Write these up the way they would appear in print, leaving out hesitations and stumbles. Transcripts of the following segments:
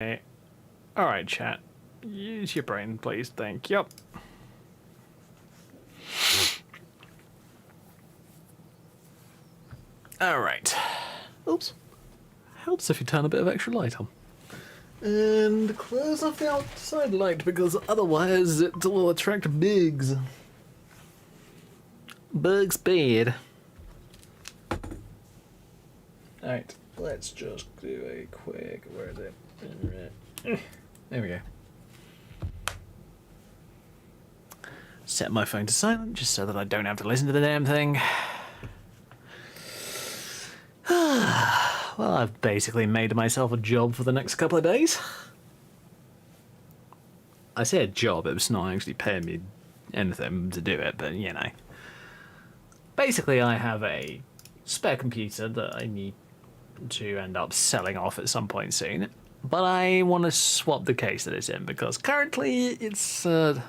Alright, chat. Use your brain, please. Thank you. Alright. Oops. Helps if you turn a bit of extra light on. And close off the outside light, because otherwise it will attract bugs. Bugs bad. Alright, let's just do a quick... Where is it? There we go. Set my phone to silent just so that I don't have to listen to the damn thing. Well, I've basically made myself a job for the next couple of days. I say a job, it was not actually paying me anything to do it, but you know. Basically, I have a spare computer that I need to end up selling off at some point soon. But I want to swap the case that it's in, because currently it's a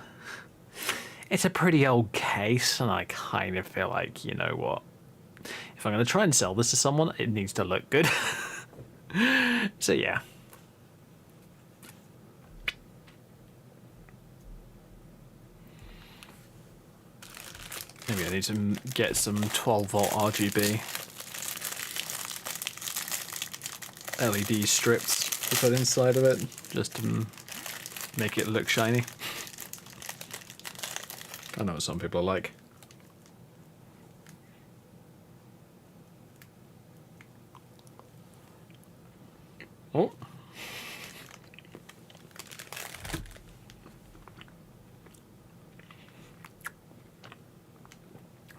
pretty old case, and I kind of feel like, you know what, if I'm going to try and sell this to someone, it needs to look good. So yeah. Maybe I need to get some 12-volt RGB LED strips to put inside of it, just to make it look shiny. I know what some people are like. Oh.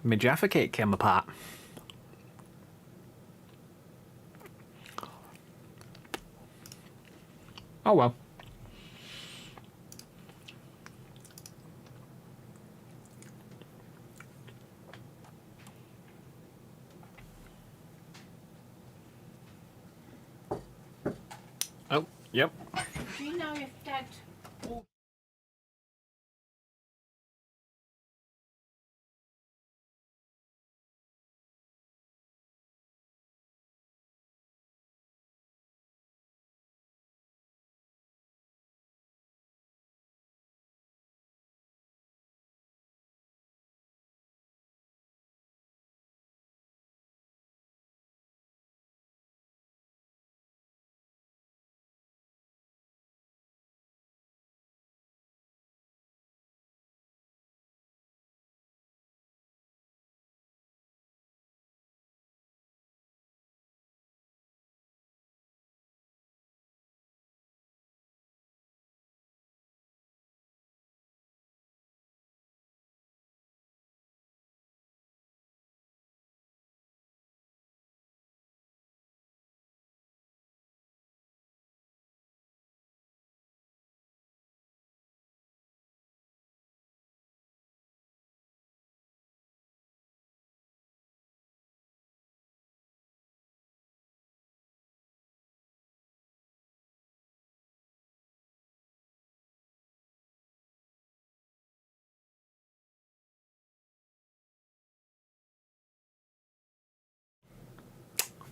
My Jaffa cake came apart. Oh well. Oh, yep. Do you know if Dad will...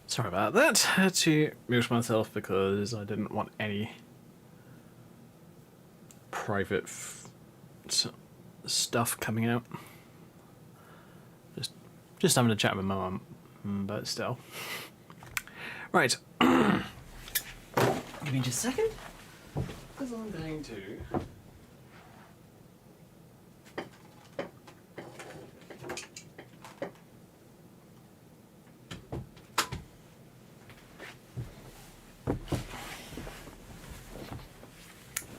Sorry about that. I had to mute myself because I didn't want any private stuff coming out. Just having a chat with my mum, but still. Right. Give me just a second, because I'm going to...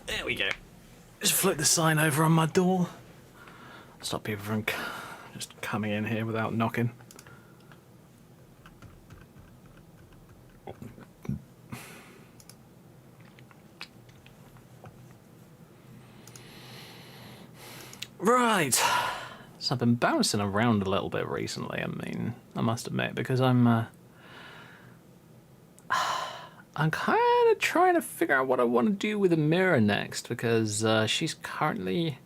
There we go. Just flip the sign over on my door. Stop people from just coming in here without knocking. Right. So I've been bouncing around a little bit recently, I mean, I must admit, because I'm kind of trying to figure out what I want to do with Emira next, because she's currently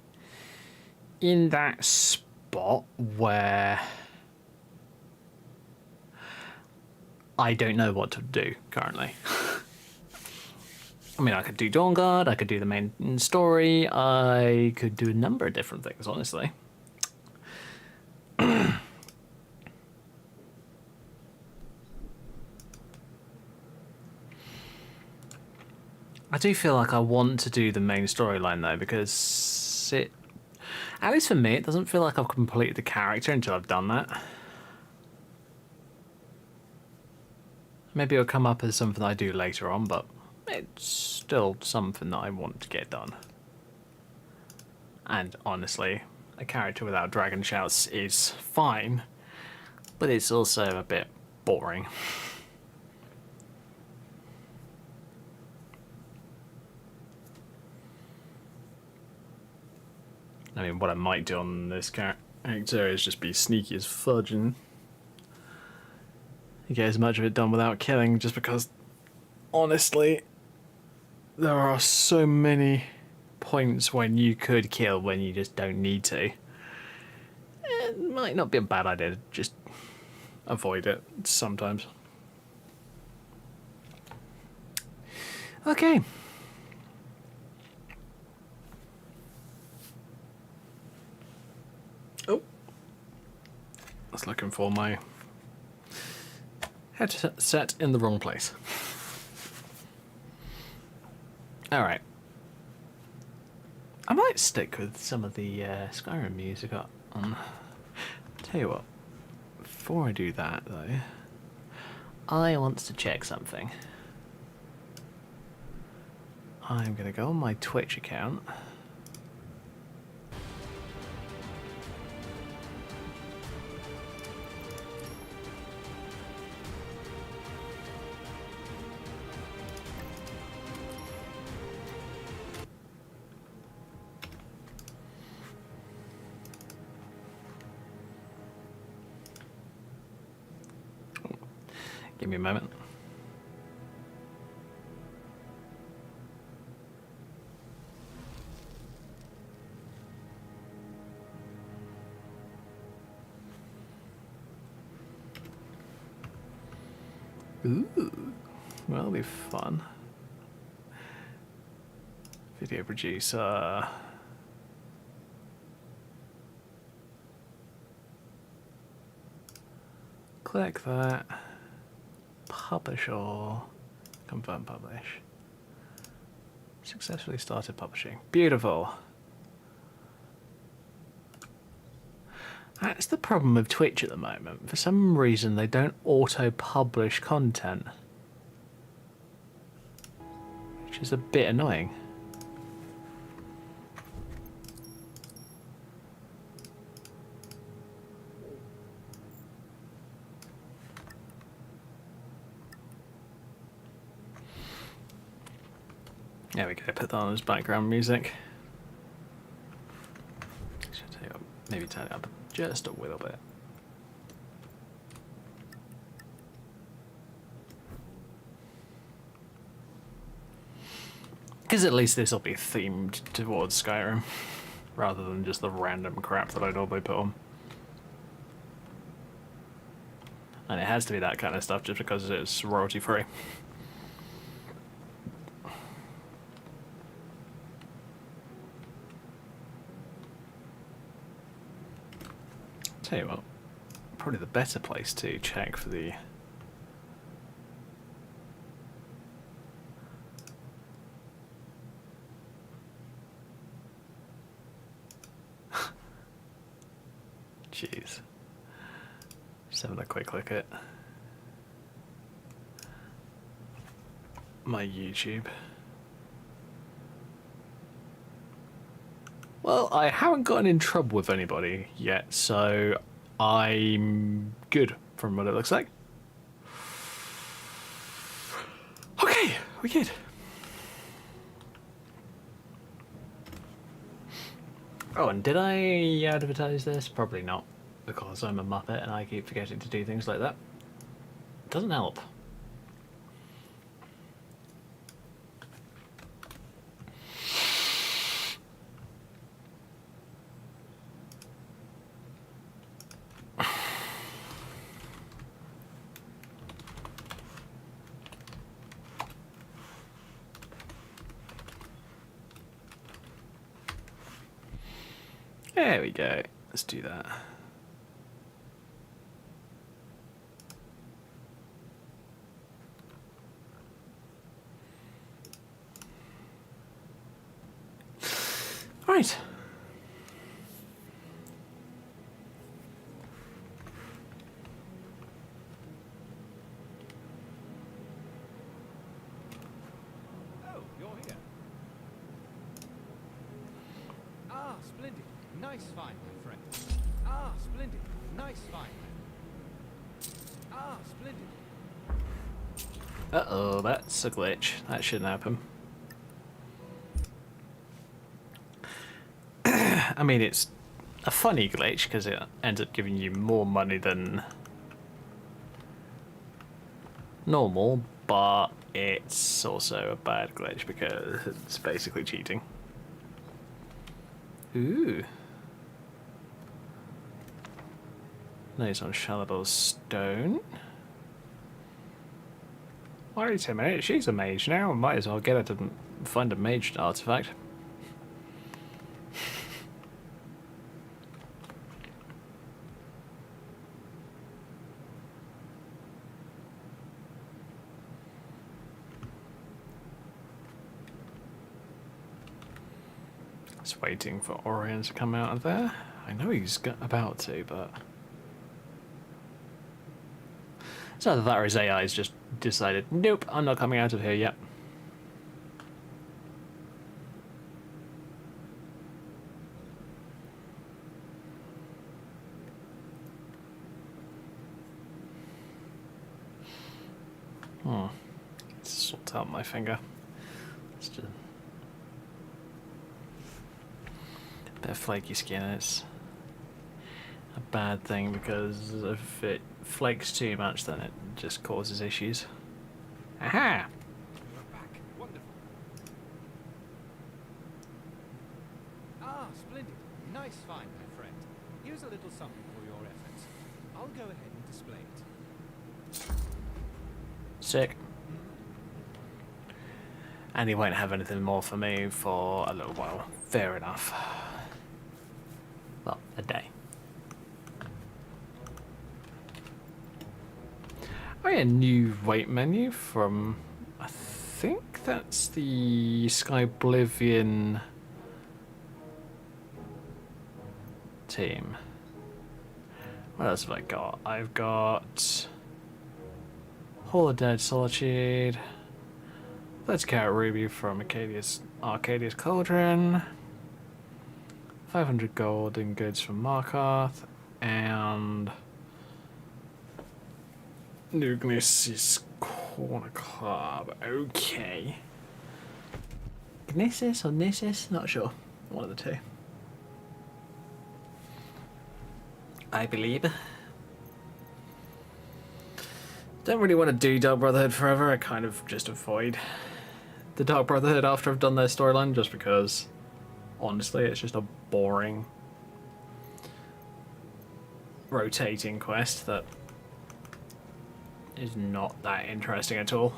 in that spot where I don't know what to do currently. I mean, I could do Dawnguard, I could do the main story, I could do a number of different things, honestly. I do feel like I want to do the main storyline though, because it, at least for me, it doesn't feel like I've completed the character until I've done that. Maybe it'll come up as something I do later on, but it's still something that I want to get done. And honestly, a character without dragon shouts is fine, but it's also a bit boring. I mean, what I might do on this character is just be sneaky as fudge and get as much of it done without killing, just because, honestly, there are so many points when you could kill when you just don't need to. It might not be a bad idea to just avoid it sometimes. Okay. Oh. I was looking for my headset in the wrong place. Alright. I might stick with some of the Skyrim music on. Tell you what, before I do that though, I want to check something. I'm going to go on my Twitch account. Give me a moment. Ooh, well, that'll be fun. Video producer. Click that. Publish or confirm publish. Successfully started publishing. Beautiful. That's the problem with Twitch at the moment. For some reason, they don't auto-publish content, which is a bit annoying. There we go, put that on as background music. Maybe turn it up just a little bit. Because at least this will be themed towards Skyrim, rather than just the random crap that I normally put on. And it has to be that kind of stuff just because it's royalty free. Tell you what, probably the better place to check for the jeez. Just having a quick look at my YouTube. Well, I haven't gotten in trouble with anybody yet, so I'm good from what it looks like. Okay, we're good. Oh, and did I advertise this? Probably not, because I'm a muppet and I keep forgetting to do things like that. Doesn't help. There we go. Let's do that. Right. Oh, you're here. Ah, splendid. Nice find, my friend. Ah, splendid. Nice find. Ah, splendid. Uh-oh, that's a glitch. That shouldn't happen. I mean, it's a funny glitch because it ends up giving you more money than normal, but it's also a bad glitch because it's basically cheating. Ooh. Nice on Shalabel's stone. Wait a minute, she's a mage now. Might as well get her to find a mage artifact. Just waiting for Orion to come out of there. I know he's about to, but it's either that or his AI's just decided, nope, I'm not coming out of here yet. Sort out my finger. It's just a bit of flaky skin. It's a bad thing because if it flakes too much, then it just causes issues. Aha! You're back. Wonderful. Ah, splendid. Nice find, my friend. Here's a little something for your efforts. I'll go ahead and display it. Sick. And he won't have anything more for me for a little while. Fair enough. Well, a day. Oh yeah, new weight menu from, I think that's the Skyblivion team. What else have I got? I've got Hall of Dead Solitude. Let's Carrot Ruby from Arcadia's Cauldron. 500 gold in goods from Markarth. And Nugnis's Corner Club. Okay. Gnissis or Nissis? Not sure. One of the two. I believe. Don't really want to do Dark Brotherhood forever. I kind of just avoid the Dark Brotherhood after I've done their storyline, just because, honestly, it's just a boring rotating quest that is not that interesting at all.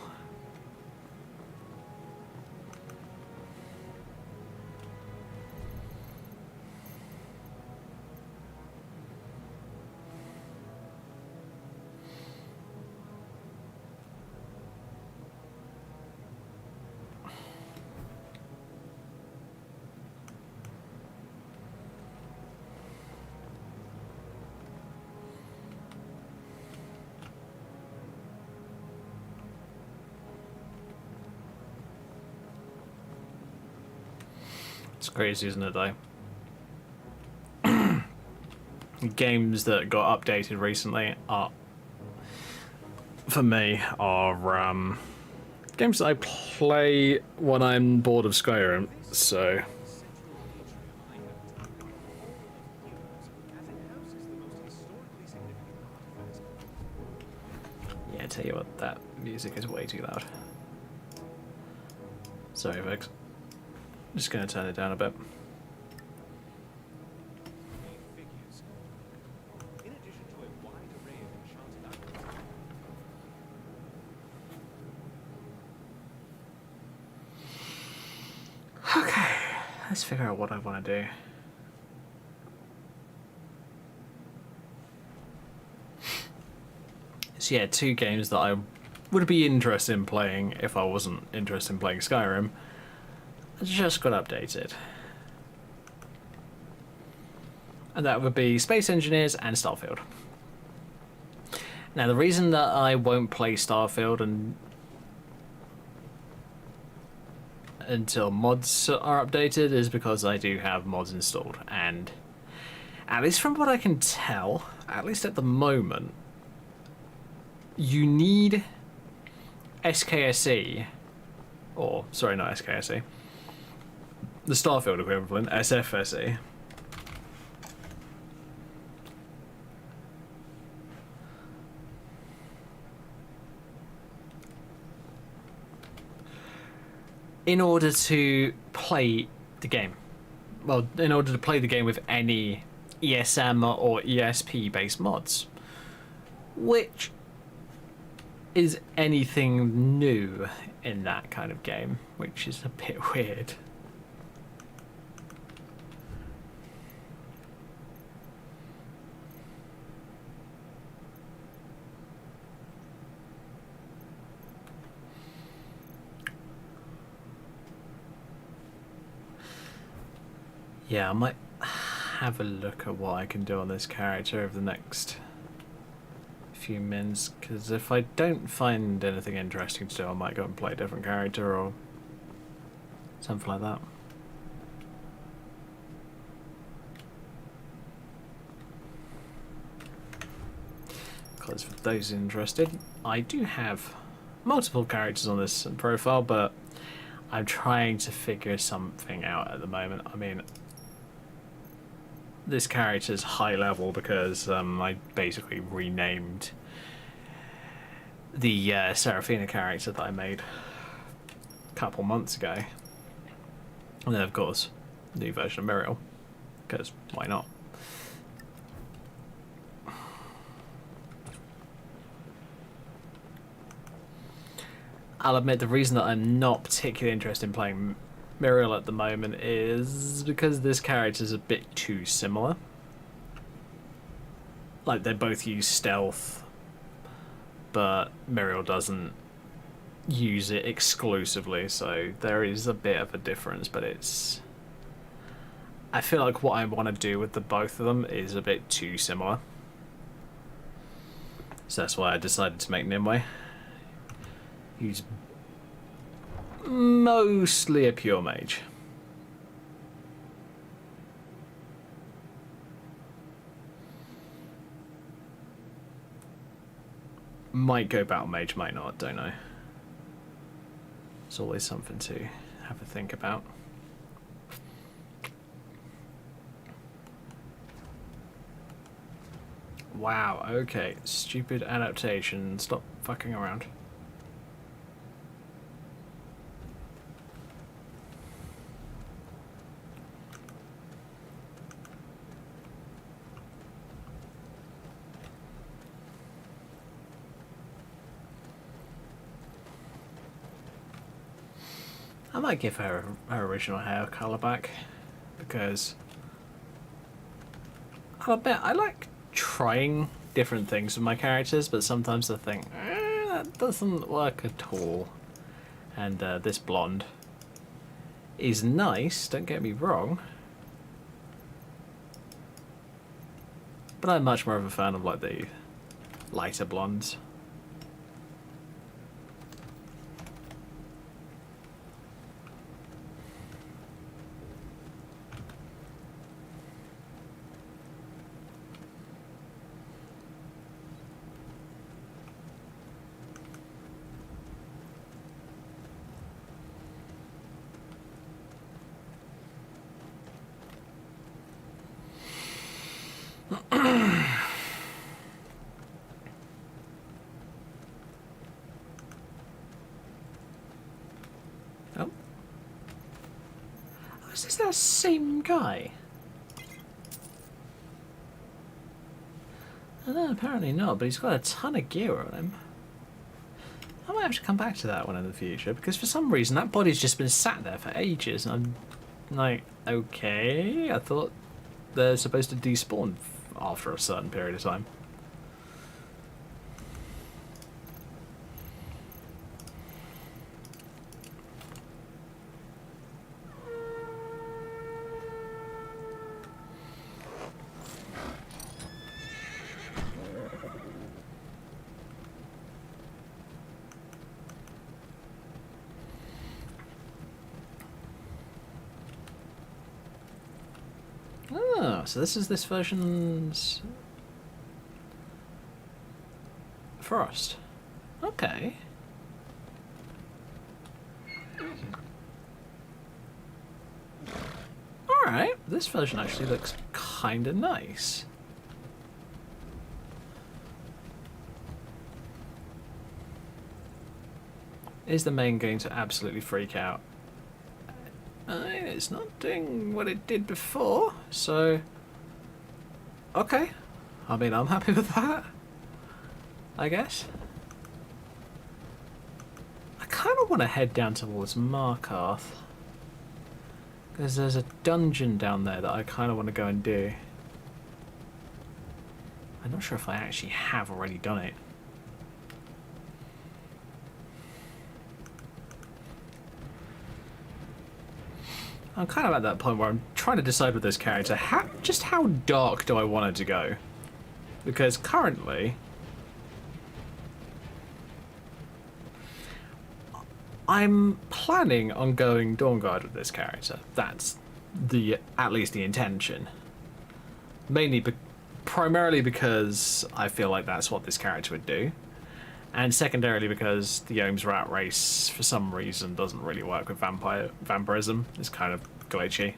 It's crazy, isn't it, though? Games that got updated recently are, for me, are games that I play when I'm bored of Skyrim, so yeah, I tell you what, that music is way too loud. Sorry, folks. Just gonna turn it down a bit. Okay, let's figure out what I want to do. So yeah, two games that I would be interested in playing if I wasn't interested in playing Skyrim just got updated. And that would be Space Engineers and Starfield. Now the reason that I won't play Starfield until mods are updated is because I do have mods installed, and at least from what I can tell, at least at the moment, you need SKSE, or sorry, not SKSE, the Starfield equivalent, SFSE, in order to play the game. Well, in order to play the game with any ESM or ESP based mods, which is anything new in that kind of game, which is a bit weird. Yeah, I might have a look at what I can do on this character over the next few minutes, because if I don't find anything interesting to do, I might go and play a different character or something like that. Because for those interested, I do have multiple characters on this profile, but I'm trying to figure something out at the moment. I mean, this character's high level because I basically renamed the Seraphina character that I made a couple months ago. And then, of course, new version of Muriel, because why not? I'll admit the reason that I'm not particularly interested in playing Muriel at the moment is because this character is a bit too similar. Like, they both use stealth, but Muriel doesn't use it exclusively, so there is a bit of a difference, but it's... I feel like what I want to do with the both of them is a bit too similar. So that's why I decided to make Nimue. He's mostly a pure mage. Might go battle mage, might not, don't know. It's always something to have a think about. Wow, okay. Stupid adaptation. Stop fucking around. I might give her original hair colour back, because I'll bet I like trying different things with my characters, but sometimes I think, that doesn't work at all. And this blonde is nice, don't get me wrong, but I'm much more of a fan of like the lighter blondes. Oh. Is this that same guy? I don't know, apparently not, but he's got a ton of gear on him. I might have to come back to that one in the future, because for some reason that body's just been sat there for ages, and I'm like, okay, I thought they're supposed to despawn after a certain period of time. Oh, so this is this version's Frost. Okay. Alright, this version actually looks kinda nice. Is the main going to absolutely freak out? It's not doing what it did before, so... Okay. I mean, I'm happy with that, I guess. I kind of want to head down towards Markarth. Because there's a dungeon down there that I kind of want to go and do. I'm not sure if I actually have already done it. I'm kind of at that point where I'm trying to decide with this character, just how dark do I want it to go? Because currently, I'm planning on going Dawnguard with this character. That's at least the intention. Primarily because I feel like that's what this character would do. And secondarily because the Ohm's rat race, for some reason, doesn't really work with vampirism. It's kind of glitchy.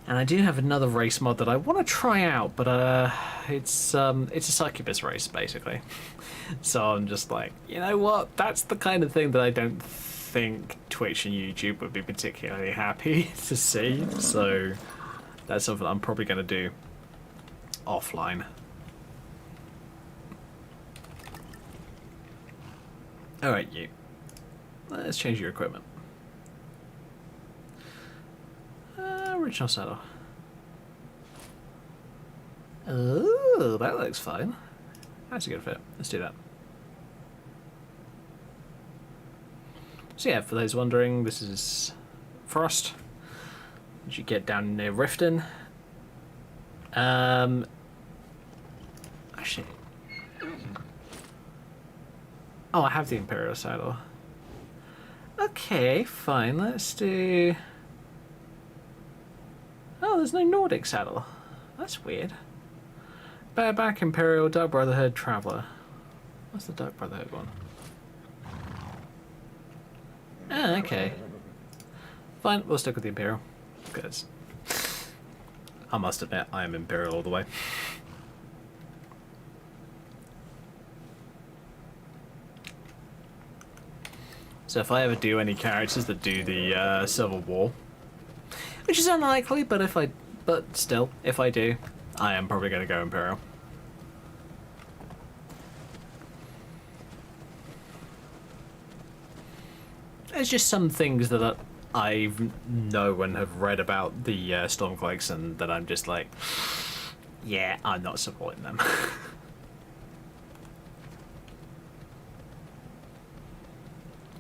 And I do have another race mod that I want to try out, but it's a succubus race, basically. So I'm just like, you know what? That's the kind of thing that I don't think Twitch and YouTube would be particularly happy to see. So that's something I'm probably going to do offline. Alright, you. Let's change your equipment. Original saddle. Oh, that looks fine. That's a good fit. Let's do that. So yeah, for those wondering, this is Frost. As you get down near Riften. Actually. Oh, I have the Imperial saddle. Okay, fine. Let's do... Oh, there's no Nordic saddle. That's weird. Bareback, Imperial, Dark Brotherhood, Traveller. What's the Dark Brotherhood one? Ah, okay. Fine, we'll stick with the Imperial. Because I must admit, I am Imperial all the way. So if I ever do any characters that do the Civil War, which is unlikely, but still, if I do, I am probably going to go Imperial. There's just some things that I know and have read about the Stormcloaks, and that I'm just like, yeah, I'm not supporting them.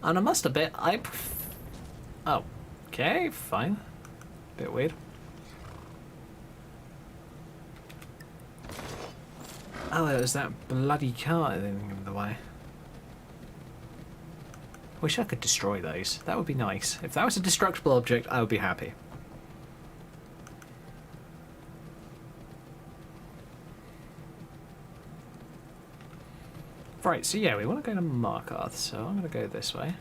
And I must admit, oh, okay, fine. Bit weird. Oh, it was that bloody car in the way. Wish I could destroy those. That would be nice. If that was a destructible object, I would be happy. Right, so yeah, we want to go to Markarth, so I'm going to go this way.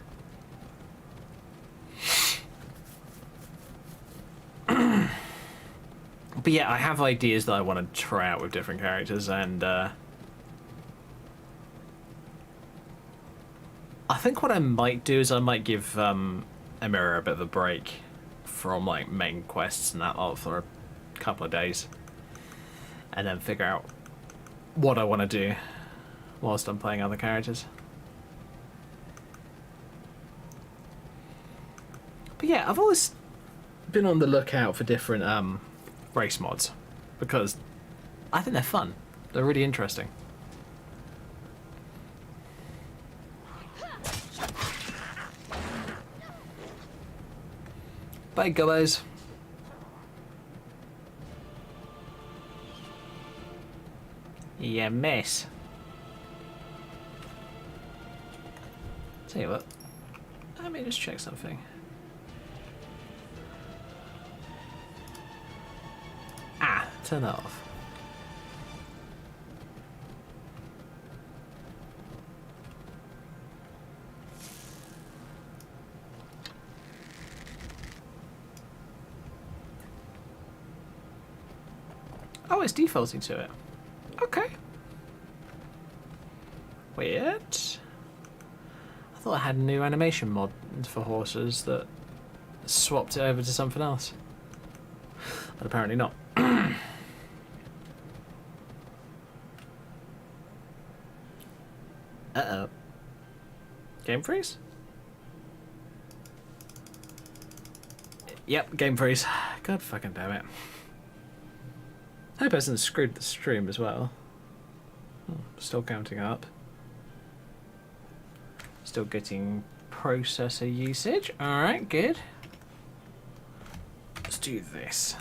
But yeah, I have ideas that I want to try out with different characters, and I think what I might do is I might give Emira a bit of a break from like main quests and that lot for a couple of days, and then figure out what I want to do whilst I'm playing other characters. But yeah, I've always been on the lookout for different race mods, because I think they're fun. They're really interesting. Bye, guys. Yeah, miss. Tell you what, let me just check something. turn that off. Oh, it's defaulting to it. Okay. Weird. I thought I had a new animation mod for horses that swapped it over to something else. But apparently not. Uh-oh. Game freeze? Yep, game freeze. God fucking damn it. I hope it hasn't screwed the stream as well. Oh, still counting up. Still getting processor usage. Alright, good. Let's do this.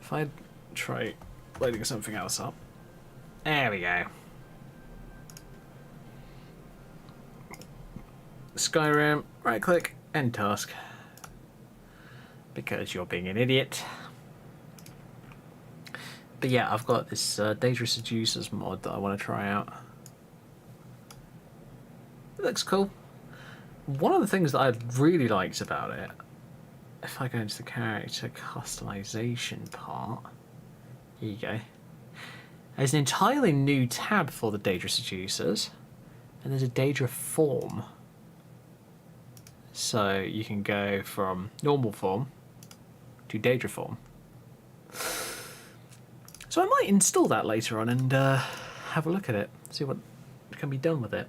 If I try loading something else up. There we go. Skyrim, right click, end task. Because you're being an idiot. But yeah, I've got this Data Seducers mod that I want to try out. It looks cool. One of the things that I really liked about it, if I go into the character customization part, here you go. There's an entirely new tab for the Data Seducers, and there's a Data form. So you can go from normal form to Data form. So I might install that later on and have a look at it, see what can be done with it.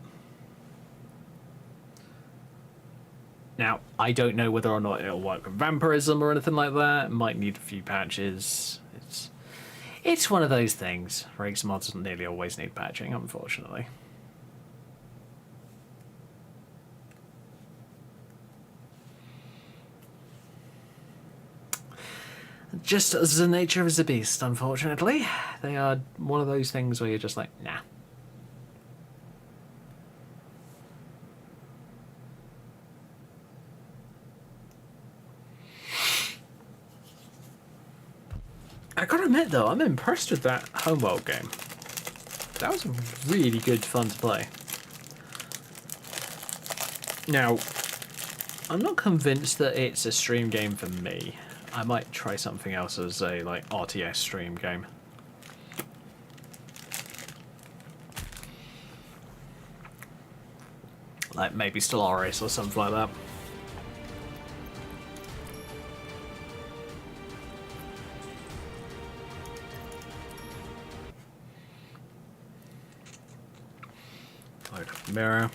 Now, I don't know whether or not it'll work with vampirism or anything like that. It might need a few patches. It's one of those things. Rigs mods nearly always need patching, unfortunately. Just as the nature of the beast, unfortunately. They are one of those things where you're just like, nah. I gotta admit though, I'm impressed with that Homeworld game. That was really good fun to play. Now, I'm not convinced that it's a stream game for me. I might try something else as a like RTS stream game. Like maybe Stellaris or something like that. Load up Emira.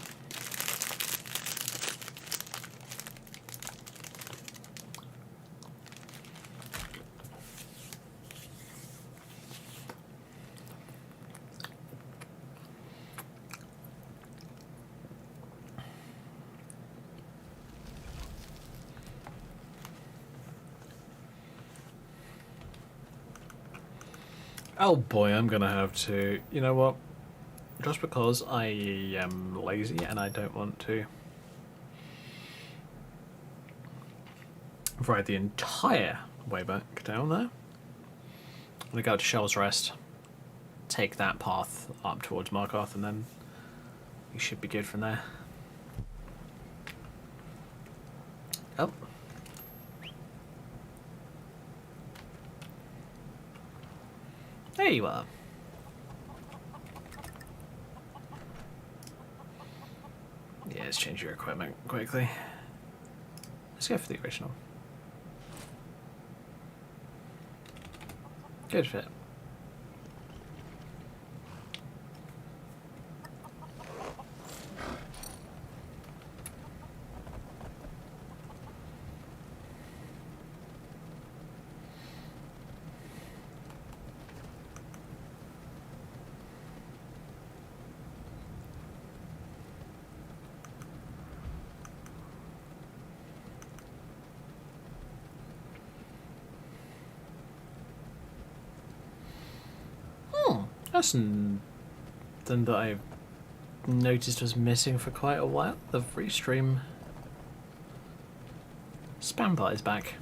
Oh boy, I'm gonna have to, you know what, just because I am lazy and I don't want to ride the entire way back down there, I'm gonna go to Shell's Rest, take that path up towards Markarth, and then you should be good from there. Oh. There you are. Yeah, let's change your equipment quickly. Let's go for the original. Good fit. That's something that I've noticed was missing for quite a while. The free stream spam bar is back.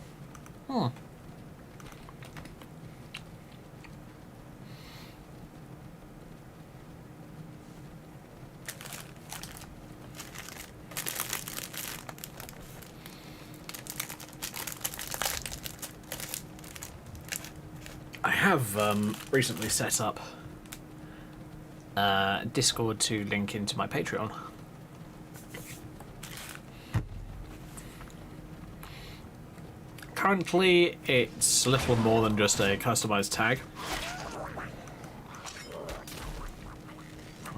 have recently set up Discord to link into my Patreon. Currently, it's a little more than just a customized tag.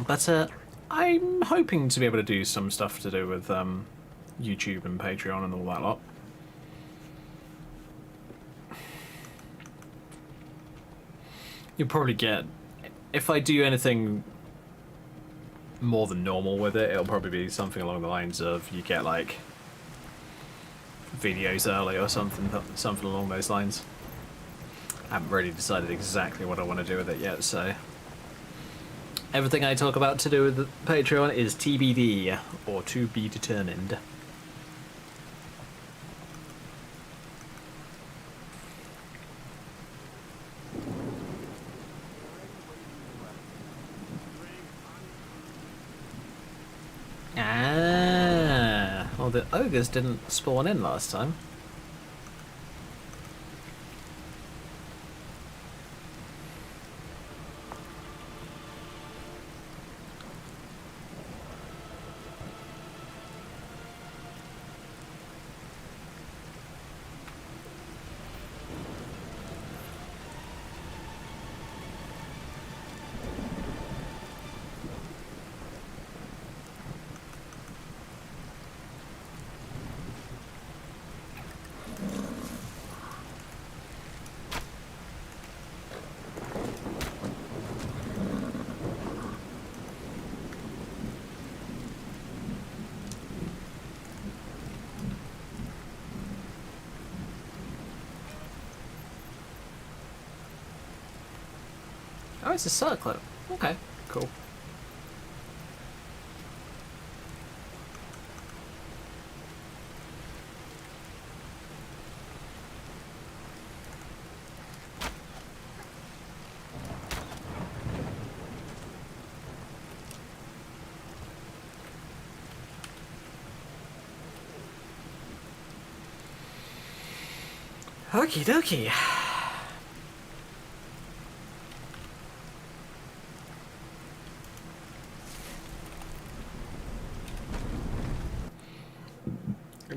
But I'm hoping to be able to do some stuff to do with YouTube and Patreon and all that lot. You'll probably get, if I do anything more than normal with it, it'll probably be something along the lines of you get like videos early or something along those lines. I haven't really decided exactly what I want to do with it yet, so everything I talk about to do with the Patreon is TBD, or to be determined. Well, the ogres didn't spawn in last time. Oh, it's a circlet. Okay, cool. Okie dokie.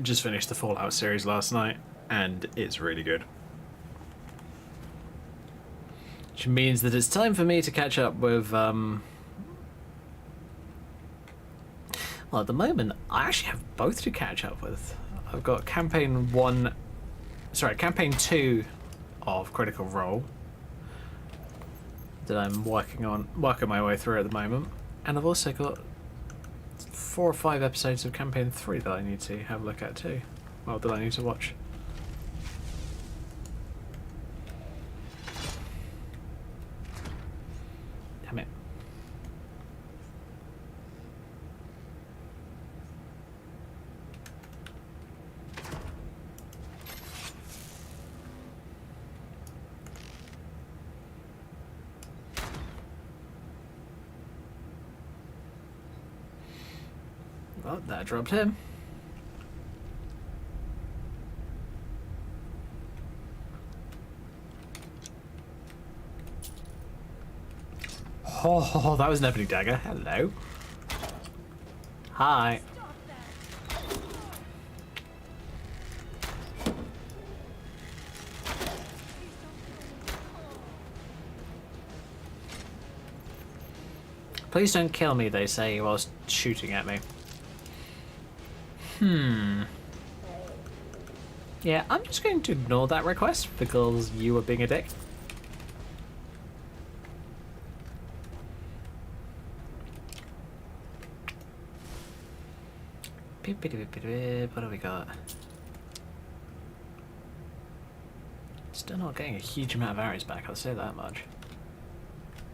Just finished the Fallout series last night, and it's really good. Which means that it's time for me to catch up with, well, at the moment, I actually have both to catch up with. I've got campaign 2 of Critical Role that I'm working my way through at the moment, and I've also got 4 or 5 episodes of campaign 3 that I need to have a look at too. Well, that I need to watch. Damn it. Well, that dropped him. Oh, that was an opening dagger. Hello. Hi. Please don't kill me, they say, whilst shooting at me. Yeah, I'm just going to ignore that request because you were being a dick. What do we got? Still not getting a huge amount of arrows back, I'll say that much.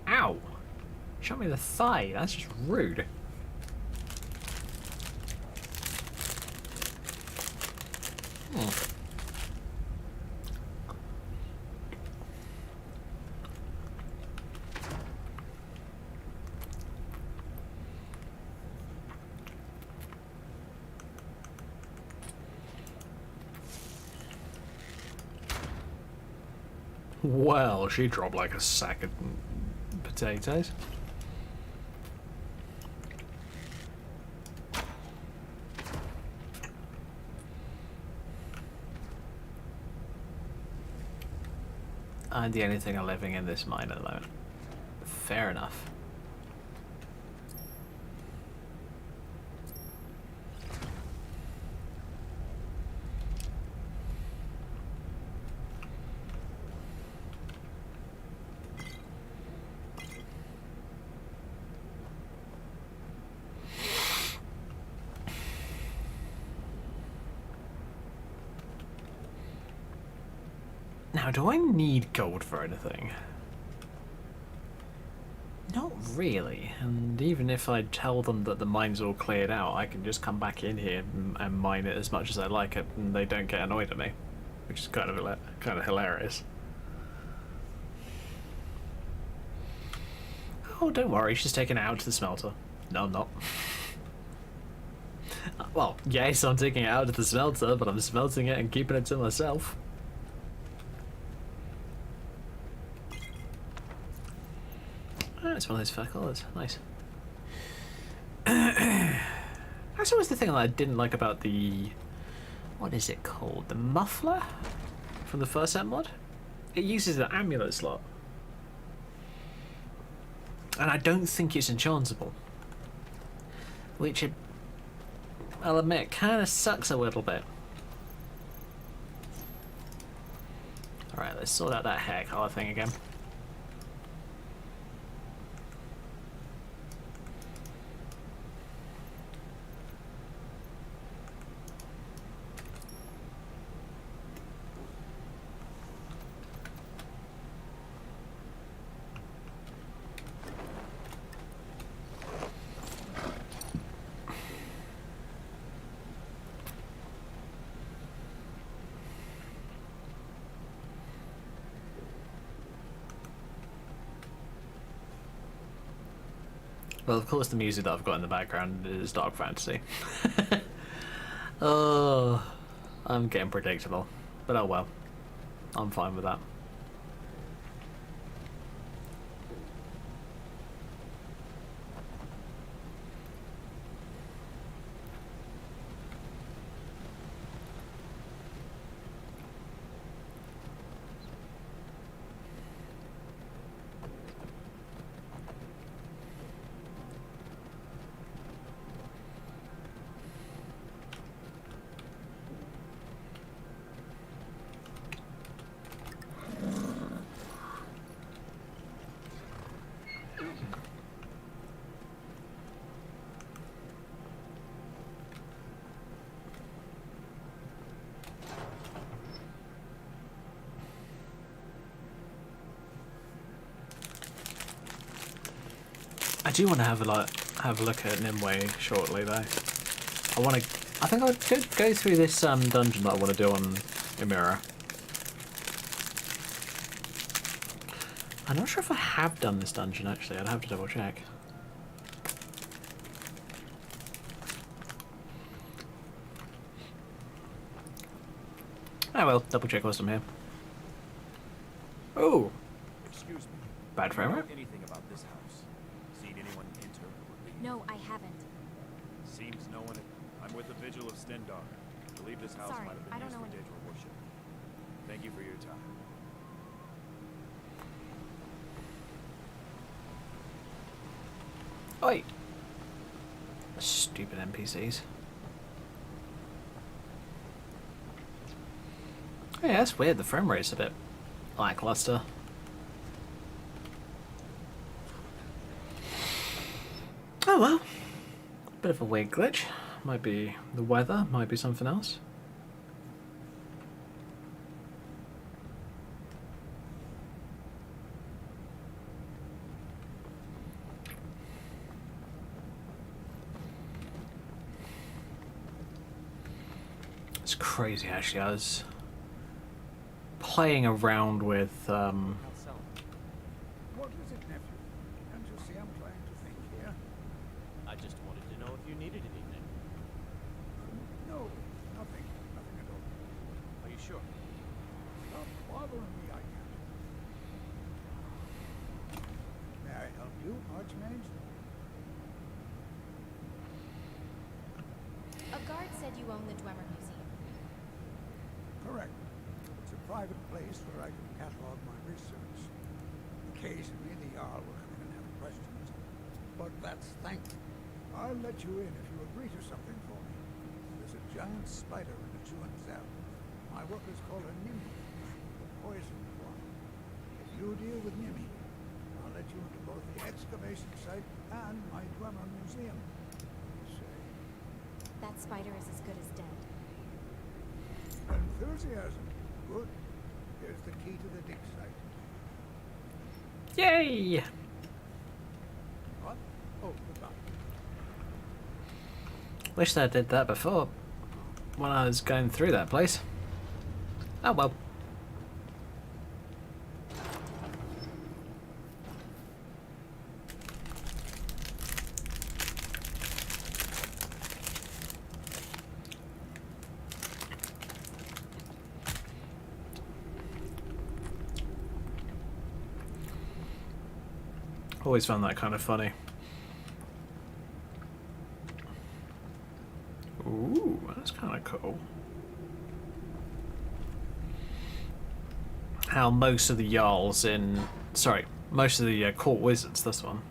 Ow! Shot me in the thigh, that's just rude. Well, she dropped like a sack of potatoes. I'm the only thing living in this mine at the moment. Fair enough. Now, do I need gold for anything? Not really, and even if I tell them that the mine's all cleared out, I can just come back in here and mine it as much as I like it, and they don't get annoyed at me, which is kind of hilarious. Oh, don't worry, she's taking it out to the smelter. No, I'm not. Well, yes, I'm taking it out to the smelter, but I'm smelting it and keeping it to myself. Oh, it's one of those fur colours. Nice. That's always the thing that I didn't like about the... What is it called? The muffler? From the first set mod? It uses an amulet slot. And I don't think it's enchantable. Which, I'll admit, kind of sucks a little bit. Alright, let's sort out that hair colour thing again. Well, of course, the music that I've got in the background is dark fantasy. Oh, I'm getting predictable. But oh well. I'm fine with that. I do want to have a look at Nimue shortly, though. I think I'll go through this dungeon that I want to do on Emira. I'm not sure if I have done this dungeon actually. I'd have to double check. I will double check whilst I'm here. Oh, Excuse me. bad frame rate. Anything about this house? Seen anyone enter or leave? No, I haven't. Seems no one. I'm with the Vigil of Stendar. I believe this house Sorry, might have I been don't used know for any- Daedra worship. Thank you for your time. Oi! Stupid NPCs. Oh, yeah, that's weird. The frame rate's a bit lackluster. Oh well. Bit of a weird glitch. Might be the weather, might be something else. It's crazy actually. I was playing around with I'll sell. What is it, nephew? Can't you see I'm trying to think here? I just wanted to know if you needed anything. No, nothing. Nothing at all. Are you sure? Stop bothering me, I can't. Archmage? A guard said you own the Dwemer Museum. Correct. It's a private place where I can catalog my research. Occasionally the Jarl will come in and have questions, but that's thankful. I'll let you in if you agree to something for me. There's a giant spider in the Chuan cell. My workers call her Nimi, the poisoned one. If you deal with Nimi, I'll let you into both the excavation site and my Dwemer Museum. What do you say? That spider is as good as dead. Enthusiasm. Good. Here's the key to the dig site. Yay! What? Oh, goodbye. Wish I did that before when I was going through that place. Oh well. Always found that kind of funny. Ooh, that's kind of cool. How most of the Jarls in... Sorry, most of the court wizards, this one,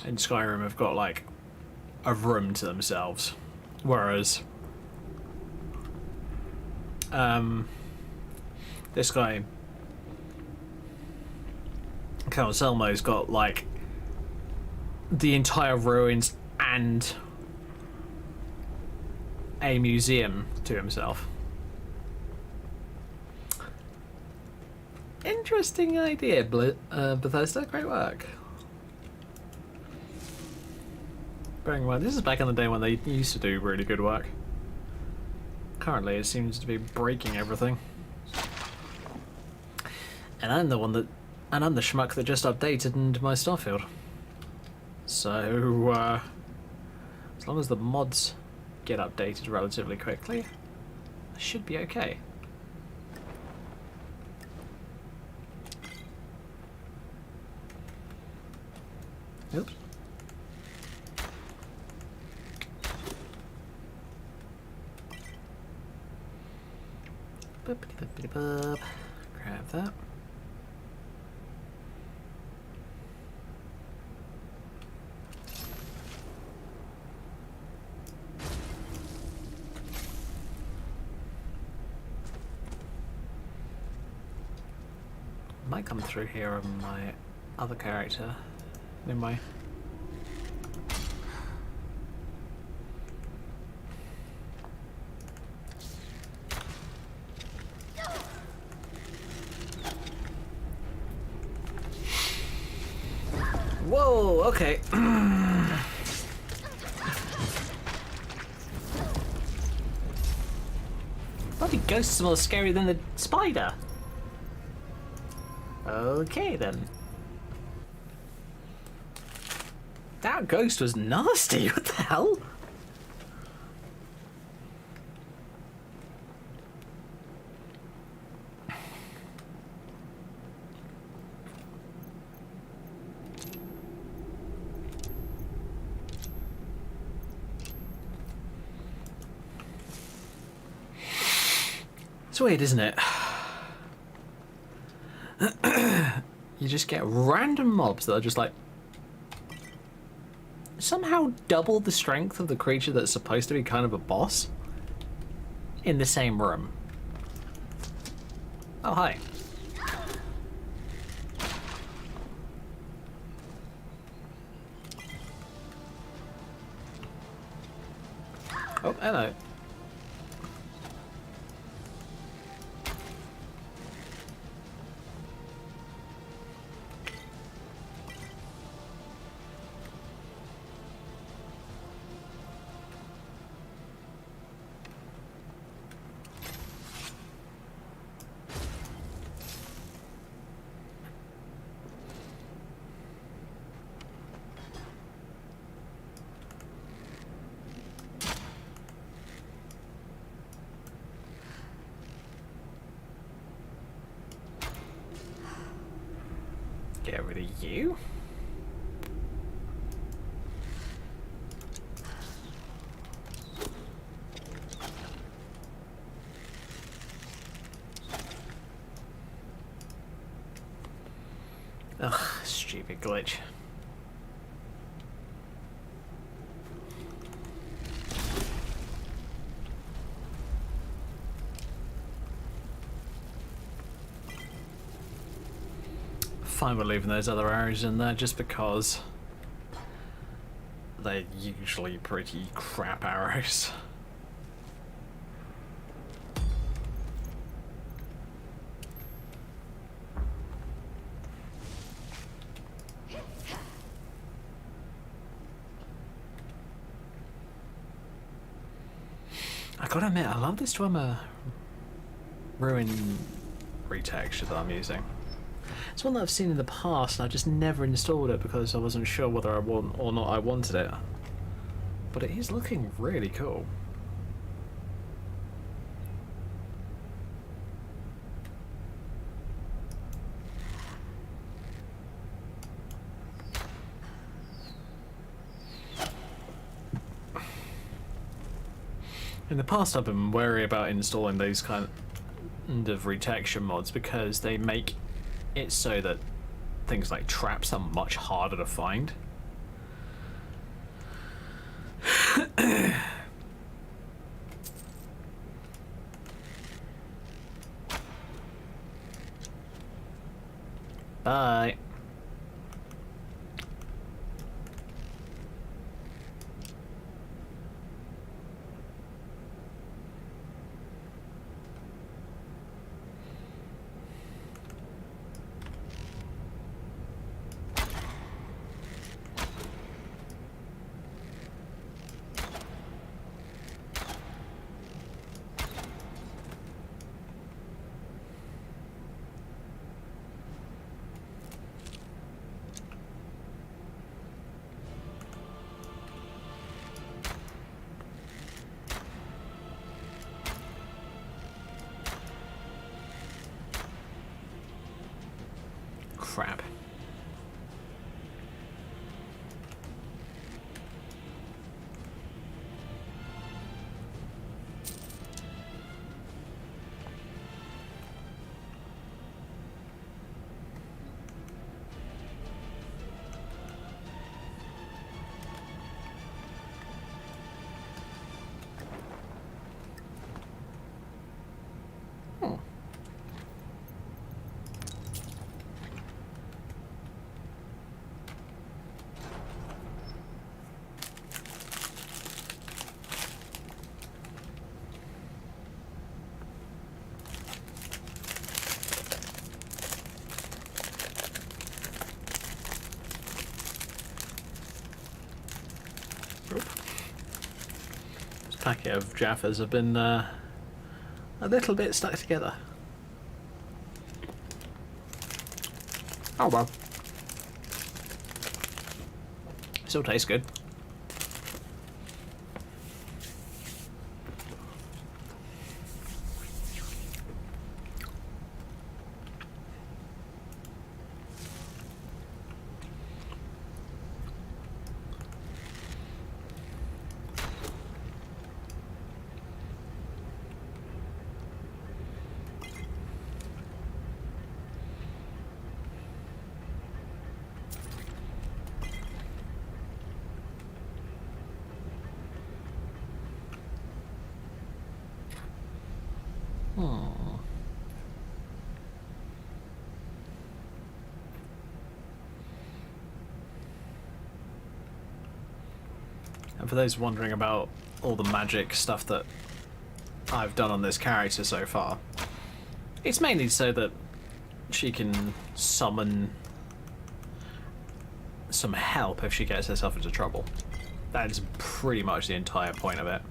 in Skyrim have got, like, a room to themselves. Whereas... this guy... Count Selmo's got, like, the entire ruins and a museum to himself. Interesting idea, Bethesda. Great work. Bearing in mind, this is back in the day when they used to do really good work. Currently, it seems to be breaking everything. And I'm the one that... And I'm the schmuck that just updated into my Starfield. So, as long as the mods get updated relatively quickly, I should be okay. Oops. Grab that. Might come through here on my other character. Anyway. Whoa, okay. Bloody ghosts are more scary than the spider. Okay then. That ghost was nasty, what the hell? It's weird, isn't it? You just get random mobs that are just like somehow double the strength of the creature that's supposed to be kind of a boss in the same room. Oh, hi. Oh, hello. you. Ugh, stupid glitch. Fine with leaving those other arrows in there just because they're usually pretty crap arrows. I gotta admit, I love this Dwemer ruin retexture that I'm using. It's one that I've seen in the past and I just never installed it because I wasn't sure whether I want or not I wanted it. But it is looking really cool. In the past I've been wary about installing those kind of retexture mods because they make it so that things like traps are much harder to find. Bye. Crap. This packet of Jaffas have been a little bit stuck together. Oh well. Still tastes good. And for those wondering about all the magic stuff that I've done on this character so far, it's mainly so that she can summon some help if she gets herself into trouble. That's pretty much the entire point of it.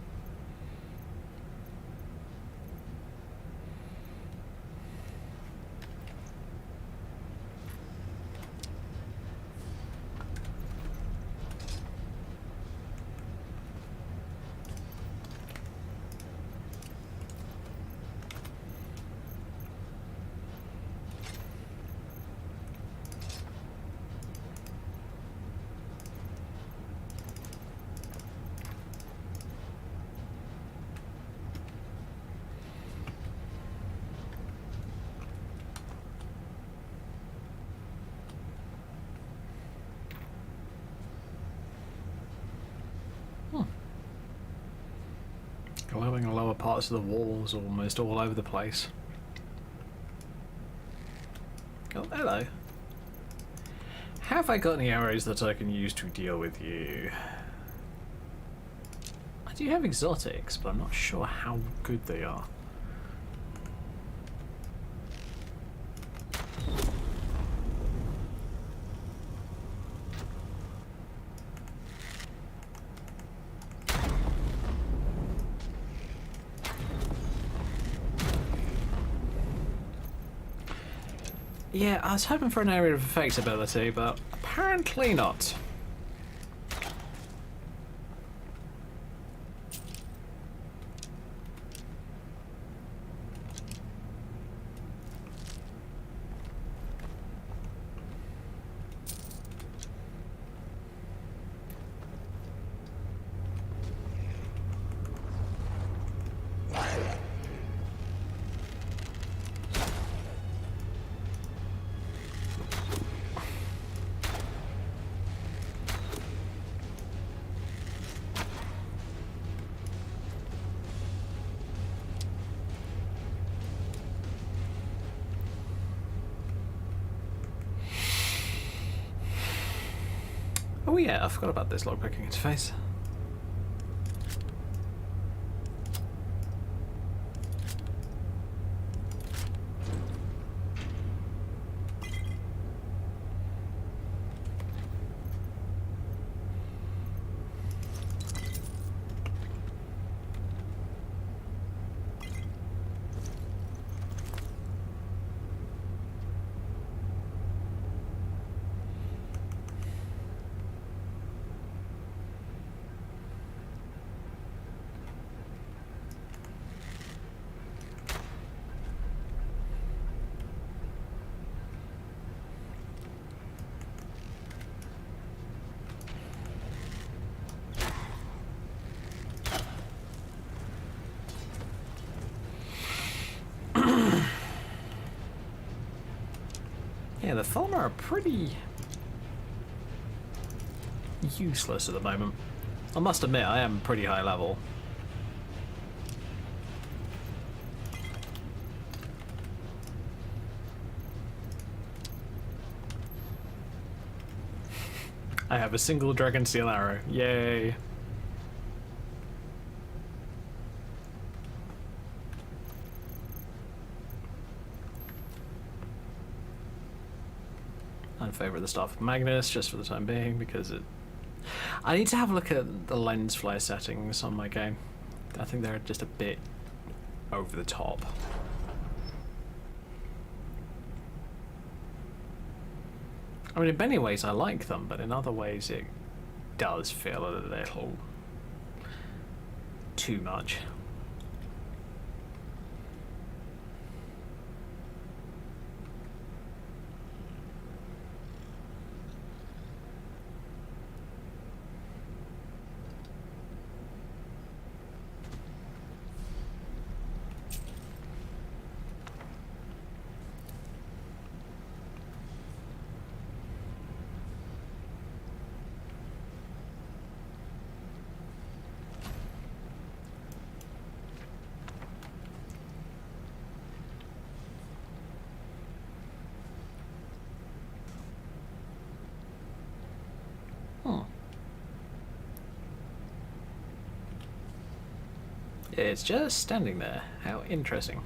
Glowing lower parts of the walls almost all over the place. Oh, hello. Have I got any arrows that I can use to deal with you? I do have exotics, but I'm not sure how good they are. Yeah, I was hoping for an area of effect ability, but apparently not. Oh yeah, I forgot about this lockpicking interface. Yeah, the Thalma are pretty useless at the moment. I must admit, I am pretty high level. I have a single dragon steel arrow. Yay! I favour the Staff of Magnus just for the time being because it. I need to have a look at the lens flare settings on my game. I think they're just a bit over the top. I mean, in many ways I like them, but in other ways it does feel a little too much. It's just standing there. How interesting.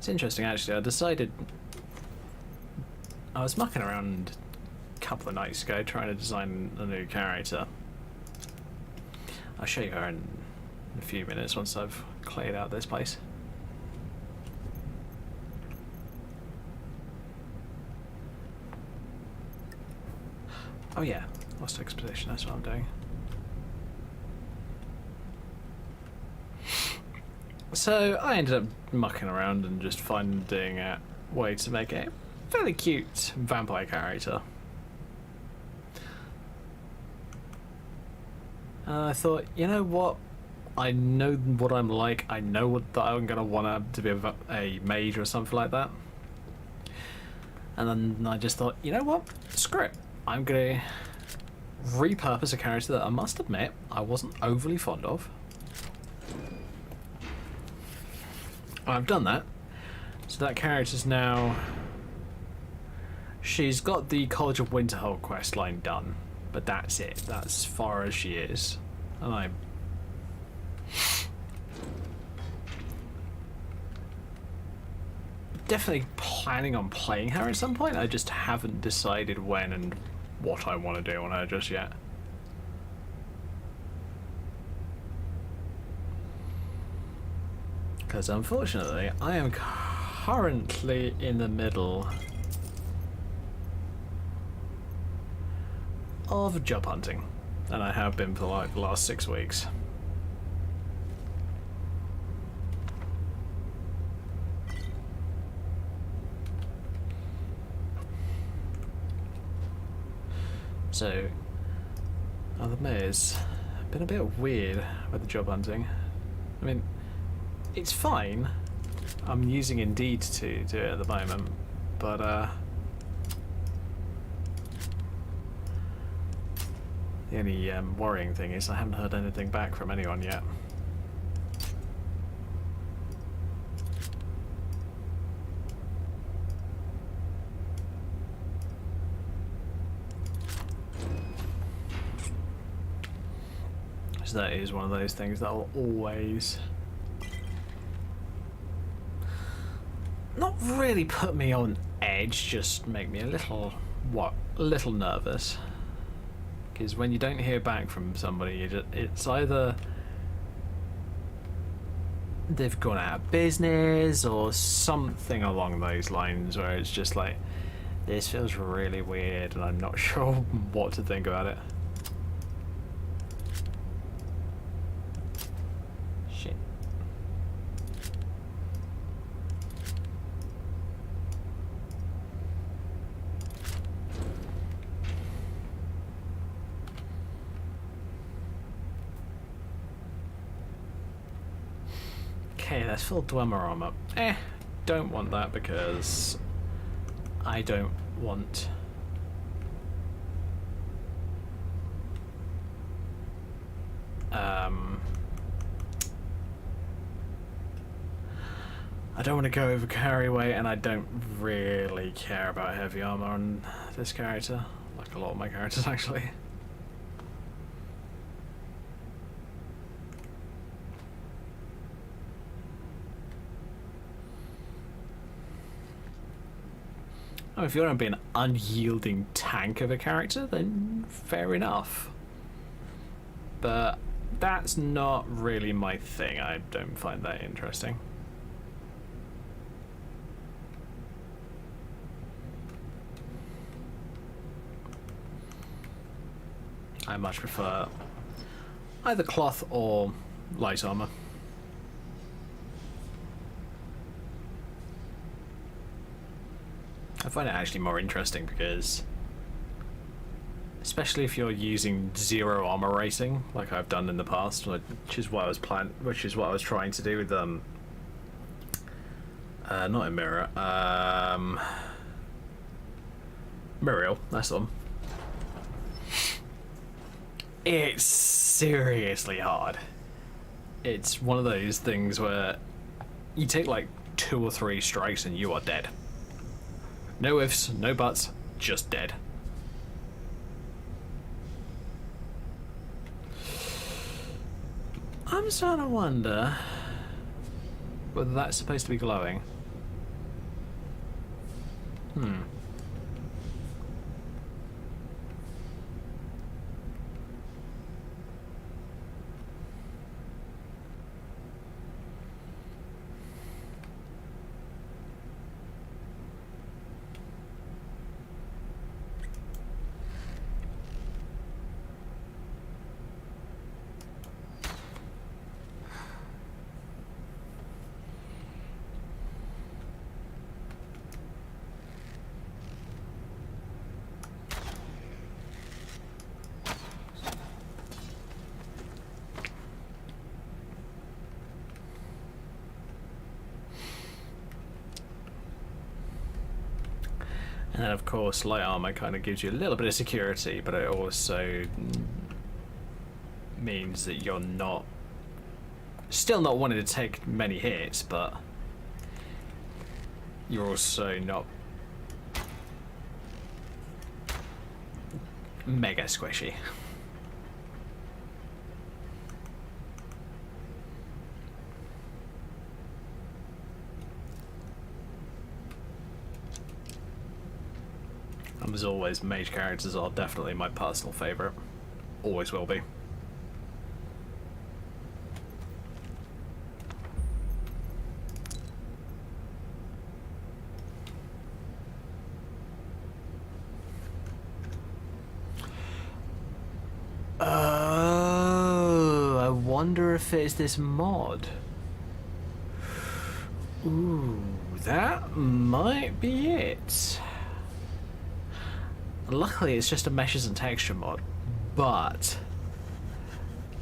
It's interesting actually. I was mucking around a couple of nights ago trying to design a new character. I'll show you her in a few minutes once I've cleared out this place. Oh yeah, Lost Expedition, that's what I'm doing. So I ended up mucking around and just finding a way to make a fairly cute vampire character. And I thought, you know what? I know what I'm like. I know that I'm gonna want to be a mage or something like that. And then I just thought, you know what? Screw it. I'm gonna repurpose a character that I must admit I wasn't overly fond of. I've done that. So that character's now... She's got the College of Winterhold quest line done, but that's it. That's as far as she is. And I'm definitely planning on playing her at some point. I just haven't decided when and what I want to do on her just yet. Because unfortunately, I am currently in the middle of job hunting, and I have been for like the last 6 weeks. So, the mayor's been a bit weird with the job hunting. I mean, it's fine. I'm using Indeed to do it at the moment, but the only worrying thing is I haven't heard anything back from anyone yet. So that is one of those things that will always not really put me on edge, just make me a little nervous. Because when you don't hear back from somebody, it's either they've gone out of business or something along those lines, where it's just like, this feels really weird and I'm not sure what to think about it. Shit. Okay, that's full Dwemer armor. Don't want that because I don't want I don't want to go over carry weight, and I don't really care about heavy armor on this character, like a lot of my characters actually. Oh, if you want to be an unyielding tank of a character, then fair enough. But that's not really my thing. I don't find that interesting. I much prefer either cloth or light armor. I find it actually more interesting because, especially if you're using 0 armor rating, like I've done in the past, which is what I was trying to do with not Emira, Muriel, that's the one. It's seriously hard. It's one of those things where you take like 2 or 3 strikes and you are dead. No ifs, no buts, just dead. I'm starting to wonder whether that's supposed to be glowing. And then, of course, light armor kind of gives you a little bit of security, but it also means that you're not still not wanting to take many hits, but you're also not mega squishy. And as always, mage characters are definitely my personal favourite. Always will be. Oh, I wonder if it's this mod. Ooh, that might be it. Luckily, it's just a meshes and texture mod, but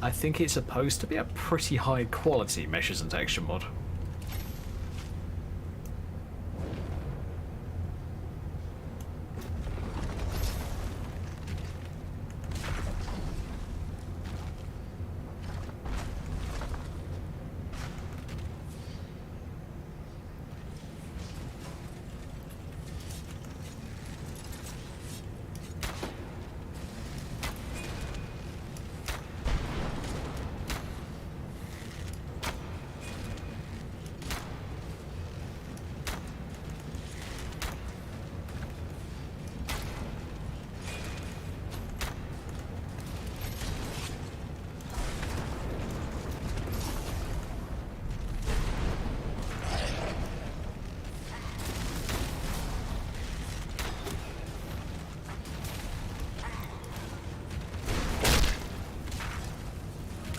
I think it's supposed to be a pretty high quality meshes and texture mod.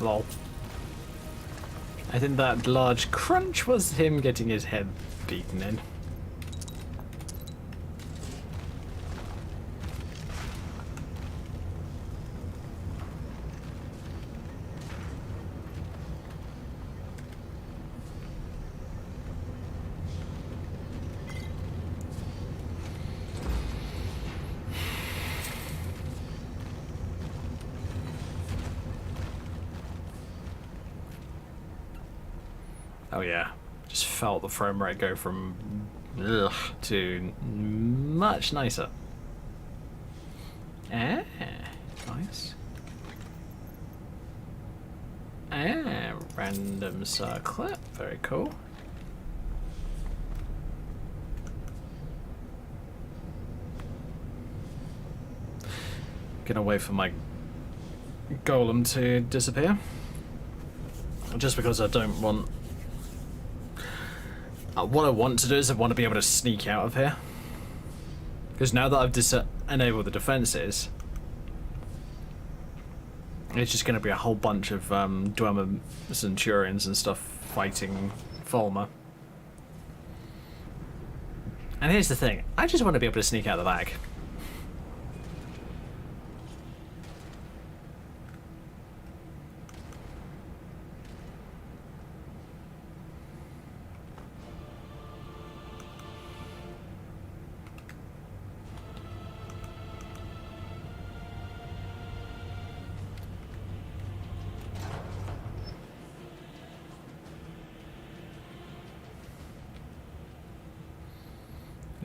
Lol. I think that large crunch was him getting his head beaten in. Oh yeah, just felt the frame rate go from ugh to much nicer. Ah, nice. Ah, random circlet, very cool. Gonna wait for my golem to disappear. Just because I don't want... what I want to do is I want to be able to sneak out of here. Because now that I've enabled the defences, it's just going to be a whole bunch of Dwemer Centurions and stuff fighting Fulmer. And here's the thing, I just want to be able to sneak out the back.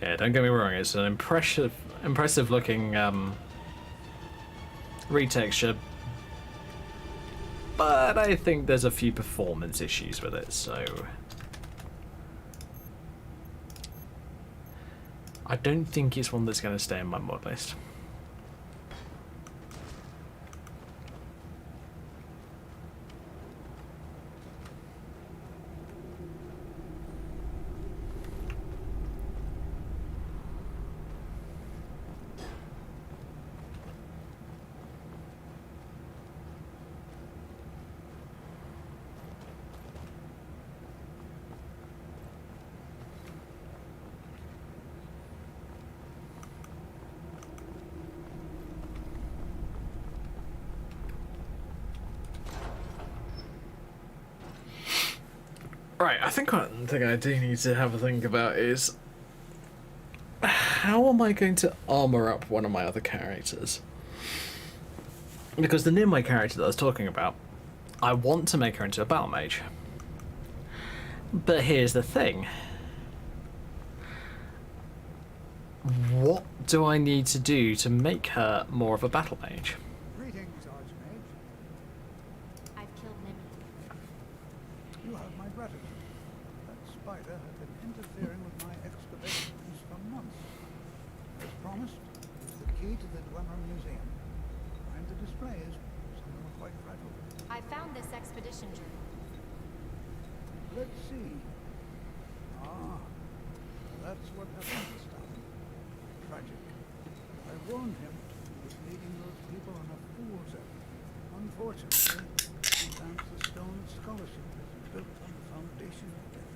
Yeah, don't get me wrong, it's an impressive looking retexture, but I think there's a few performance issues with it, so I don't think it's one that's going to stay in my mod list. Right, I think one thing I do need to have a think about is how am I going to armor up one of my other characters? Because the Nimue character that I was talking about, I want to make her into a battle mage. But here's the thing. What do I need to do to make her more of a battle mage? Greetings, Archmage. I've killed Nimue. You have my gratitude. That spider had been interfering with my excavations for months. As promised, it's the key to the Dwemer Museum. Behind the displays, some of them are quite fragile. I found this expedition journal. Let's see. Ah, that's what happened this time. Tragic. I warned him he was leading those people on a fool's errand. Unfortunately, sometimes the stone of scholarship is built on the foundation of death.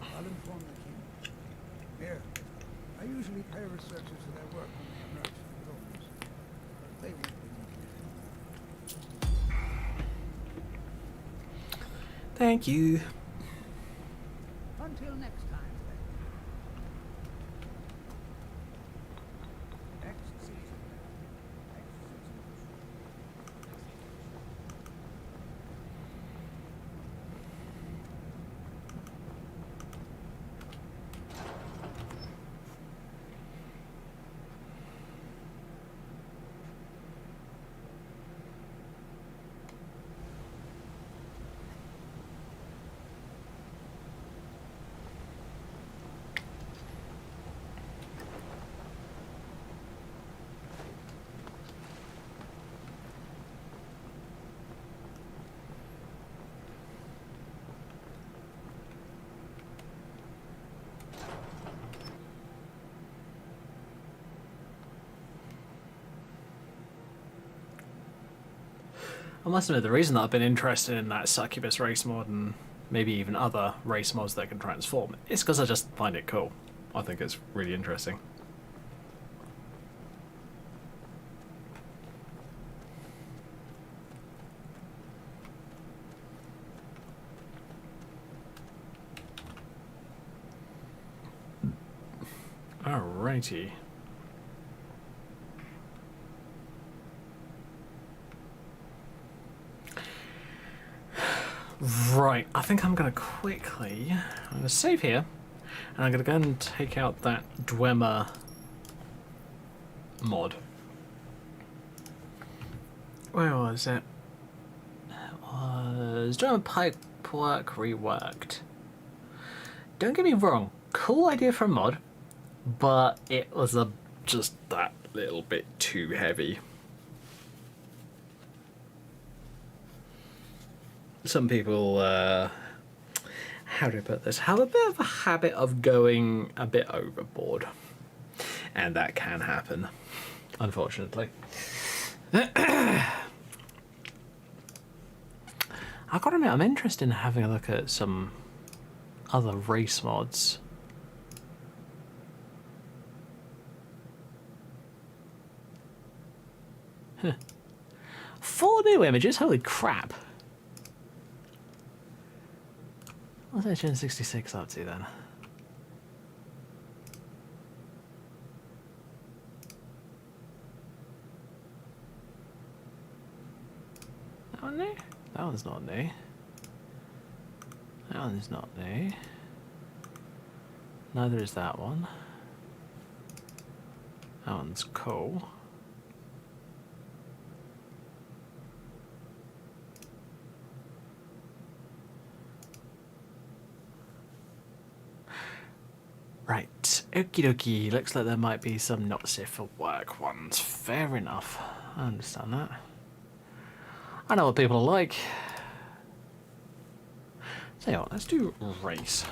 I'll inform the king. Here, I usually pay researchers for their work when they emerge from the ruins. But they won't be needing it. Thank you. Until next time, then. Next season. I must admit, the reason that I've been interested in that succubus race mod and maybe even other race mods that can transform is because I just find it cool. I think it's really interesting. Alrighty. Right, I think I'm going to quickly... I'm going to save here, and I'm going to go and take out that Dwemer mod. Where was it? It was Dwemer Pipework Reworked. Don't get me wrong, cool idea for a mod, but it was just that little bit too heavy. Some people, how do I put this, have a bit of a habit of going a bit overboard. And that can happen, unfortunately. I've got to admit, I'm interested in having a look at some other race mods. Huh. 4 new images? Holy crap. What's that Gen 66 up to then? That one new? That one's not new. That one's not new. Neither is that one. That one's cool. Right, okie dokie. Looks like there might be some not safe for work ones. Fair enough. I understand that. I know what people are like. Tell you what, let's do race.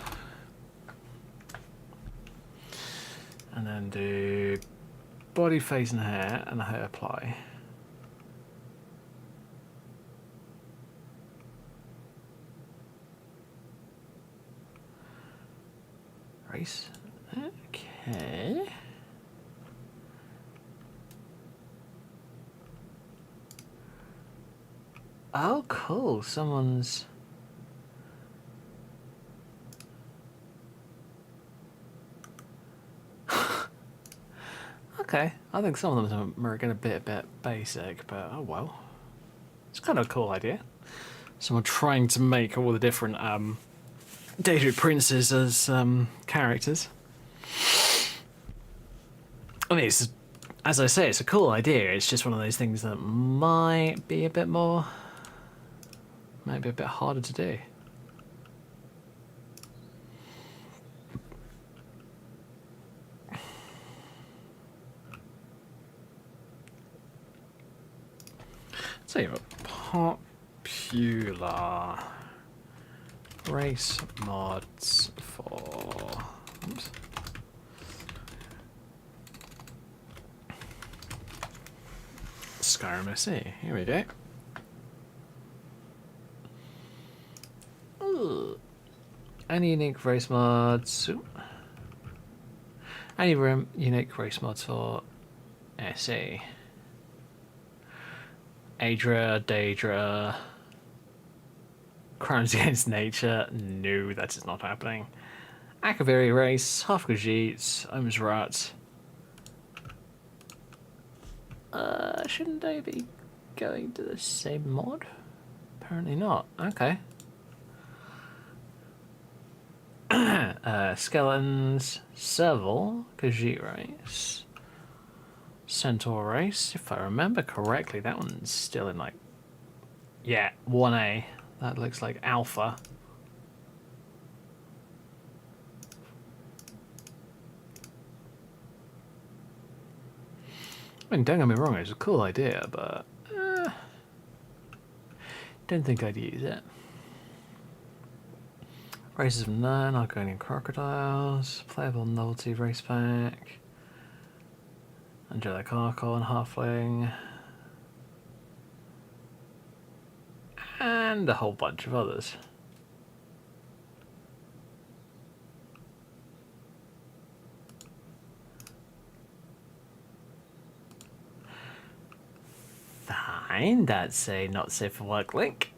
And then do body, face, and hair, and hair apply. Race. Okay. Oh, cool. Someone's. Okay, I think some of them are getting a bit basic, but oh well. It's kind of a cool idea. Someone trying to make all the different Daedric princes as characters. I mean, it's, as I say, it's a cool idea. It's just one of those things that might be a bit harder to do. So you got popular race mods for oops. Skyrim SE. Here we go. Ooh. Any unique race mods? Ooh. Any unique race mods for SE? Adra, Daedra, Crimes Against Nature. No, that is not happening. Akaviri race, half Khajiits, Omzrat. Shouldn't they be going to the same mod? Apparently not. Okay. Skeletons, Serval, Khajiit race. Centaur race, if I remember correctly, that one's still in like, yeah, 1A. That looks like Alpha. I mean, don't get me wrong, it's a cool idea, but don't think I'd use it. Races of None, Argonian Crocodiles, Playable Novelty Race Pack. Angelic Archon, Halfling, and a whole bunch of others. Fine, that's a not safe for work link.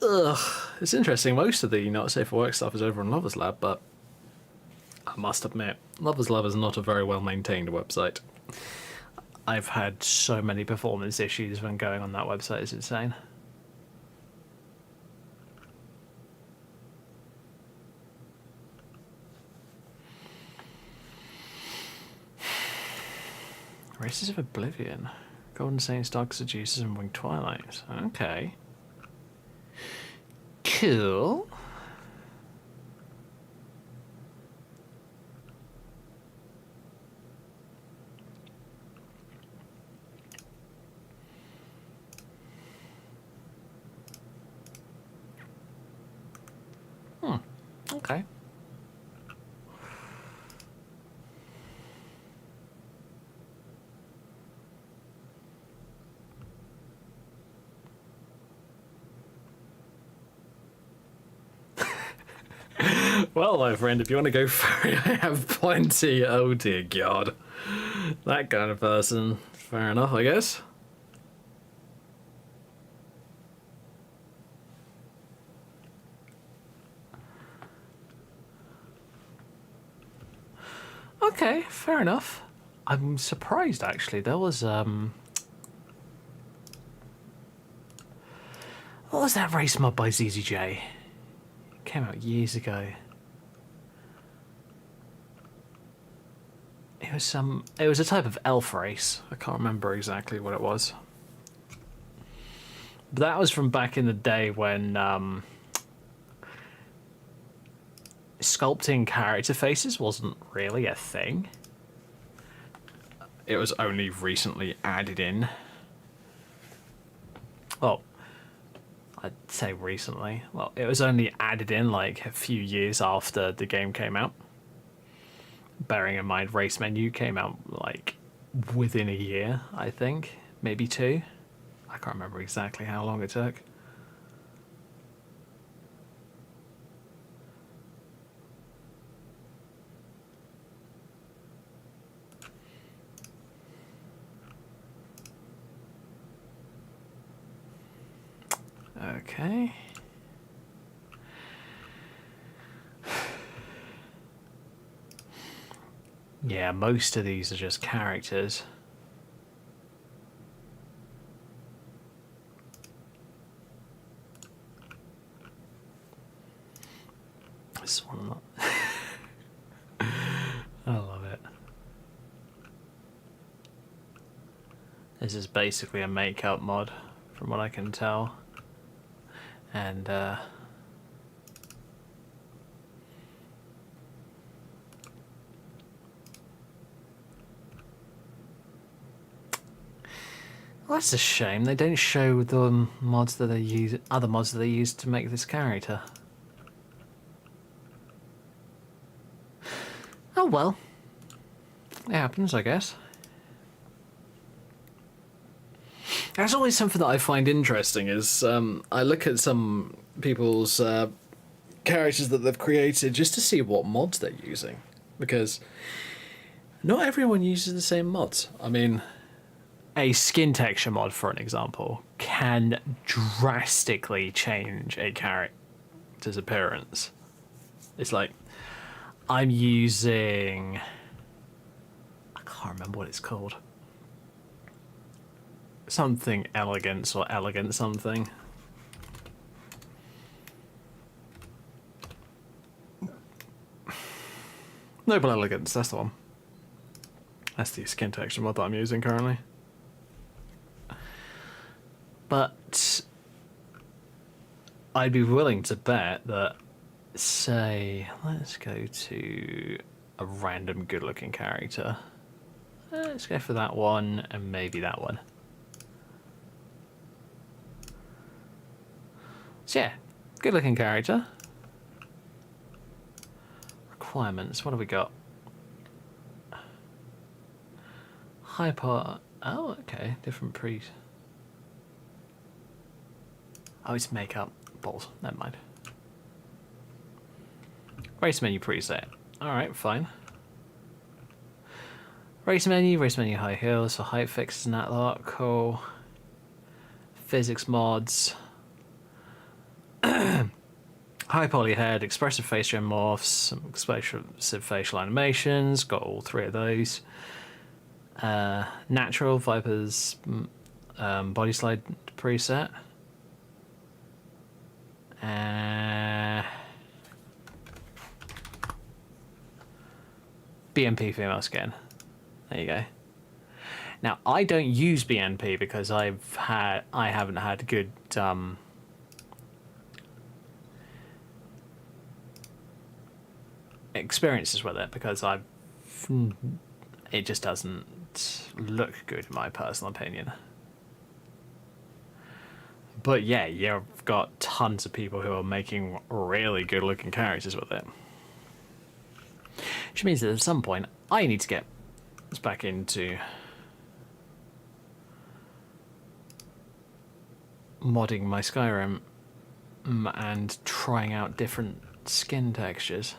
Ugh, it's interesting. Most of the not safe for work stuff is over on Lover's Lab, but I must admit, Lover's Lab is not a very well maintained website. I've had so many performance issues when going on that website, it's insane. Races of Oblivion. Golden Saints, Dark Seducers, and Winged Twilights. Okay. Cool. Okay. Well, my friend, if you want to go for it, I have plenty. Oh dear God. That kind of person. Fair enough, I guess. Okay, fair enough. I'm surprised actually. There was what was that race mod by ZZJ? It came out years ago. It was a type of elf race. I can't remember exactly what it was. But that was from back in the day when sculpting character faces wasn't really a thing. It was only recently added in. Well, I'd say recently. Well, it was only added in like a few years after the game came out. Bearing in mind, Race Menu came out like within a year, I think. Maybe 2. I can't remember exactly how long it took. Okay. Yeah, most of these are just characters. This one not. I love it. This is basically a makeup mod, from what I can tell. And well, that's a shame. They don't show the mods that they use, other mods that they use to make this character. Oh well, it happens, I guess. That's always something that I find interesting. Is I look at some people's characters that they've created just to see what mods they're using, because not everyone uses the same mods. I mean, a skin texture mod, for an example, can drastically change a character's appearance. It's like, I'm using... I can't remember what it's called. Something elegance or elegant something. Noble Elegance, that's the one. That's the skin texture mod that I'm using currently. But I'd be willing to bet that, say, let's go to a random good looking character. Let's go for that one and maybe that one. So yeah, good looking character. Requirements, what have we got? Hyper, oh okay, different pre. Oh, it's makeup. Balls, never mind. Race menu preset. Alright, fine. Race menu high heels for height fixes and that lot, cool. Physics mods. High poly head, expressive face gen morphs, some expressive facial animations, got all 3 of those. Natural Viper's body slide preset. BNP female skin. There you go. Now I don't use BNP because I haven't had good experiences with it, because it just doesn't look good in my personal opinion. But yeah, you've got tons of people who are making really good looking characters with it. Which means that at some point I need to get back into modding my Skyrim and trying out different skin textures.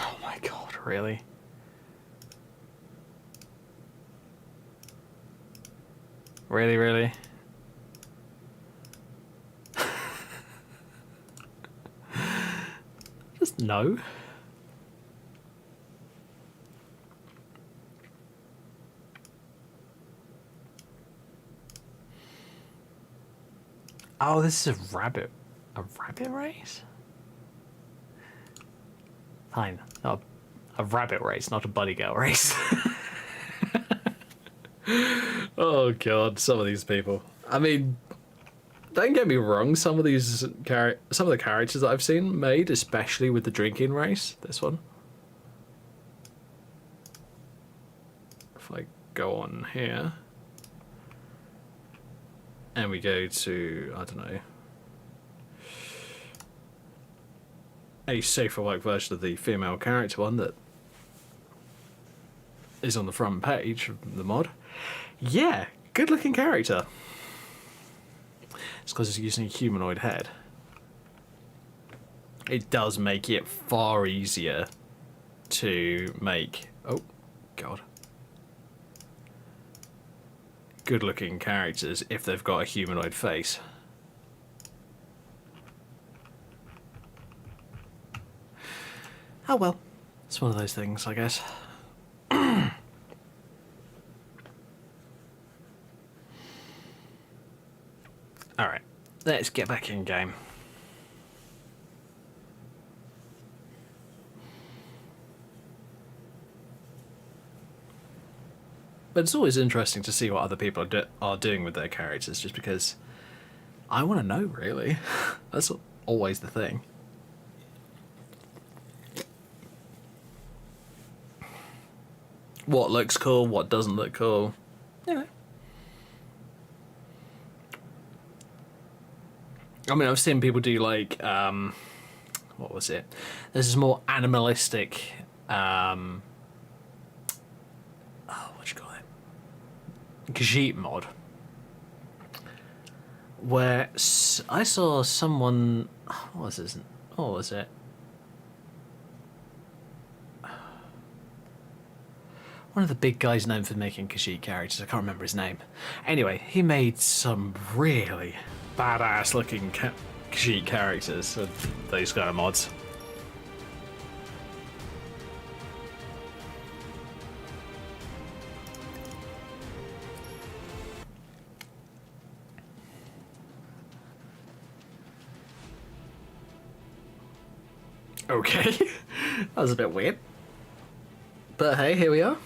Oh my god, really? Really? Just no. Oh, this is a rabbit race? Fine. Not a rabbit race, not a bunny girl race. Oh god, some of these people. I mean, don't get me wrong, some of the characters that I've seen made, especially with the drinking race, this one. If I go on here and we go to, I don't know, a safer work version of the female character one that is on the front page of the mod. Yeah, good looking character. It's because it's using a humanoid head. It does make it far easier to make, oh god, good looking characters if they've got a humanoid face. Oh well, it's one of those things, I guess. Alright, let's get back in game. But it's always interesting to see what other people are doing with their characters, just because I want to know, really. That's always the thing. What looks cool, what doesn't look cool. You know. I mean, I've seen people do like, what was it? There's this more animalistic, what you call it? Khajiit mod. Where I saw someone, what was this? What was it? One of the big guys known for making Khajiit characters, I can't remember his name. Anyway, he made some really badass looking Khajiit characters with those kind of mods. Okay, that was a bit weird. But hey, here we are.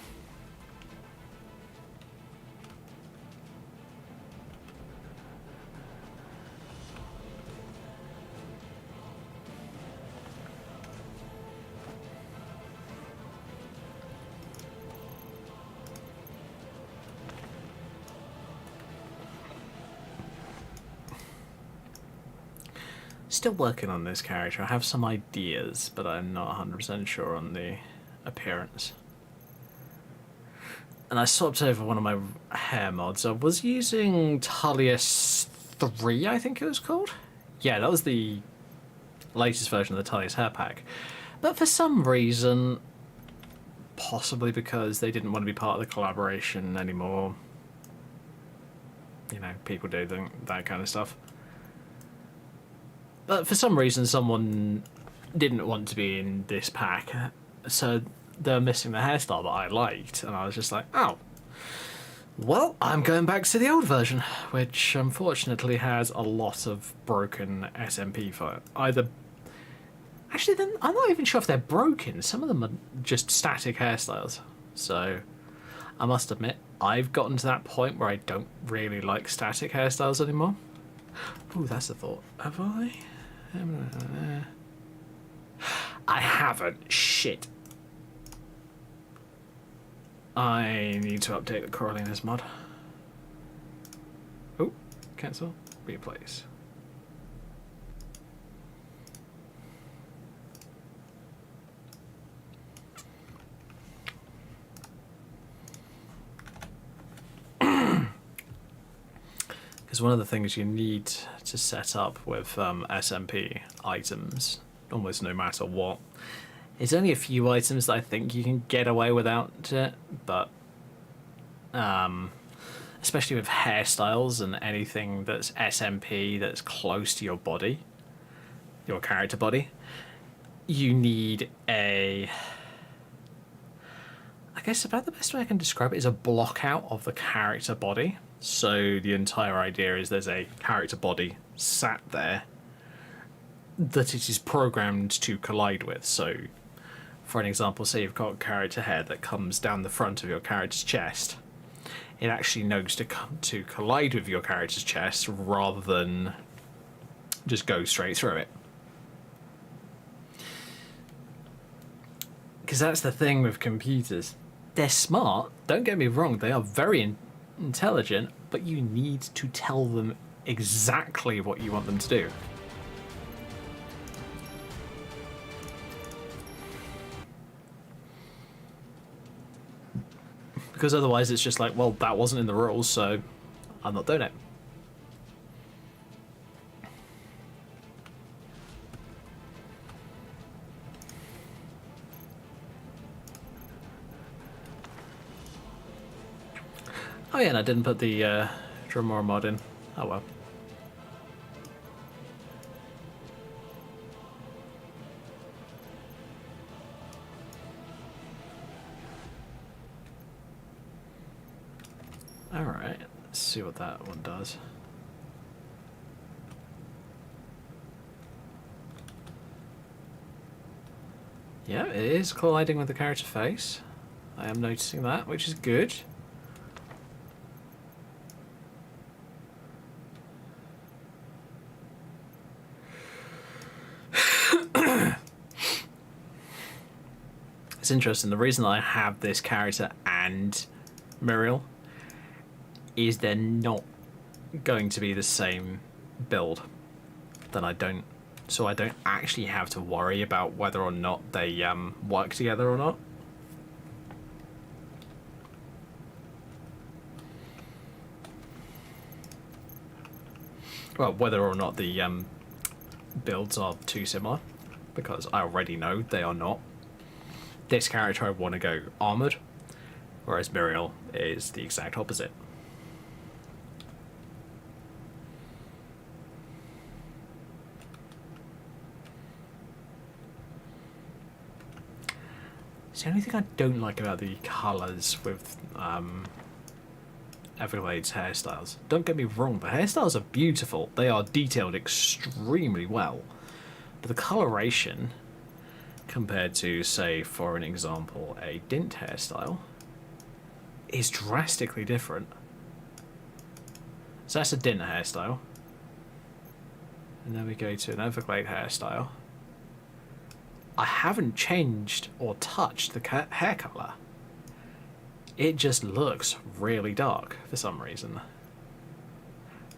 Still working on this character. I have some ideas, but I'm not 100% sure on the appearance. And I swapped over one of my hair mods. I was using Tullius 3, I think it was called. Yeah, that was the latest version of the Tullius hair pack. But for some reason, possibly because they didn't want to be part of the collaboration anymore. You know, people do that kind of stuff. But for some reason, someone didn't want to be in this pack, so they're missing the hairstyle that I liked, and I was just like, oh, well, I'm going back to the old version, which unfortunately has a lot of broken SMP for it. Either, actually, then I'm not even sure if they're broken. Some of them are just static hairstyles. So I must admit, I've gotten to that point where I don't really like static hairstyles anymore. Ooh, that's a thought. Have I? I haven't. Shit. I need to update the Coriolanus mod. Oh, cancel. Replace. Because one of the things you need to set up with SMP items, almost no matter what, is only a few items that I think you can get away without it, but especially with hairstyles and anything that's SMP that's close to your body, your character body, you need a... I guess about the best way I can describe it is a block out of the character body. So the entire idea is there's a character body sat there that it is programmed to collide with. So for an example, say you've got a character head that comes down the front of your character's chest, it actually knows to collide with your character's chest rather than just go straight through it. Because that's the thing with computers. They're smart, don't get me wrong, they are very intelligent, but you need to tell them exactly what you want them to do. Because otherwise it's just like, well, that wasn't in the rules, so I'm not doing it. Oh yeah, and I didn't put the Drummer mod in. Oh well. Alright, let's see what that one does. Yeah, it is colliding with the character face. I am noticing that, which is good. It's interesting, the reason I have this character and Muriel is they're not going to be the same build. Then I don't actually have to worry about whether or not they work together or not. Well, whether or not the builds are too similar, because I already know they are not. This character I want to go armoured, whereas Muriel is the exact opposite. It's the only thing I don't like about the colours with Everglades hairstyles. Don't get me wrong, the hairstyles are beautiful. They are detailed extremely well. But the coloration, compared to, say, for an example, a Dint hairstyle, is drastically different. So that's a Dint hairstyle. And then we go to an Everglade hairstyle. I haven't changed or touched the hair colour. It just looks really dark for some reason.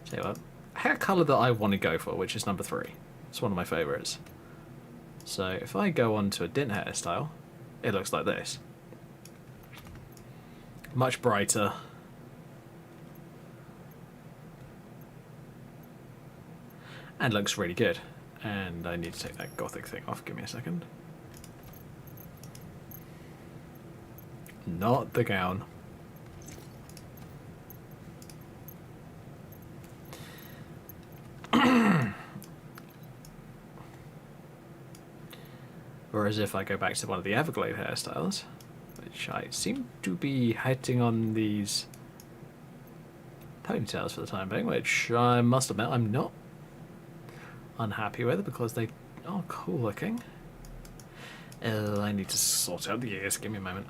Tell you what, hair colour that I want to go for, which is number 3. It's one of my favourites. So if I go on to a Dint hairstyle, it looks like this. Much brighter. And looks really good. And I need to take that gothic thing off. Give me a second. Not the gown. Whereas if I go back to one of the Everglade hairstyles, which I seem to be hitting on these ponytails for the time being, which I must admit I'm not unhappy with because they are cool looking. I need to sort out the ears. Give me a moment.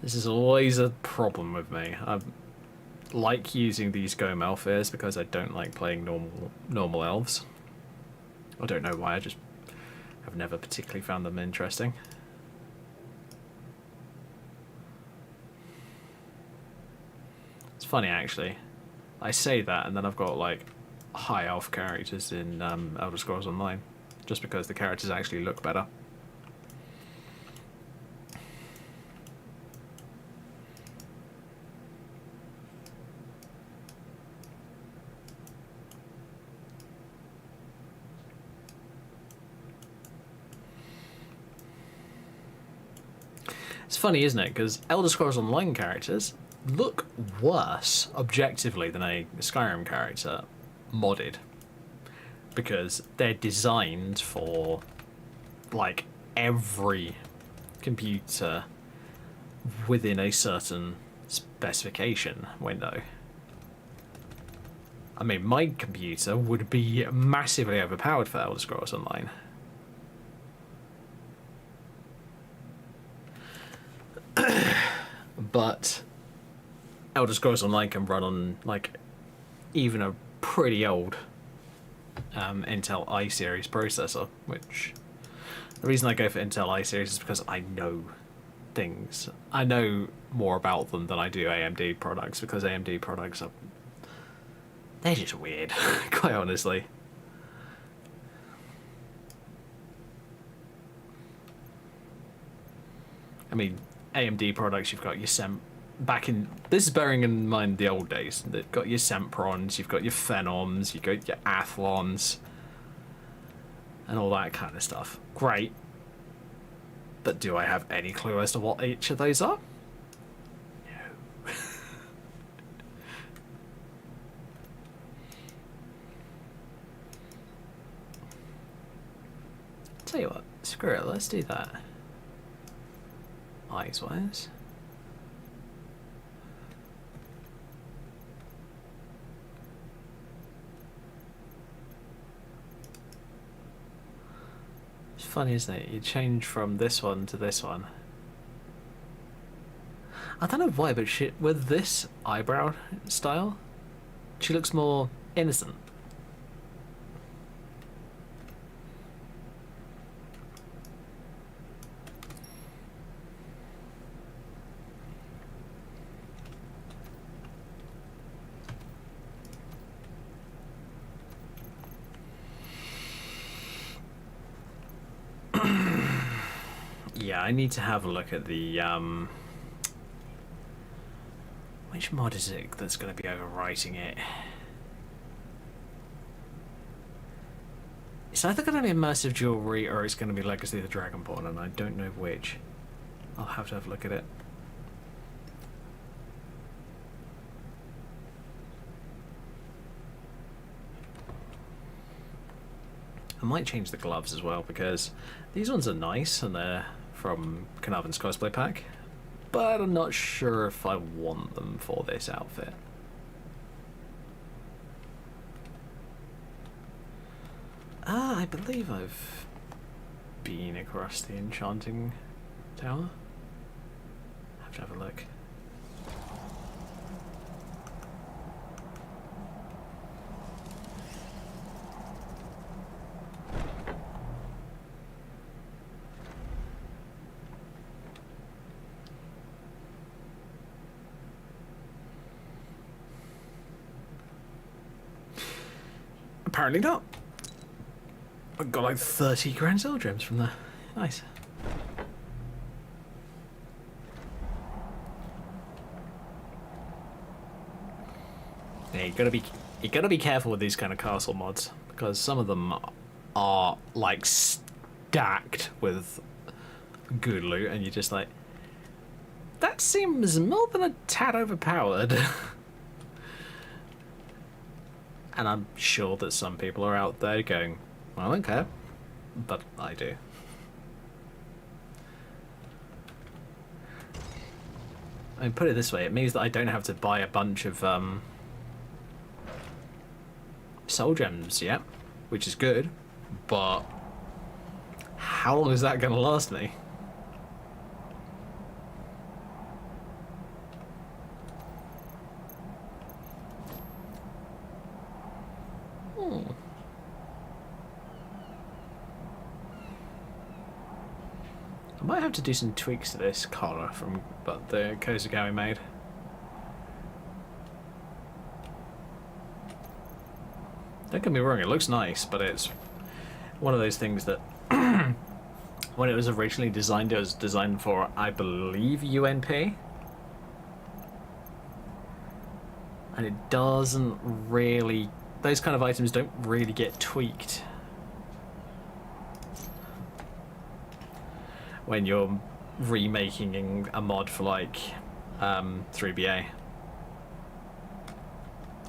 This is always a problem with me. I like using these Gome elf ears because I don't like playing normal elves. I don't know why. I just have never particularly found them interesting. It's funny actually. I say that and then I've got like high elf characters in Elder Scrolls Online, just because the characters actually look better. It's funny, isn't it? Because Elder Scrolls Online characters look worse objectively than a Skyrim character modded, because they're designed for like every computer within a certain specification window. I mean, my computer would be massively overpowered for Elder Scrolls Online. but Elder Scrolls Online can run on like even a pretty old Intel i-series processor, which the reason I go for Intel i-series is because I know things. I know more about them than I do AMD products, because AMD products are, they're just weird, quite honestly. I mean, AMD products, you've got your back in, this is bearing in mind the old days. They've got your Semprons, you've got your Phenoms, you've got your Athlons, and all that kind of stuff. Great. But do I have any clue as to what each of those are? No. Tell you what, screw it, let's do that. Eyes wise. It's funny, isn't it? You change from this one to this one. I don't know why, but she, with this eyebrow style, she looks more innocent. Yeah, I need to have a look at the, which mod is it that's going to be overwriting it? It's either going to be Immersive Jewelry or it's going to be Legacy of the Dragonborn, and I don't know which. I'll have to have a look at it. I might change the gloves as well, because these ones are nice and they're from Carnarvon's cosplay pack, but I'm not sure if I want them for this outfit. I believe I've been across the Enchanting Tower. Have to have a look. Apparently not. I got like 30 grand soul gems from there. Nice. Yeah, you gotta be careful with these kind of castle mods, because some of them are like stacked with good loot, and you're just like, that seems more than a tad overpowered. And I'm sure that some people are out there going, I don't care, but I do. I mean, put it this way, it means that I don't have to buy a bunch of soul gems yet, which is good, but how long is that going to last me? I might have to do some tweaks to this collar from the Kozagawa made. Don't get me wrong, it looks nice, but it's one of those things that when it was originally designed, it was designed for, I believe, UNP. And it doesn't really, those kind of items don't really get tweaked when you're remaking a mod for like 3BA.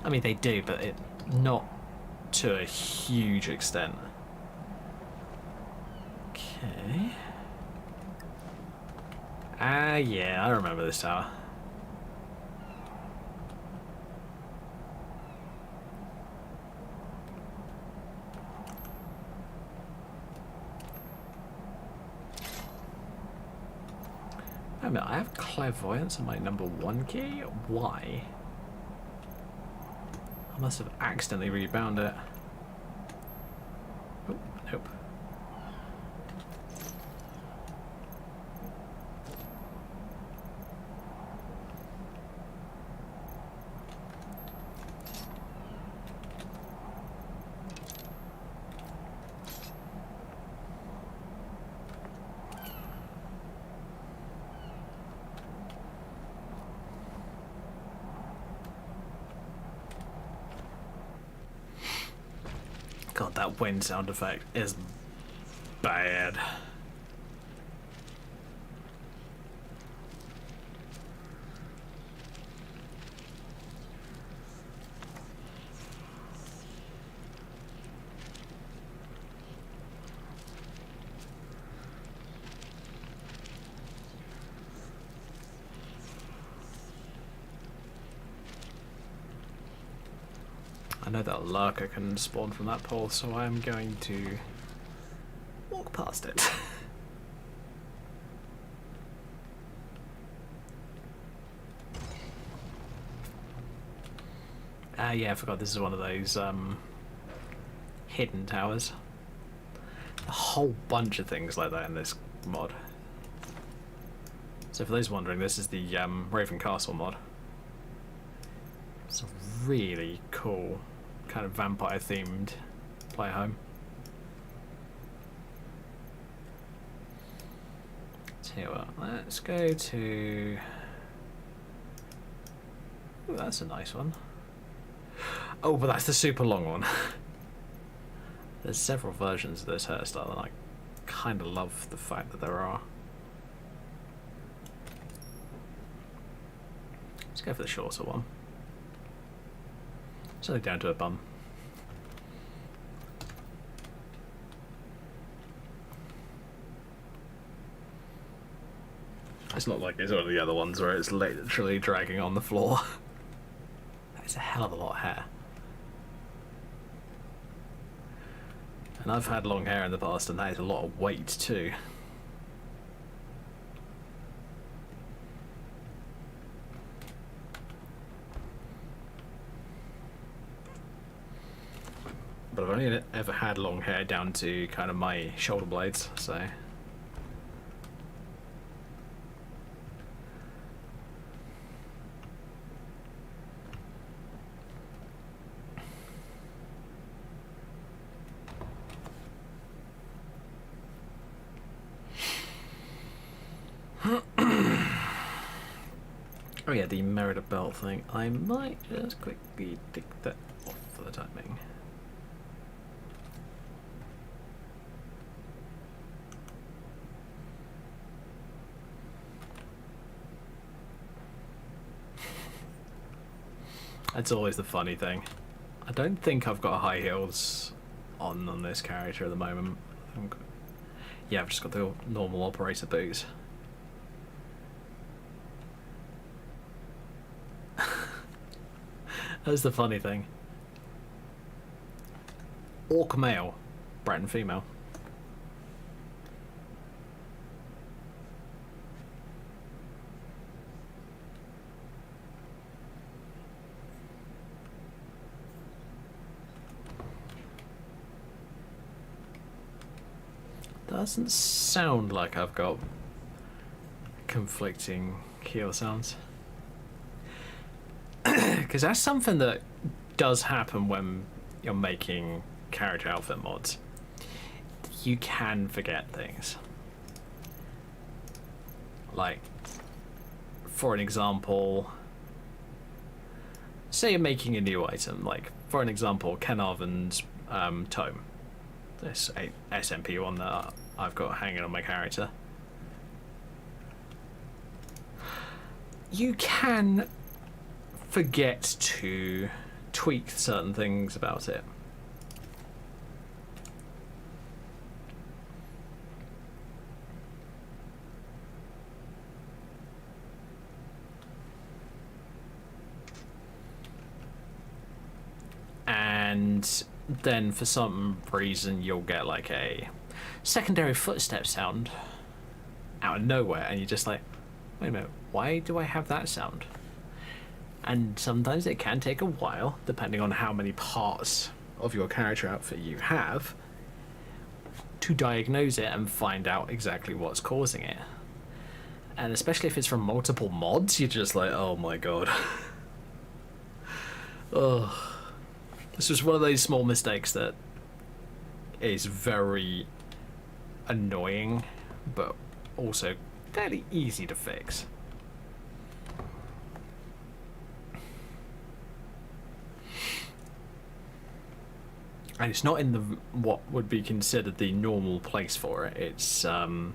I mean, they do, but it not to a huge extent. Okay. Yeah, I remember this tower. Wait a minute, I have clairvoyance on my number 1 key? Why? I must have accidentally rebound it. Oh, nope. God, that wind sound effect is bad. I know that lurker can spawn from that pole, so I am going to walk past it. Yeah, I forgot this is one of those hidden towers. A whole bunch of things like that in this mod. So for those wondering, this is the Raven Castle mod. It's a really cool kind of vampire themed play home. Tell you what, let's go to... Ooh, that's a nice one. Oh, but that's the super long one. There's several versions of this hairstyle and I kind of love the fact that there are. Let's go for the shorter one. It's only down to a bum. It's not like it's one of the other ones where it's literally dragging on the floor. That's a hell of a lot of hair. And I've had long hair in the past and that is a lot of weight too. But I've only ever had long hair down to kind of my shoulder blades, so... Oh yeah, the Merida belt thing. I might just quickly tick that off for the timing. That's always the funny thing. I don't think I've got high heels on this character at the moment. Yeah, I've just got the normal operator boots. That's the funny thing. Orc male, Breton female. Doesn't sound like I've got conflicting keel sounds. Because that's something that does happen when you're making character outfit mods. You can forget things. Like, for an example, say you're making a new item, like, for an example, Carnarvon's tome. This SMP one that I've got hanging on my character. You can forget to tweak certain things about it. And then for some reason you'll get like a secondary footstep sound out of nowhere and you're just like, wait a minute, why do I have that sound? And sometimes it can take a while, depending on how many parts of your character outfit you have, to diagnose it and find out exactly what's causing it. And especially if it's from multiple mods, you're just like, oh my god. Oh, this was one of those small mistakes that is very annoying, but also fairly easy to fix. And it's not in the what would be considered the normal place for it. It's in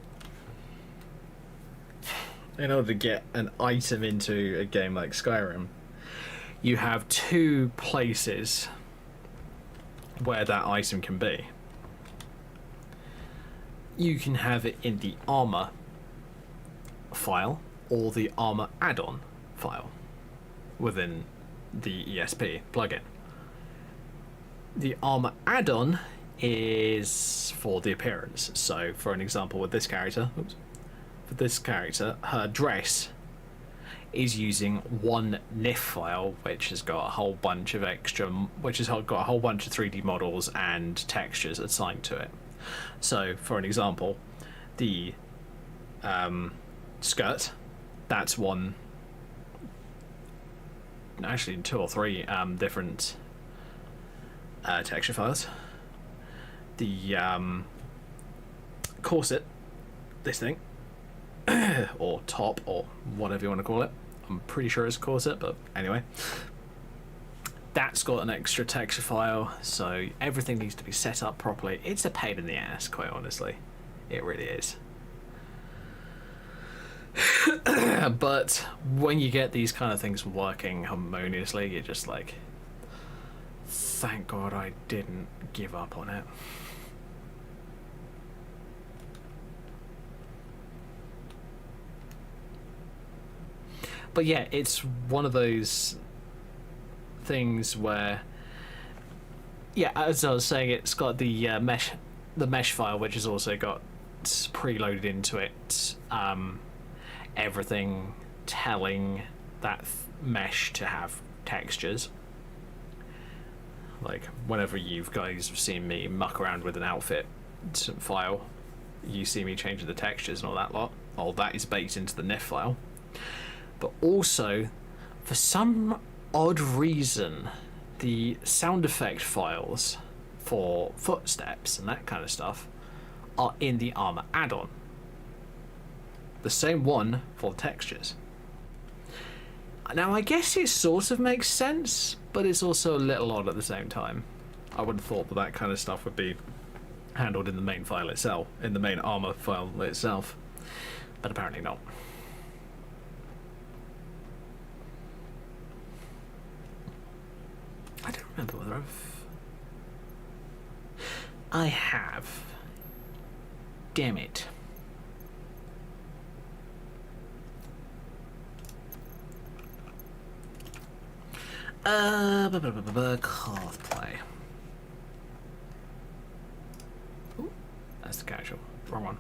order to get an item into a game like Skyrim, you have two places where that item can be. You can have it in the armor file or the armor add-on file within the ESP plugin. The armor add-on is for the appearance. So for an example with this character, her dress is using one NIF file, which has got a whole bunch of 3D models and textures assigned to it. So for an example, the skirt, that's one, actually two or three different texture files. The corset, this thing, or top, or whatever you want to call it, I'm pretty sure it's corset, but anyway, that's got an extra texture file, so everything needs to be set up properly. It's a pain in the ass, quite honestly. It really is. But when you get these kind of things working harmoniously, you're just like, thank God I didn't give up on it. But yeah, it's one of those things where, yeah, as I was saying, it's got the mesh file, which has also got preloaded into it everything telling that mesh to have textures. Like whenever you guys have seen me muck around with an outfit file, you see me changing the textures and all that lot. All that is baked into the NIF file. But also, for some odd reason, the sound effect files for footsteps and that kind of stuff are in the armor add-on. The same one for the textures. Now, I guess it sort of makes sense, but it's also a little odd at the same time. I would have thought that kind of stuff would be handled in the main file itself, in the main armor file itself, but apparently not. I don't remember whether I have. Damn it. Cosplay. Ooh, that's the casual. Wrong one.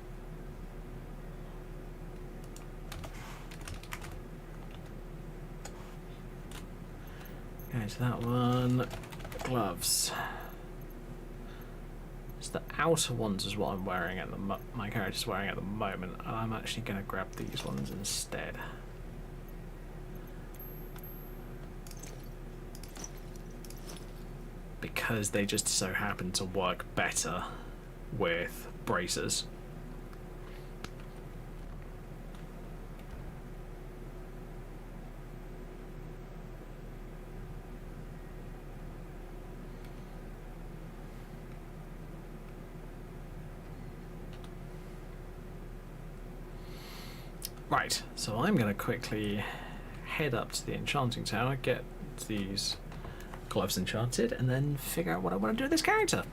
Okay, so that one. Gloves. So the outer ones is what I'm wearing at my character's wearing at the moment. I'm actually going to grab these ones instead. Because they just so happen to work better with braces. Right, so I'm going to quickly head up to the enchanting tower, get these gloves enchanted, and then figure out what I want to do with this character.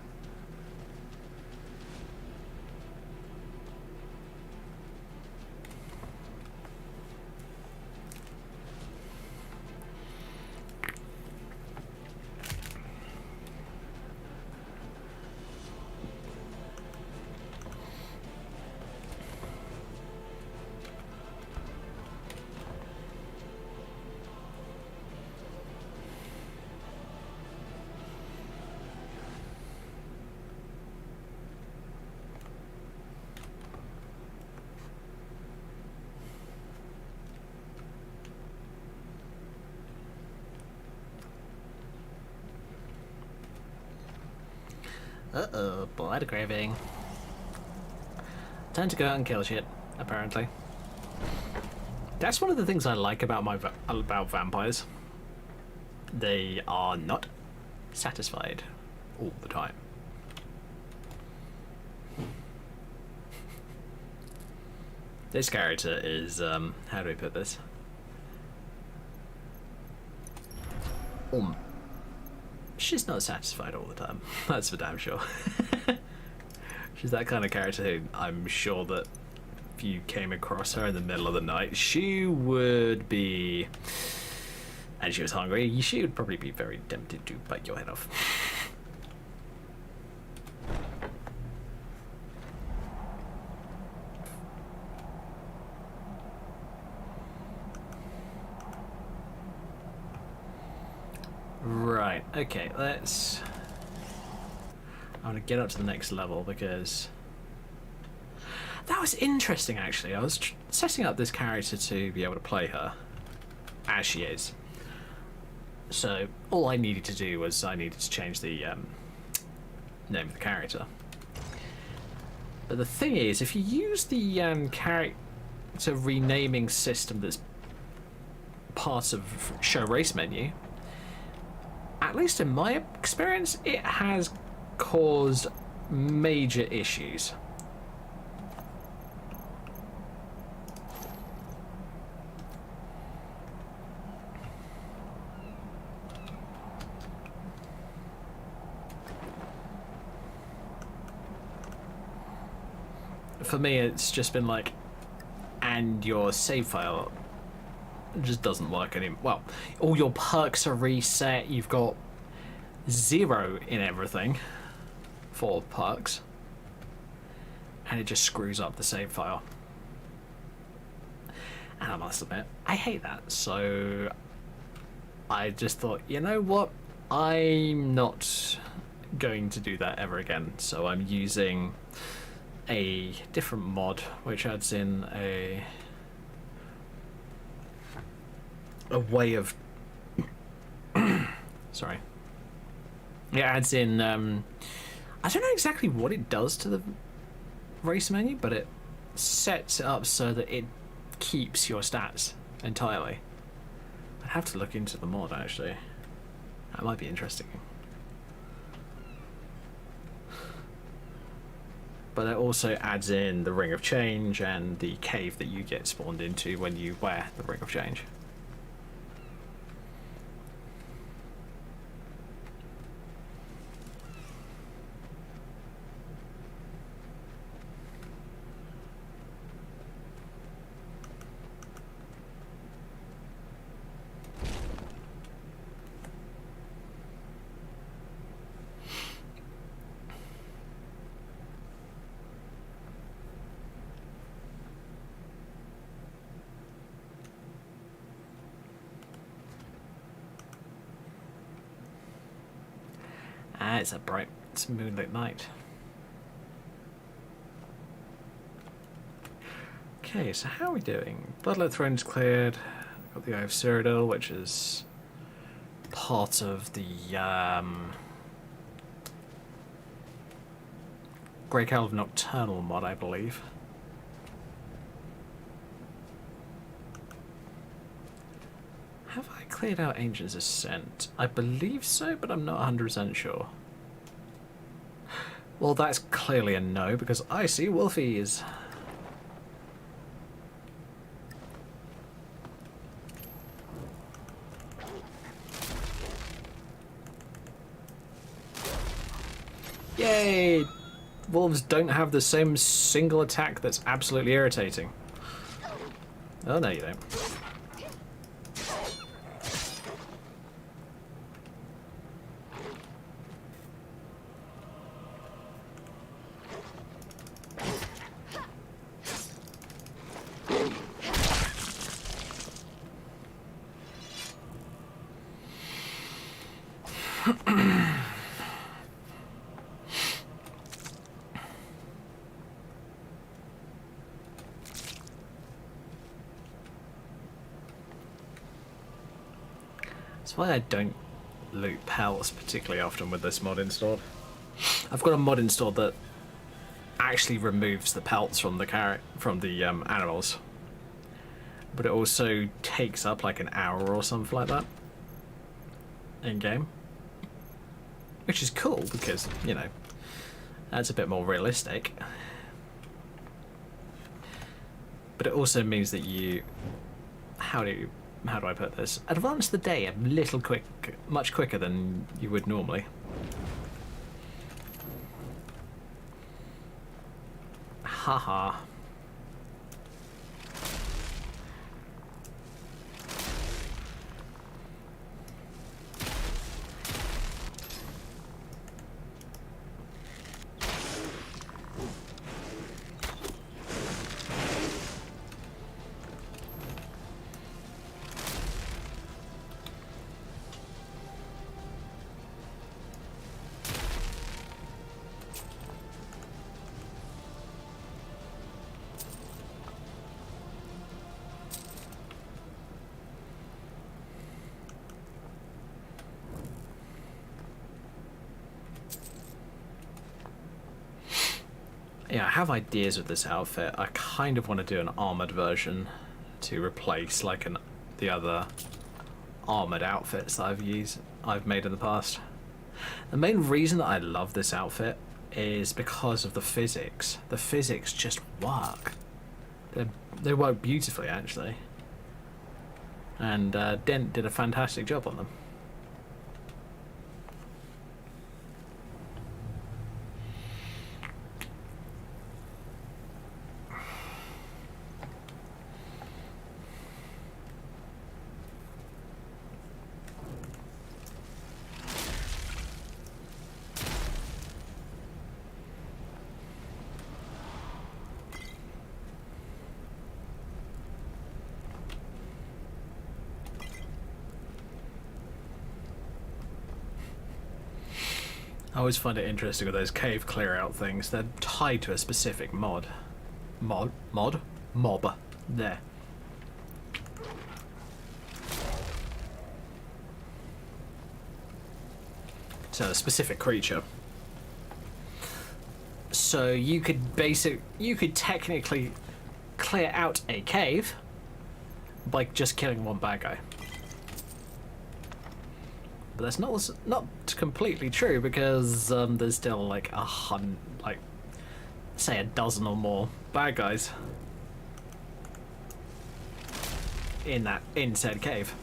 Uh-oh, blood craving. Time to go out and kill shit, apparently. That's one of the things I like about about vampires. They are not satisfied all the time. This character is, how do we put this? She's not satisfied all the time. That's for damn sure. She's that kind of character who I'm sure that if you came across her in the middle of the night, she would be, and she was hungry, she would probably be very tempted to bite your head off. Right, okay, let's... I want to get up to the next level because... That was interesting, actually. I was setting up this character to be able to play her as she is. So, all I needed to do was I needed to change the name of the character. But the thing is, if you use the character renaming system that's part of Show Race menu, at least in my experience, it has caused major issues. For me, it's just been like, and your save file just doesn't work anymore. Well, all your perks are reset. You've got 0 in everything for perks, and it just screws up the save file. And I must admit, I hate that. So I just thought, you know what? I'm not going to do that ever again. So I'm using a different mod which adds in a way of sorry, it adds in I don't know exactly what it does to the race menu, but it sets it up so that it keeps your stats entirely. I'd have to look into the mod, actually. That might be interesting. But it also adds in the Ring of Change and the cave that you get spawned into when you wear the Ring of Change. It's a bright, it's moonlit night. Okay, so how are we doing? Bloodlet Throne's cleared. Got the Eye of Cyrodiil, which is part of the Grey Cowl of Nocturnal mod, I believe. Have I cleared out Ancient's Ascent? I believe so, but I'm not 100% sure. Well, that's clearly a no, because I see Wolfies. Yay! Wolves don't have the same single attack that's absolutely irritating. Oh, no you don't. That's why I don't loot pelts particularly often with this mod installed. I've got a mod installed that actually removes the pelts from the animals, but it also takes up like an hour or something like that in game, which is cool because, you know, that's a bit more realistic. But it also means that you, how do I put this? Advance the day a little much quicker than you would normally. Haha. Yeah, I have ideas with this outfit. I kind of want to do an armored version to replace like the other armored outfits that I've made in the past. The main reason that I love this outfit is because of the physics. The physics just work. They work beautifully, actually. And Dent did a fantastic job on them. I always find it interesting with those cave clear out things. They're tied to a specific mod. Mob. There. So a specific creature. So you could technically clear out a cave by just killing one bad guy. But that's not completely true because there's still like say a dozen or more bad guys in said cave.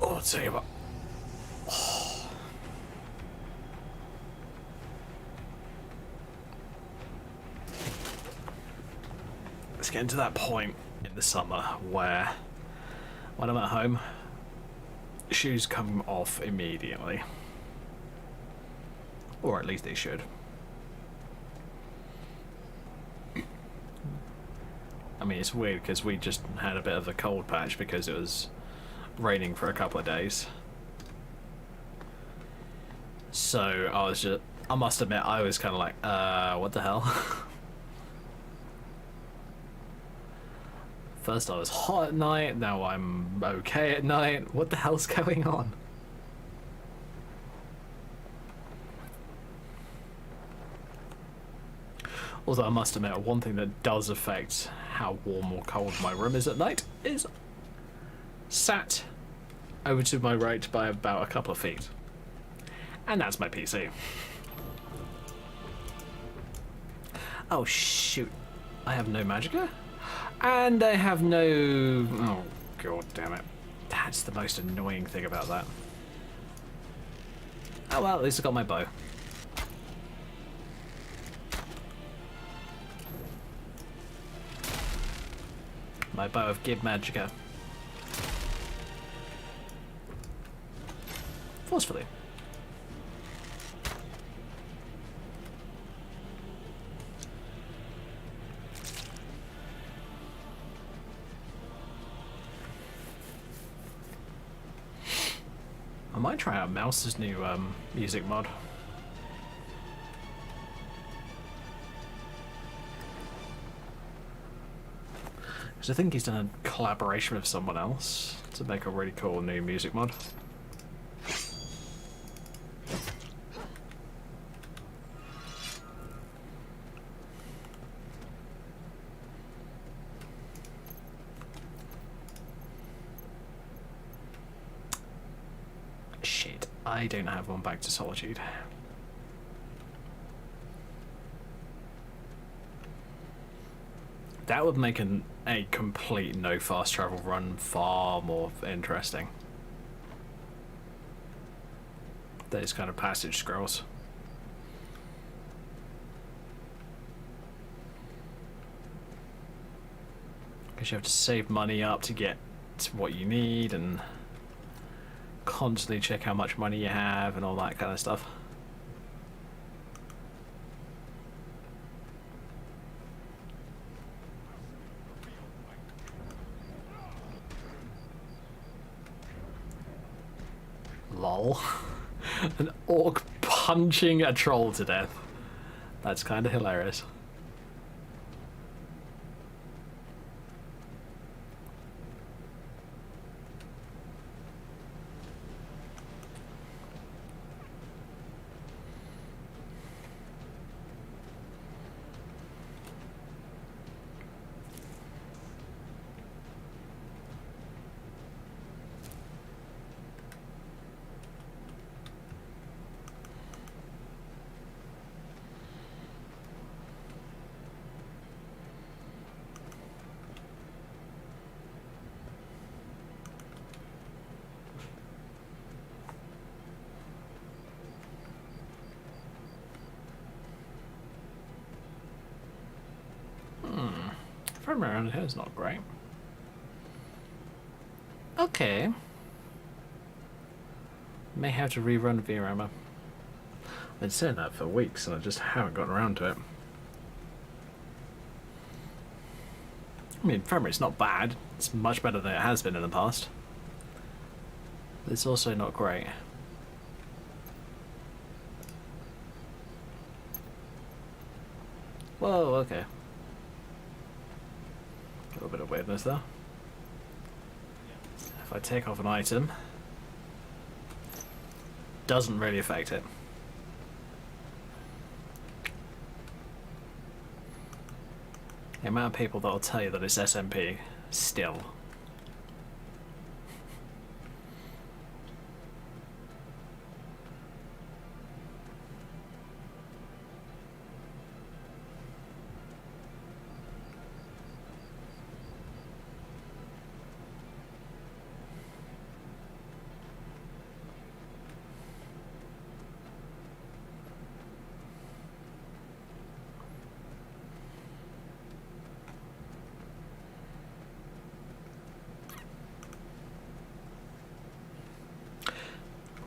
Oh, I'll tell you what. It's getting to that point in the summer where, when I'm at home, shoes come off immediately. Or at least they should. I mean, it's weird because we just had a bit of a cold patch because it was raining for a couple of days. So I must admit, I was kind of like, what the hell? First I was hot at night, now I'm okay at night. What the hell's going on? Although I must admit, one thing that does affect how warm or cold my room is at night is sat over to my right by about a couple of feet. And that's my PC. Oh shoot, I have no magicka? And I have no... oh god damn it. That's the most annoying thing about that. Oh well, at least I got my bow. My bow of Gib Magicka. Forcefully. might try out Mouse's new music mod. Because I think he's done a collaboration with someone else to make a really cool new music mod. Shit, I don't have one back to Solitude. That would make a complete no fast travel run far more interesting. Those kind of passage scrolls. Because you have to save money up to get to what you need and constantly check how much money you have and all that kind of stuff. Lol. An orc punching a troll to death. That's kind of hilarious. From around here is not great. Okay. May have to rerun VRAMA. I've been saying that for weeks and I just haven't gotten around to it. I mean, frame rate's not bad. It's much better than it has been in the past. But it's also not great. Whoa, okay. A little bit of weirdness there. If I take off an item, doesn't really affect it. The amount of people that will tell you that it's SMP still.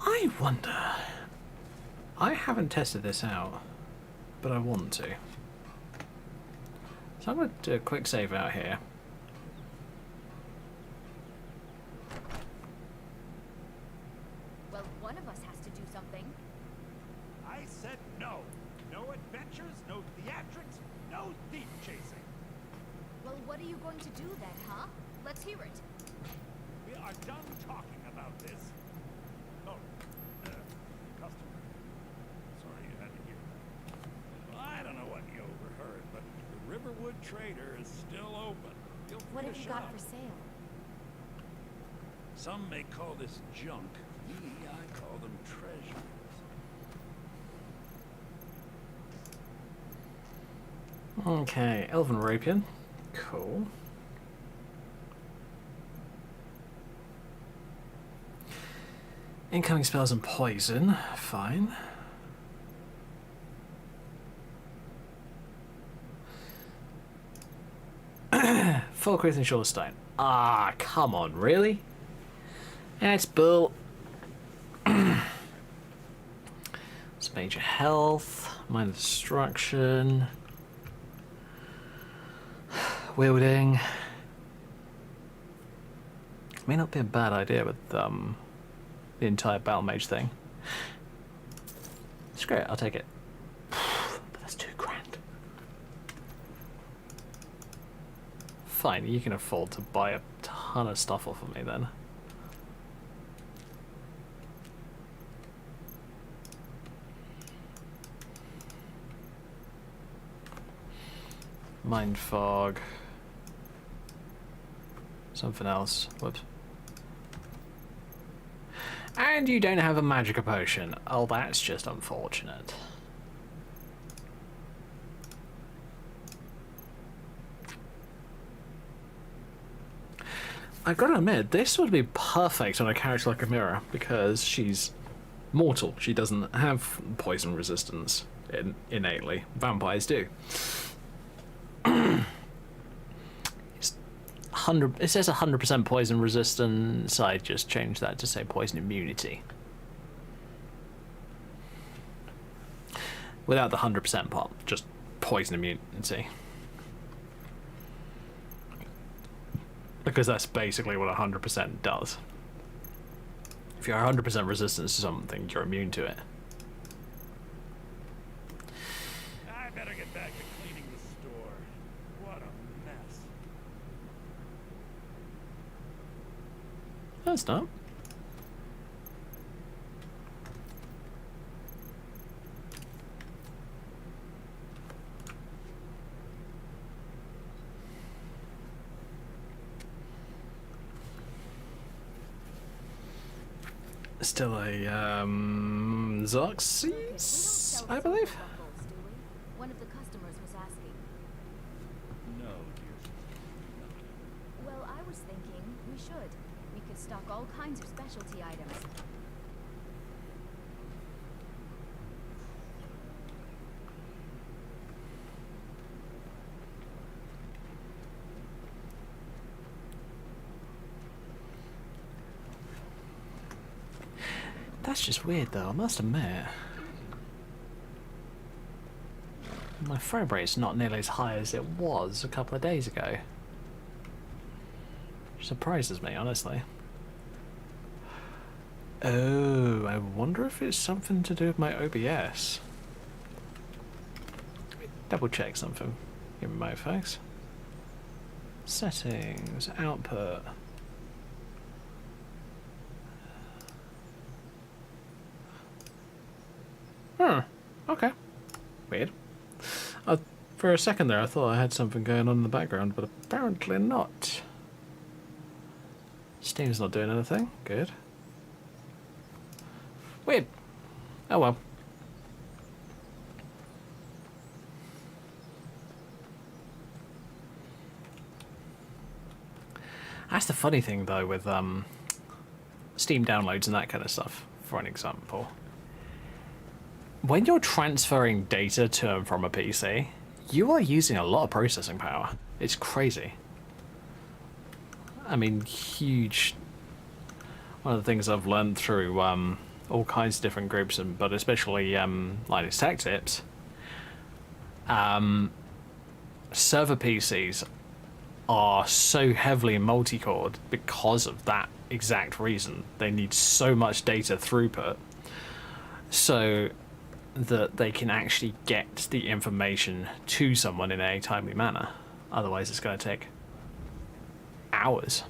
I wonder. I haven't tested this out, but I want to. So I'm going to do a quick save out here. Well, one of us has to do something. I said no. No adventures, no theatrics, no thief chasing. Well, what are you going to do then, huh? Let's hear it. We are done talking about this. Oh, customer. Sorry you had to hear that. Well, I don't know what you overheard, but the Riverwood Trader is still open. Feel free What to have you shop. got for sale? Some may call this junk. Me, I call them treasures. Okay, Elven Rapian. Cool. Incoming spells and poison. Fine. Full Cruth and Shortstone. Ah, come on, really? That's bull. It's major health, minor destruction, wielding. May not be a bad idea with the entire battle mage thing. Screw it, I'll take it. But that's £2,000. Fine, you can afford to buy a ton of stuff off of me then. Mind fog. Something else. Whoops. And you don't have a magic potion. Oh, that's just unfortunate. I've got to admit, this would be perfect on a character like Emira, because she's mortal. She doesn't have poison resistance innately. Vampires do. It says 100% poison resistance. I just changed that to say poison immunity. Without the 100% part, just poison immunity. Because that's basically what 100% does. If you're 100% resistant to something, you're immune to it. I better get back to cleaning the store. What a mess. That's not. Still a Xerxes, I believe. One of the customers was asking. No, dear sister. Well, I was thinking we should. We could stock all kinds of specialty items. That's just weird though, I must admit. My frame rate's not nearly as high as it was a couple of days ago. Which surprises me, honestly. Oh, I wonder if it's something to do with my OBS. Double check something. Give me my folks. Settings, output. Okay. Weird. For a second there I thought I had something going on in the background, but apparently not. Steam's not doing anything. Good. Weird. Oh well. That's the funny thing though with Steam downloads and that kind of stuff, for an example. When you're transferring data to and from a PC, you are using a lot of processing power. It's crazy. I mean, huge. One of the things I've learned through all kinds of different groups, but especially Linux Tech Tips, server PCs are so heavily multi-cored because of that exact reason. They need so much data throughput. So that they can actually get the information to someone in a timely manner. Otherwise it's going to take hours.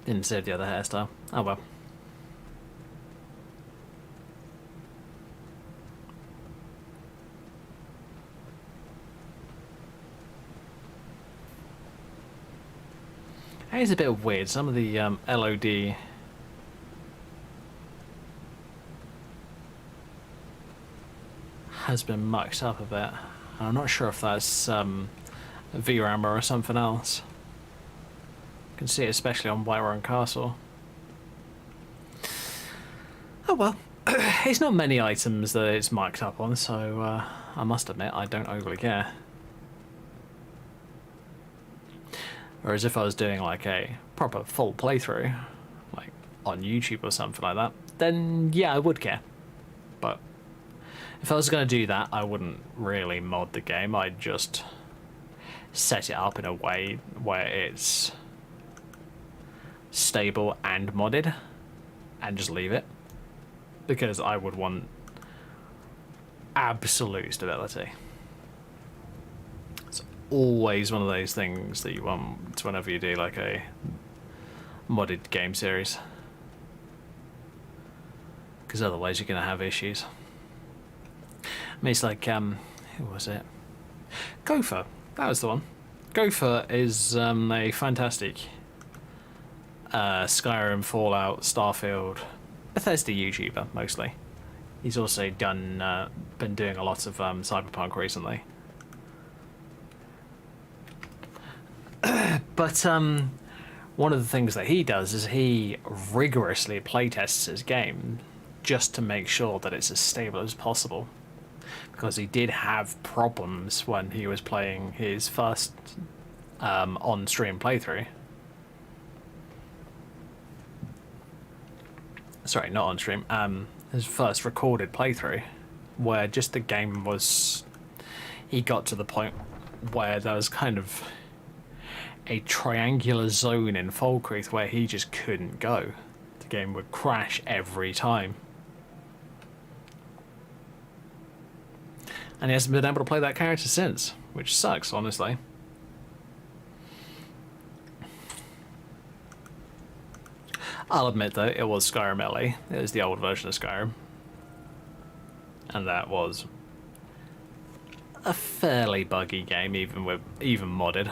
Didn't save the other hairstyle. Oh well. It is a bit weird. Some of the LOD has been mucked up a bit. I'm not sure if that's VRAM or something else. You can see it especially on Whiterun Castle. Oh well. It's not many items that it's marked up on, so I must admit I don't overly care. Whereas if I was doing like a proper full playthrough, like on YouTube or something like that, then yeah, I would care. But if I was going to do that, I wouldn't really mod the game. I'd just set it up in a way where it's stable and modded, and just leave it, because I would want absolute stability. It's always one of those things that you want whenever you do like a modded game series, because otherwise you're going to have issues. I mean, it's like who was it? Gopher. That was the one. Gopher is a fantastic Skyrim, Fallout, Starfield, Bethesda YouTuber mostly. He's also been doing a lot of Cyberpunk recently. But one of the things that he does is he rigorously playtests his game just to make sure that it's as stable as possible. Because he did have problems when he was playing his first on-stream playthrough. Sorry, not on-stream. His first recorded playthrough, where just the game was... He got to the point where there was kind of a triangular zone in Falkreath where he just couldn't go. The game would crash every time. And he hasn't been able to play that character since, which sucks, honestly. I'll admit though, it was Skyrim LE. It was the old version of Skyrim. And that was a fairly buggy game, even modded.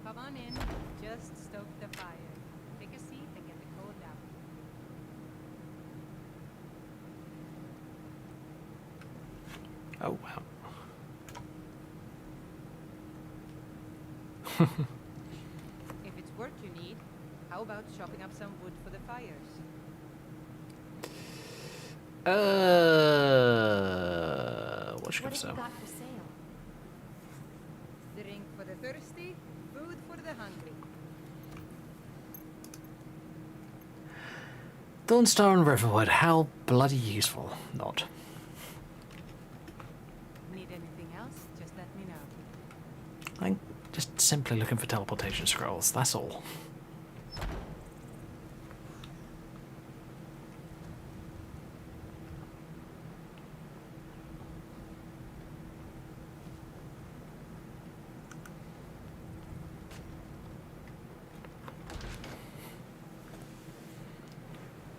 Come on in. Just stoke the fire. Take a seat and get the cold out. Oh wow. If it's work you need, how about chopping up some wood for the fires? What should I What have say? you got for sale? Drink for the thirsty, food for the hungry. Dawnstar and Riverwood, how bloody useful. Not. Need anything else? Just let me know. I'm just simply looking for teleportation scrolls, that's all.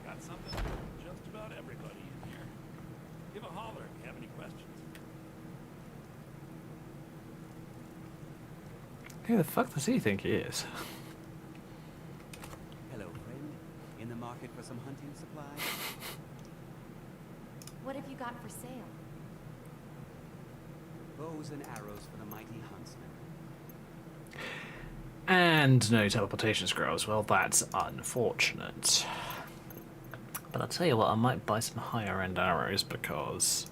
Got something for just about everybody in here. Give a holler if you have any questions. Who the fuck does he think he is? Hello, friend. In the market for some hunting supplies? What have you got for sale? Bows and arrows for the mighty huntsman. And no teleportation scrolls. Well, that's unfortunate. But I'll tell you what, I might buy some higher end arrows because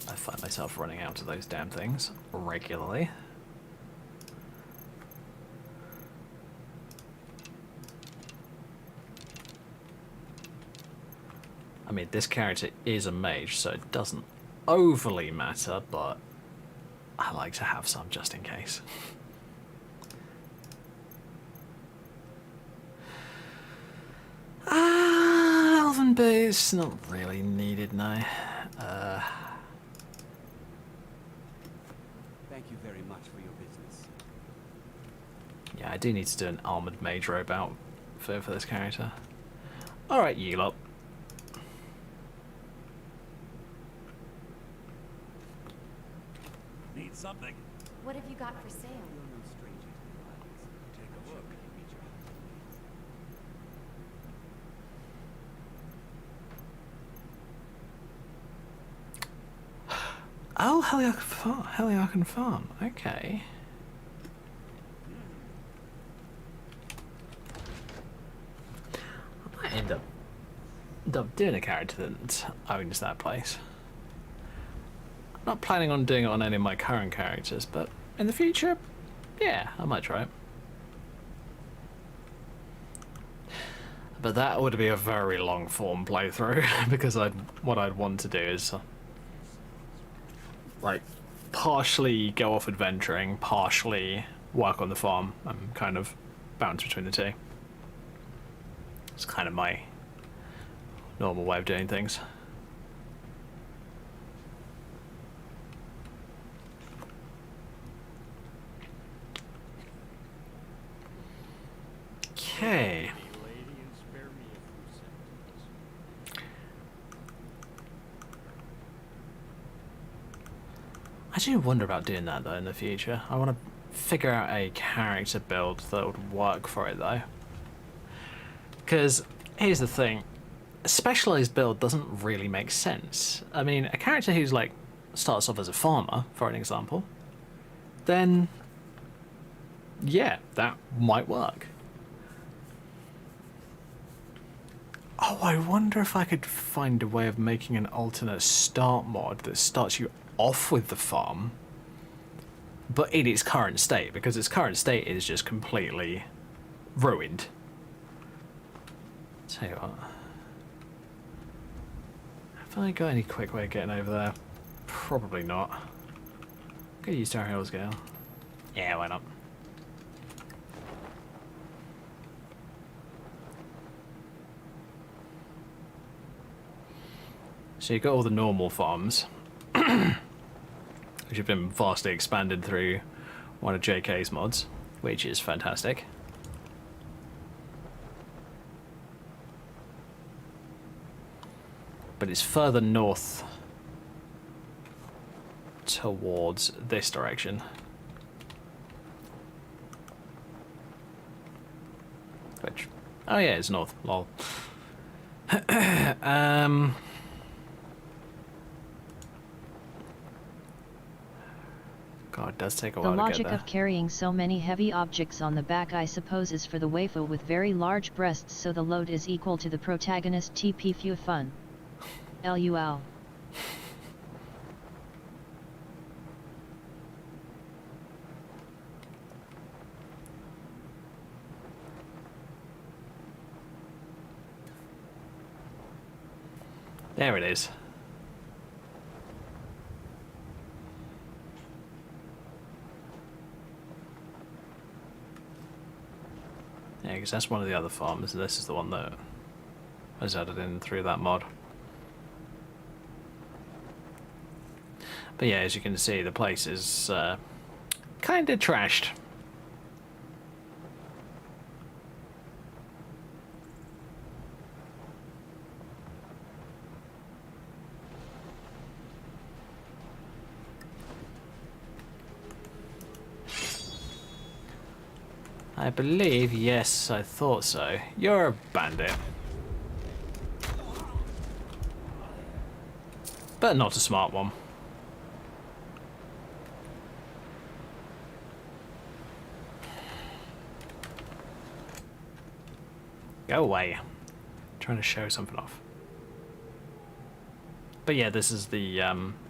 I find myself running out of those damn things regularly. I mean, this character is a mage, so it doesn't overly matter, but I like to have some just in case. Elven boots, not really needed now. Thank you very much for your business. Yeah, I do need to do an armoured mage robe out for this character. Alright, you lot. Need something? What have you got for sale? You're no stranger to the wilds. Take a look. Sure, meet your hunting. Oh, Heliarchen Farm. Okay. I might end up doing a character that owns that place. Not planning on doing it on any of my current characters, but in the future, yeah, I might try it. But that would be a very long form playthrough because what I'd want to do is like partially go off adventuring, partially work on the farm. I'm kind of bounce between the two. It's kind of my normal way of doing things. Okay. I do wonder about doing that though in the future. I want to figure out a character build that would work for it though. Because here's the thing, a specialized build doesn't really make sense. I mean, a character who's like starts off as a farmer, for an example, then yeah, that might work. Oh, I wonder if I could find a way of making an alternate start mod that starts you off with the farm, but in its current state, because its current state is just completely ruined. Tell you what, have I got any quick way of getting over there? Probably not. Could use Tamriel's Gale. Yeah, why not? So you've got all the normal farms, which have been vastly expanded through one of JK's mods, which is fantastic. But it's further north towards this direction. Which, oh yeah, it's north, lol. God, it does take a while to get there. The logic of carrying so many heavy objects on the back, I suppose, is for the waifu with very large breasts, so the load is equal to the protagonist TP few fun. LUL. There it is. Yeah, because that's one of the other farms, and this is the one that was added in through that mod. But yeah, as you can see, the place is kind of trashed. I believe, yes, I thought so. You're a bandit. But not a smart one. Go away. I'm trying to show something off. But yeah, this is the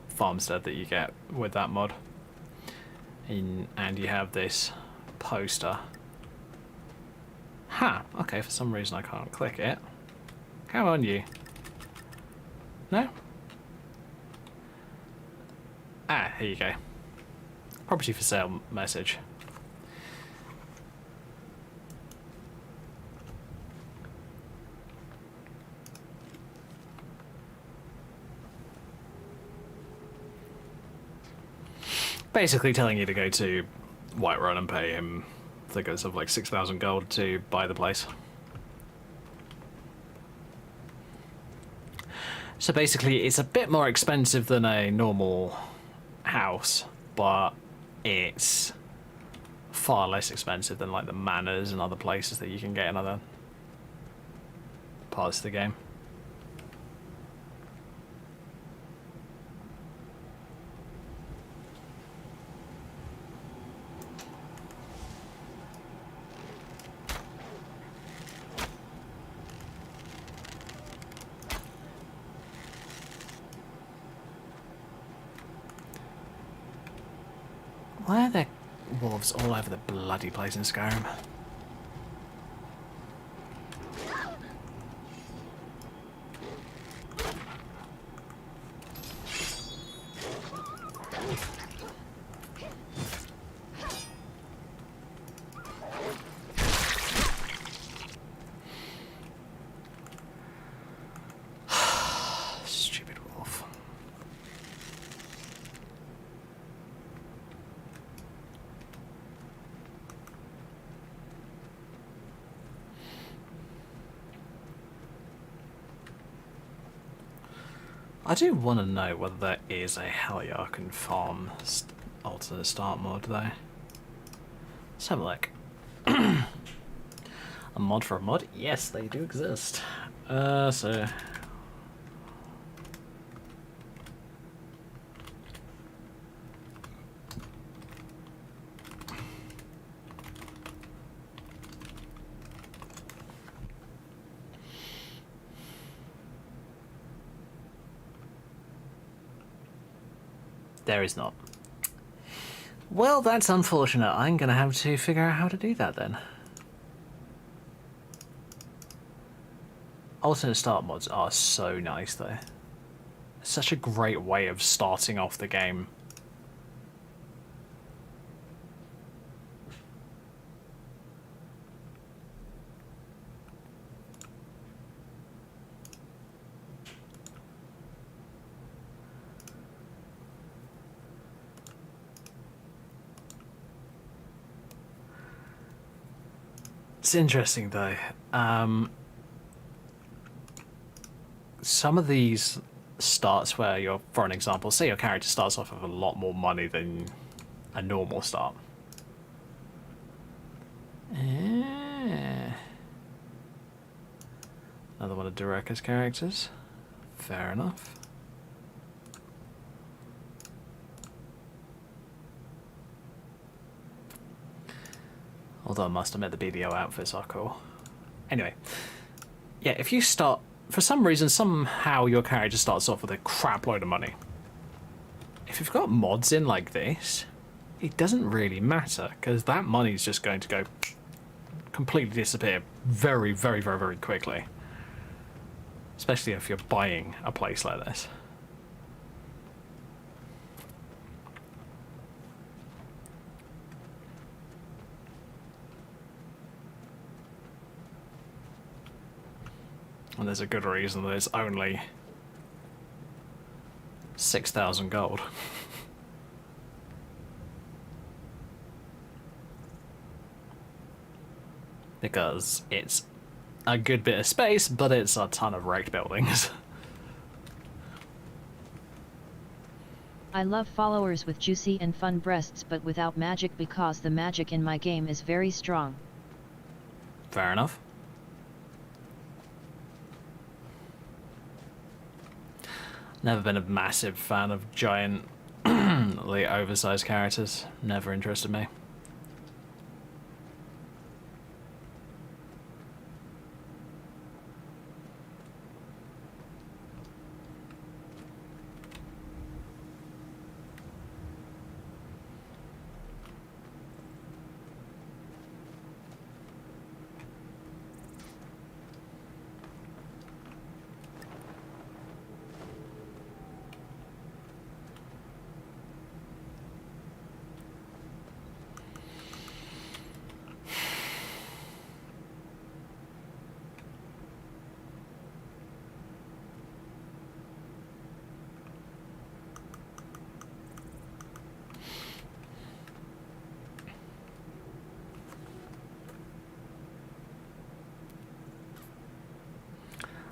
farmstead that you get with that mod. And you have this poster. Ha! Okay, for some reason I can't click it. Come on, you. No? Ah, here you go. Property for sale message. Basically telling you to go to Whiterun and pay him, I think it's of like 6,000 gold to buy the place. So basically it's a bit more expensive than a normal house, but it's far less expensive than like the manors and other places that you can get in other parts of the game. Why are there wolves all over the bloody place in Skyrim? Stupid wolf. I do want to know whether there is a Heliarch and Farm alternate start mod though. Let's have a look. A mod for a mod? Yes, they do exist. So there is not. Well, that's unfortunate. I'm gonna have to figure out how to do that then. Alternate start mods are so nice though. Such a great way of starting off the game. It's interesting though. Some of these starts where you're, for an example, say your character starts off with a lot more money than a normal start. Another one of Dureka's characters. Fair enough. Although I must admit the BDO outfits are cool. Anyway, yeah, if you start, for some reason, somehow your character starts off with a crap load of money. If you've got mods in like this, it doesn't really matter, because that money's just going to go completely disappear very, very, very, very quickly. Especially if you're buying a place like this. And there's a good reason that it's only 6,000 gold. Because it's a good bit of space, but it's a ton of wrecked buildings. I love followers with juicy and fun breasts but without magic because the magic in my game is very strong. Fair enough. Never been a massive fan of giant, oversized characters. Never interested me.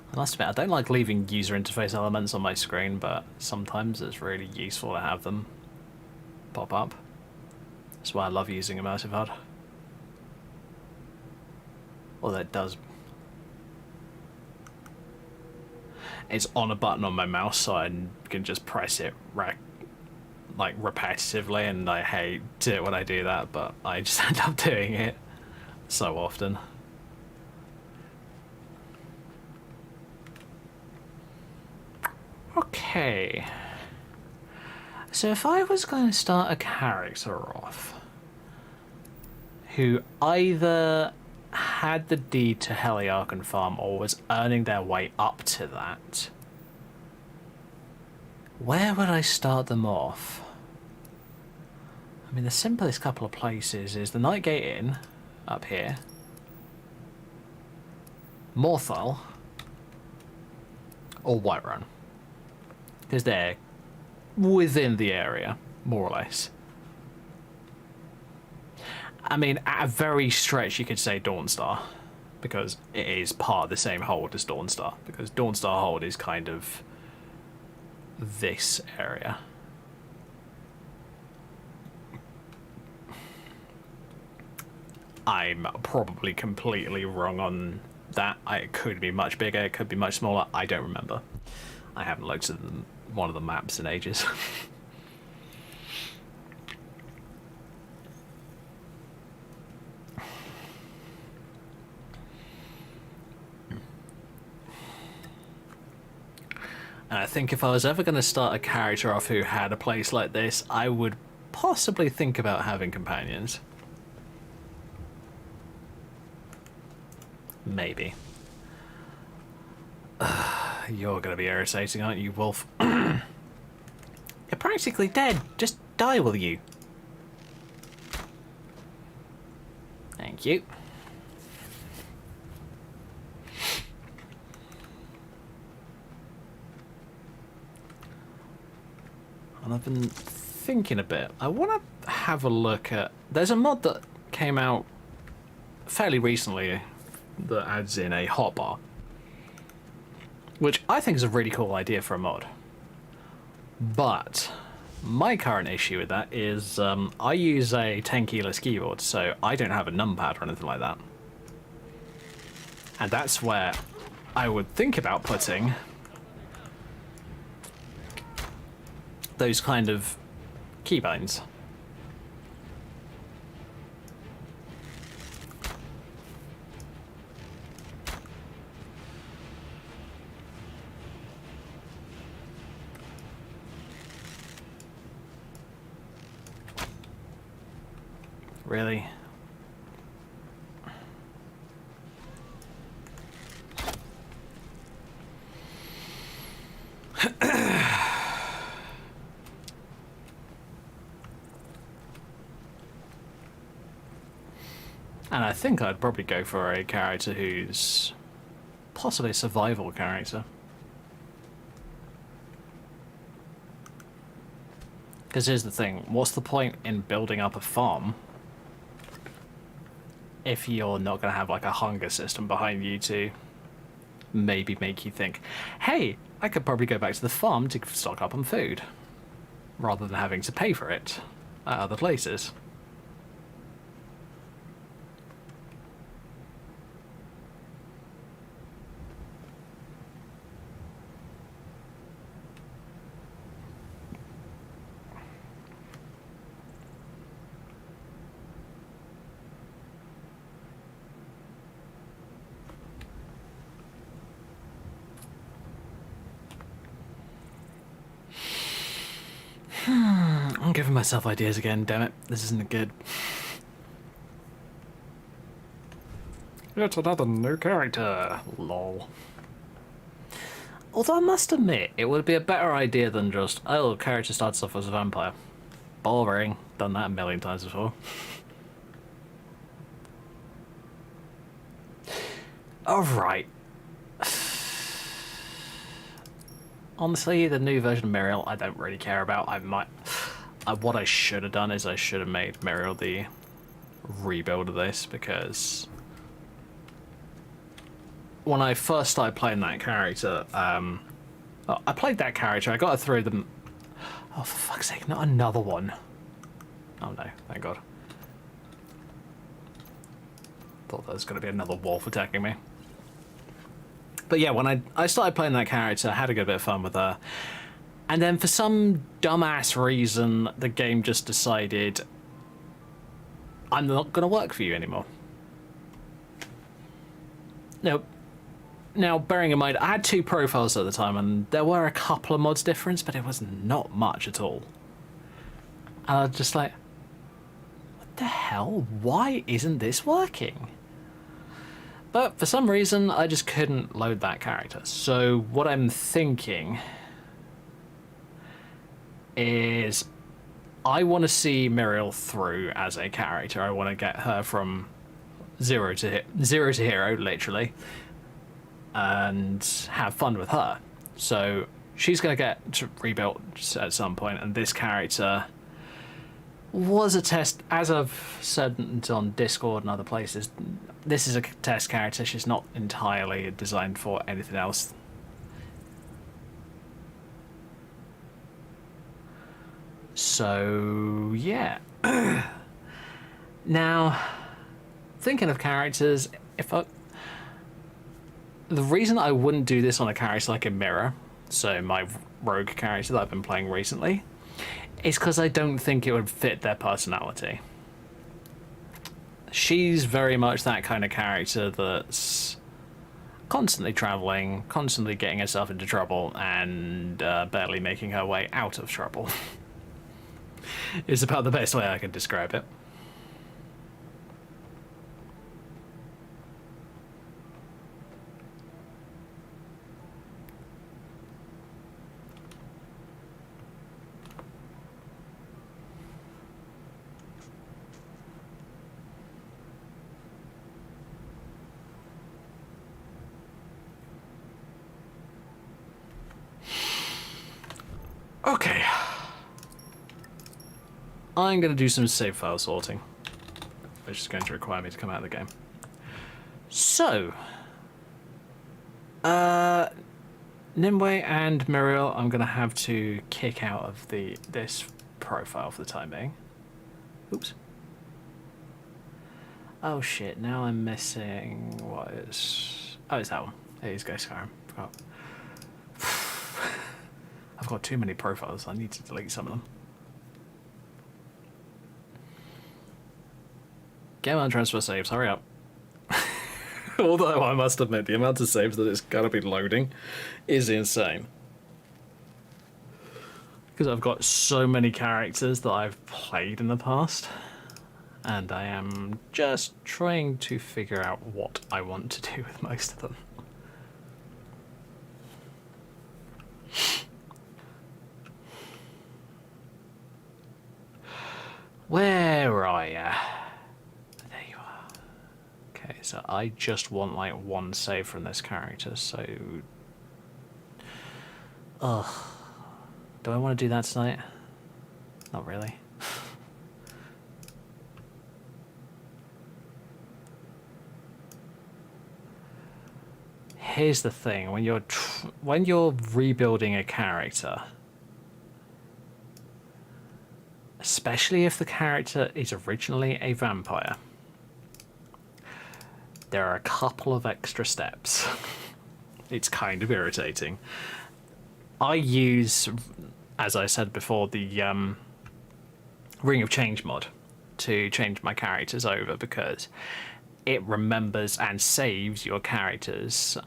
I must admit, I don't like leaving user interface elements on my screen, but sometimes it's really useful to have them pop up. That's why I love using Immersive HUD. Although it does... It's on a button on my mouse, so I can just press it like repetitively, and I hate it when I do that, but I just end up doing it so often. Okay. So if I was going to start a character off who either had the deed to Heliarchan Farm or was earning their way up to that, where would I start them off? I mean, the simplest couple of places is the Nightgate Inn up here, Morthal, or Whiterun, because they're within the area, more or less. I mean, at a very stretch, you could say Dawnstar, because it is part of the same hold as Dawnstar, because Dawnstar hold is kind of this area. I'm probably completely wrong on that. It could be much bigger, it could be much smaller, I don't remember. I haven't looked at one of the maps in ages. And I think if I was ever going to start a character off who had a place like this, I would possibly think about having companions. Maybe. You're going to be irritating, aren't you, Wolf? You're practically dead. Just die, will you? Thank you. And I've been thinking a bit. I want to have a look at... There's a mod that came out fairly recently that adds in a hotbar, which I think is a really cool idea for a mod. But my current issue with that is I use a 10 keyless keyboard, so I don't have a numpad or anything like that. And that's where I would think about putting those kind of keybinds. Really? And I think I'd probably go for a character who's possibly a survival character. Because here's the thing, what's the point in building up a farm if you're not going to have like a hunger system behind you to maybe make you think, hey, I could probably go back to the farm to stock up on food, rather than having to pay for it at other places. I'm giving myself ideas again, damn it. This isn't good. It's another new character. Lol. Although I must admit, it would be a better idea than just, oh, character starts off as a vampire. Boring. Done that a million times before. Alright. Honestly, the new version of Muriel, I don't really care about. What I should have done is I should have made Muriel the rebuild of this, because when I first started playing that character, I played that character, I got her through them. Oh, for fuck's sake, not another one. Oh no, thank God. Thought there was going to be another wolf attacking me. But yeah, when I started playing that character, I had a good bit of fun with her. And then for some dumbass reason, the game just decided, I'm not going to work for you anymore. Now, bearing in mind, I had 2 profiles at the time, and there were a couple of mods difference, but it was not much at all. And I was just like, what the hell? Why isn't this working? But for some reason, I just couldn't load that character. So what I'm thinking is I want to see Muriel through as a character. I want to get her from zero to hero, literally, and have fun with her. So she's going to get rebuilt at some point, and this character was a test, as I've said on Discord and other places. This is a test character. She's not entirely designed for anything else. So yeah. Now, thinking of characters, the reason I wouldn't do this on a character like Emira, so my rogue character that I've been playing recently, is because I don't think it would fit their personality. She's very much that kind of character that's constantly traveling, constantly getting herself into trouble, and barely making her way out of trouble. It's about the best way I can describe it. Okay. I'm going to do some save file sorting, which is going to require me to come out of the game. So, Nimue and Muriel, I'm going to have to kick out of this profile for the time being. Oops. Oh shit, now I'm missing... what is... oh, it's that one. There you go, Skyrim. Forgot. I've got too many profiles. I need to delete some of them. Game on transfer saves. Hurry up. Although I must admit, the amount of saves that it's gonna be loading is insane. Because I've got so many characters that I've played in the past, and I am just trying to figure out what I want to do with most of them. Where are ya? There you are. Okay, so I just want like one save from this character, so... ugh. Do I want to do that tonight? Not really. Here's the thing, when you're rebuilding a character, especially if the character is originally a vampire, there are a couple of extra steps. It's kind of irritating. I use, as I said before, the Ring of Change mod to change my characters over, because it remembers and saves your character's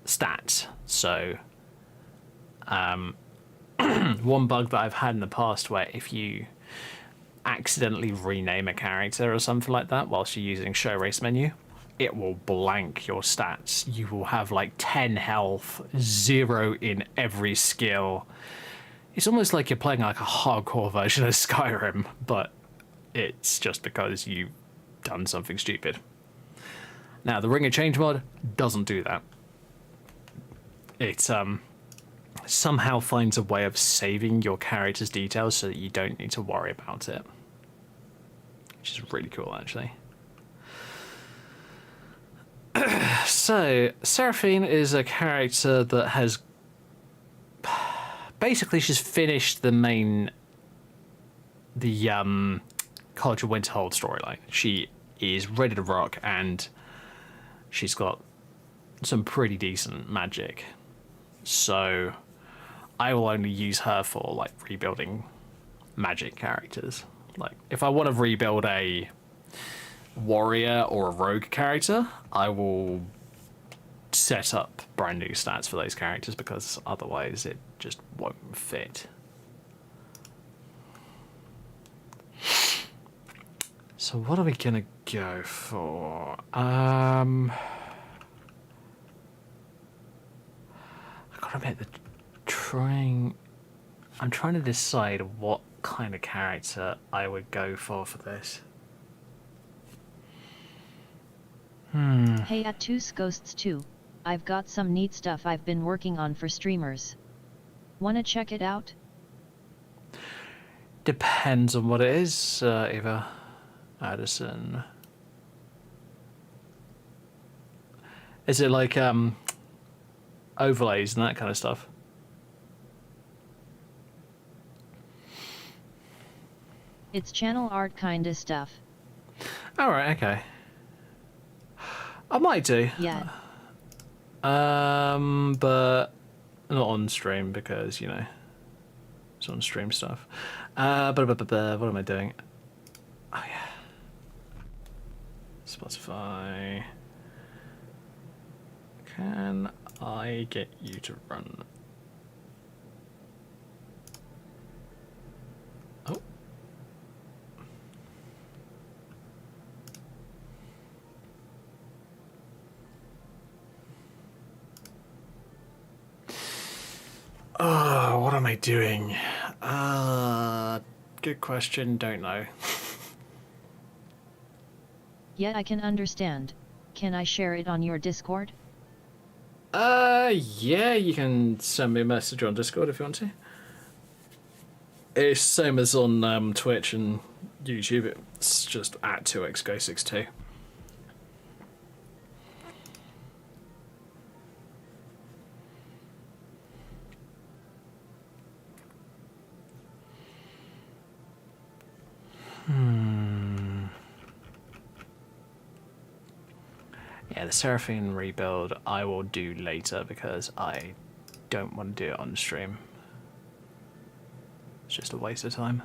stats. So one bug that I've had in the past, where if you accidentally rename a character or something like that whilst you're using show race menu, it will blank your stats. You will have like 10 health, 0 in every skill. It's almost like you're playing like a hardcore version of Skyrim, but it's just because you've done something stupid. Now, the Ring of Change mod doesn't do that. It somehow finds a way of saving your character's details so that you don't need to worry about it, which is really cool, actually. So, Seraphine is a character that has... basically, she's finished the College of Winterhold storyline. She is ready to rock, and she's got some pretty decent magic. So, I will only use her for, like, rebuilding magic characters. Like, if I want to rebuild a warrior or a rogue character, I will set up brand new stats for those characters, because otherwise it just won't fit. So what are we gonna go for? I gotta admit, I'm trying to decide what kind of character I would go for this. Hey at Two's Ghosts 2, I've got some neat stuff I've been working on for streamers. Wanna check it out? Depends on what it is, Eva. Addison. Is it like overlays and that kind of stuff? It's channel art kinda stuff. Alright, okay. I might do. Yeah. But not on stream because, you know, it's on stream stuff. But what am I doing? Oh yeah. Spotify. Can I get you to run? Oh. Oh, what am I doing? Good question, don't know. Yeah, I can understand. Can I share it on your Discord? Yeah, you can send me a message on Discord if you want to. It's same as on Twitch and YouTube, it's just at 2xgo62. Yeah, the Seraphine rebuild I will do later because I don't want to do it on stream. It's just a waste of time.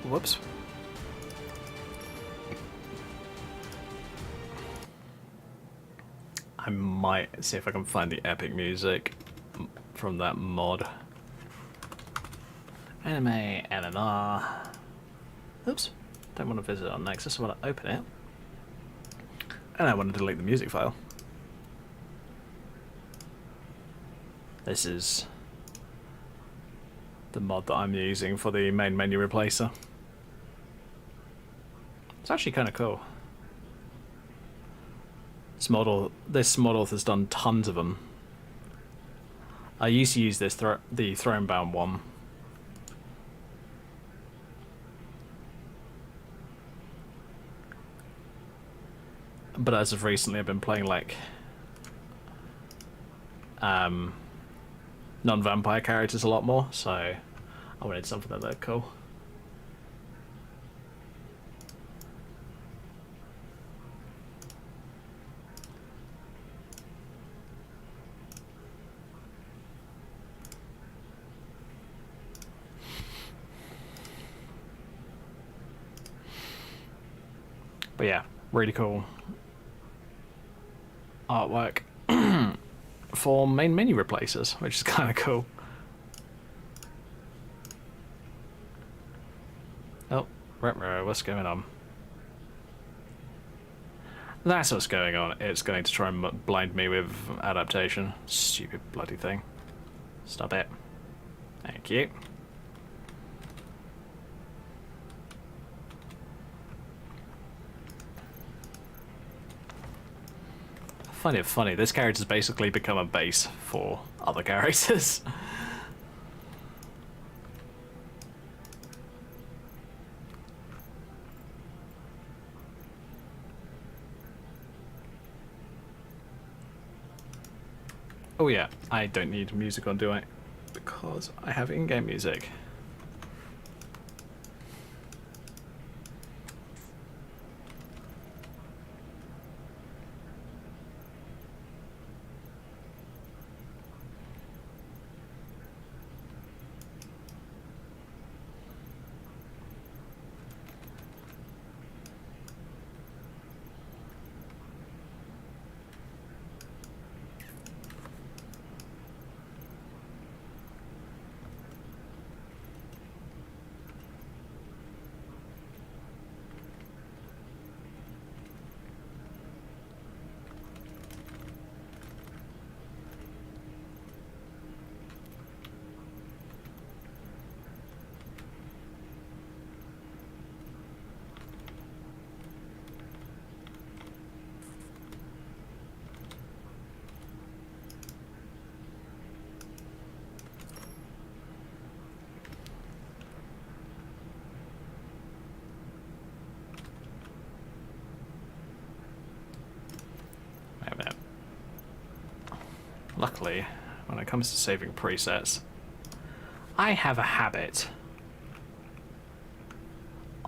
Whoops. I might see if I can find the epic music from that mod. Anime, MMR. Oops. Don't want to visit on Nexus, I want to open it. And I want to delete the music file. This is the mod that I'm using for the main menu replacer. It's actually kind of cool. This model has done tons of them. I used to use this the Thronebound one. But as of recently, I've been playing like non-vampire characters a lot more, so I wanted something that looked cool. But yeah, really cool artwork for main menu replacers, which is kind of cool. Oh, what's going on? That's what's going on. It's going to try and blind me with adaptation. Stupid bloody thing. Stop it. Thank you. find it funny. This character's basically become a base for other characters. Oh yeah, I don't need music on, do I? Because I have in-game music. Wait a minute. Luckily, when it comes to saving presets, I have a habit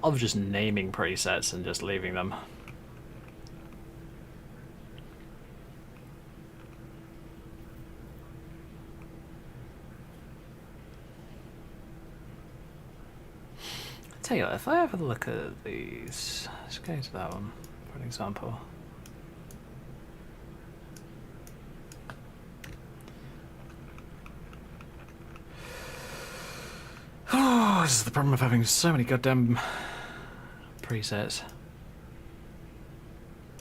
of just naming presets and just leaving them. Tell you what, if I have a look at these, let's go to that one for an example. Oh, this is the problem of having so many goddamn presets.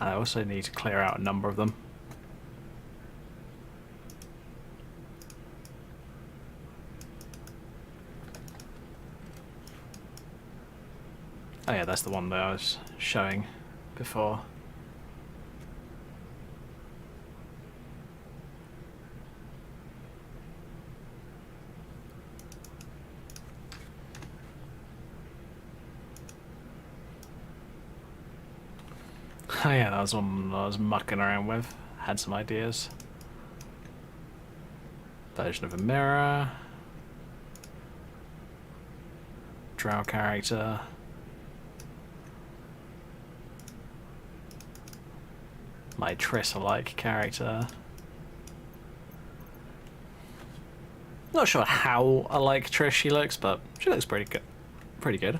I also need to clear out a number of them. Oh yeah, that's the one that I was showing before. Oh yeah, that was one I was mucking around with. Had some ideas. Version of Emira. Drow character. My Triss-alike character. Not sure how alike Triss she looks, but she looks pretty good. Pretty good.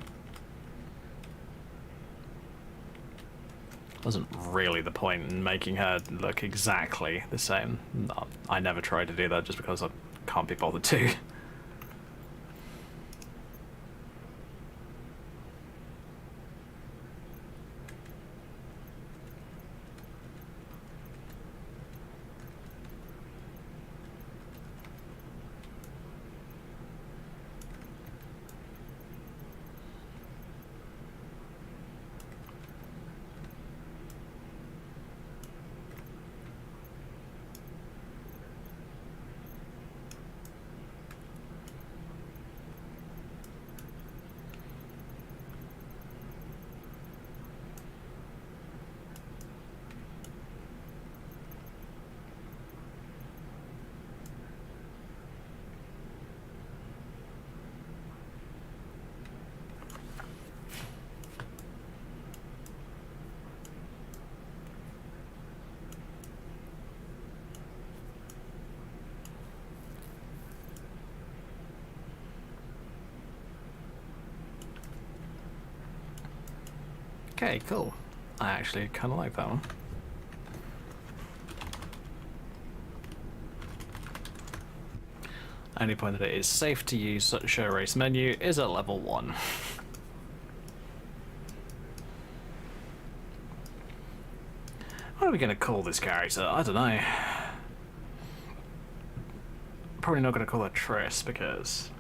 Wasn't really the point in making her look exactly the same. No, I never tried to do that just because I can't be bothered to. Okay, cool. I actually kind of like that one. Only point that it is safe to use such show race menu is at level 1. What are we going to call this character? I don't know. Probably not going to call her Triss because...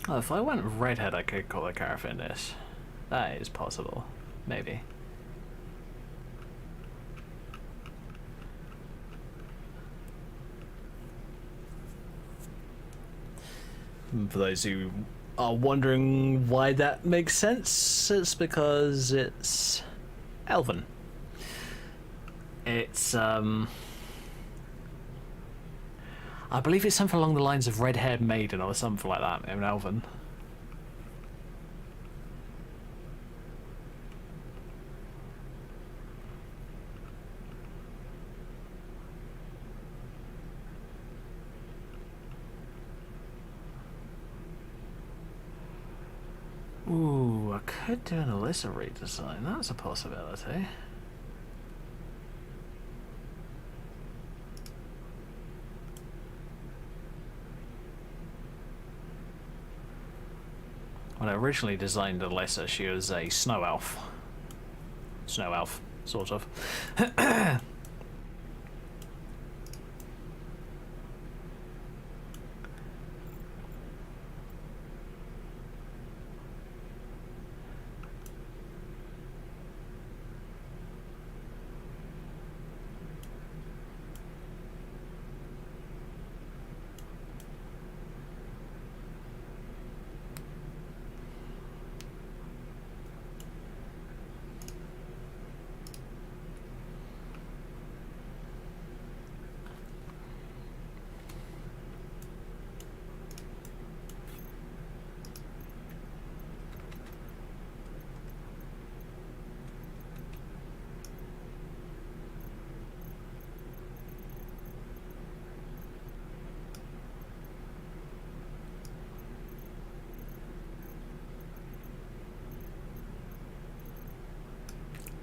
Oh, if I went redhead, I could call a character in this. That is possible. Maybe. For those who are wondering why that makes sense, it's because it's elven. It's I believe it's something along the lines of red-haired maiden or something like that in elven. Ooh, I could do an Alyssa redesign. That's a possibility. When I originally designed Alyssa, she was a snow elf. Snow elf, sort of.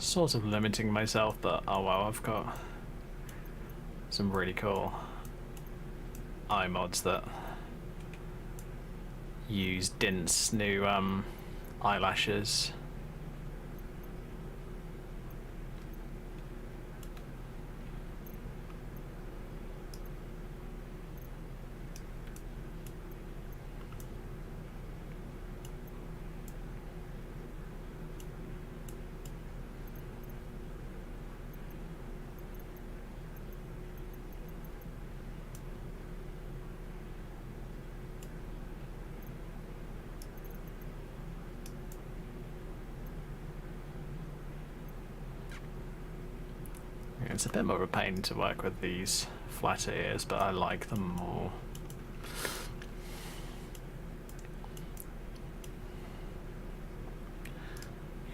Sort of limiting myself, but oh well, I've got some really cool eye mods that use Dint's new eyelashes. It's a bit more of a pain to work with these flat ears, but I like them more.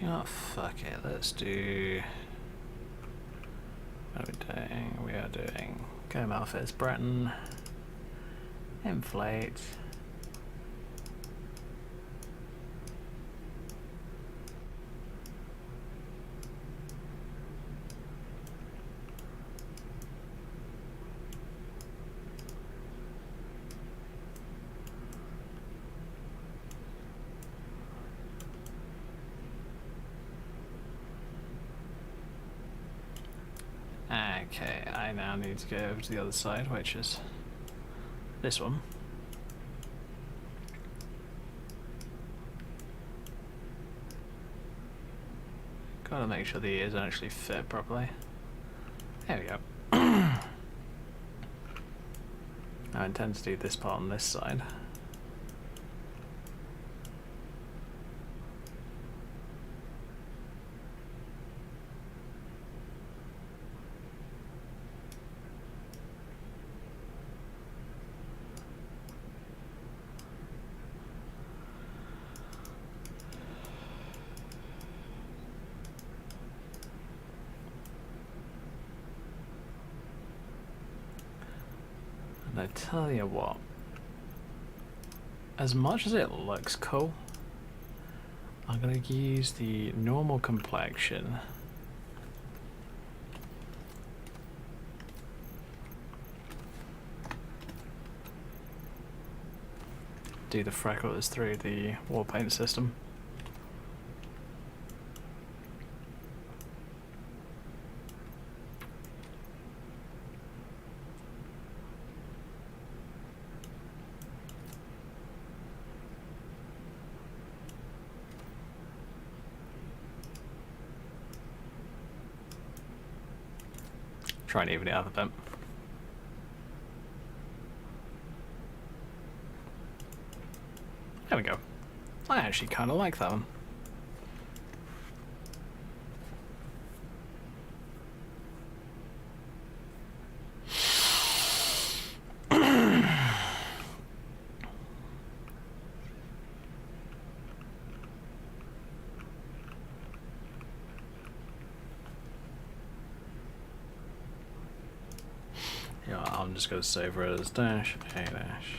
You know what, fuck it, let's do... What are we doing? We are doing Go Malphite's Breton, Inflate. Okay, I now need to go over to the other side, which is this one. Gotta make sure the ears actually fit properly. There we go. I intend to do this part on this side. I tell you what, as much as it looks cool, I'm gonna use the normal complexion. Do the freckles through the war paint system. Try and even it up a bit. There we go. I actually kind of like that one. Yeah, I'm just going to save her as dash a dash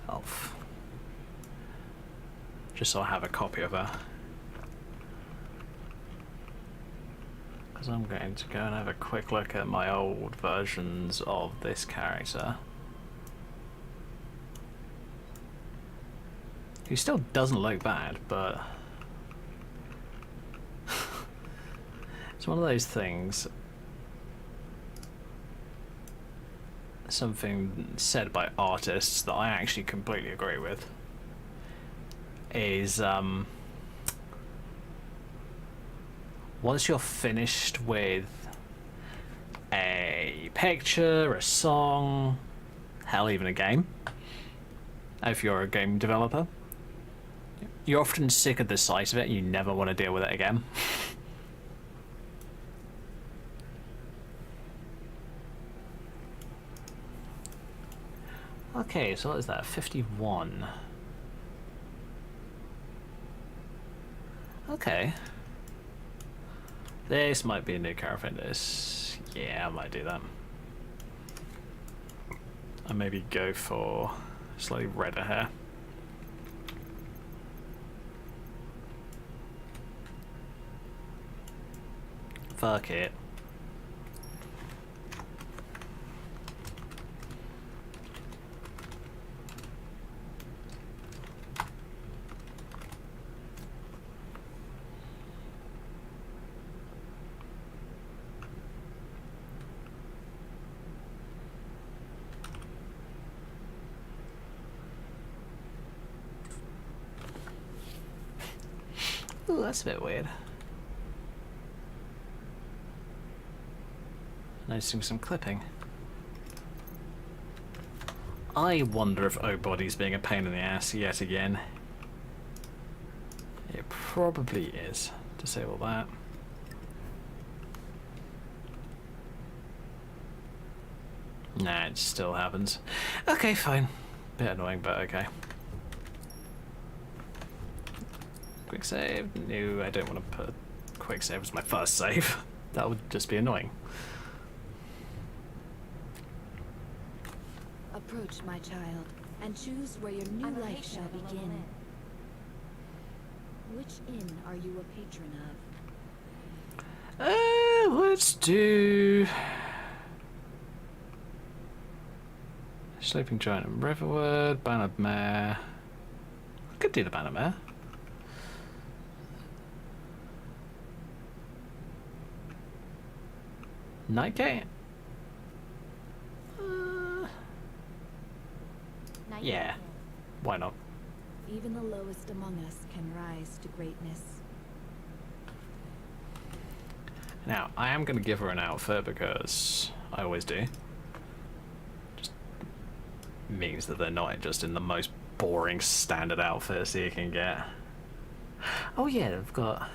elf. Just so I have a copy of her. Because I'm going to go and have a quick look at my old versions of this character. Who still doesn't look bad, but it's one of those things. Something said by artists that I actually completely agree with is once you're finished with a picture, a song, hell, even a game, if you're a game developer, you're often sick of the sight of it and you never want to deal with it again. Okay, so what is that? 51. Okay. This might be a new caravan. This. Yeah, I might do that. And maybe go for slightly redder hair. Fuck it. Ooh, that's a bit weird. Noticing some clipping. I wonder if O-Body's being a pain in the ass yet again. It probably is. Disable that. Nah, it still happens. Okay, fine. Bit annoying, but okay. Quick save? No, I don't want to put quick save as my first save. That would just be annoying. Approach, my child, and choose where your new life shall begin. Which inn are you a patron of? Let's do Sleeping Giant and Riverwood, Bannered Mare. I could do the Bannered Mare. Nightgate? Yeah, why not? Even the lowest among us can rise to greatness. Now, I am going to give her an outfit because I always do. Just means that they're not just in the most boring standard outfits that you can get. Oh yeah, they've got...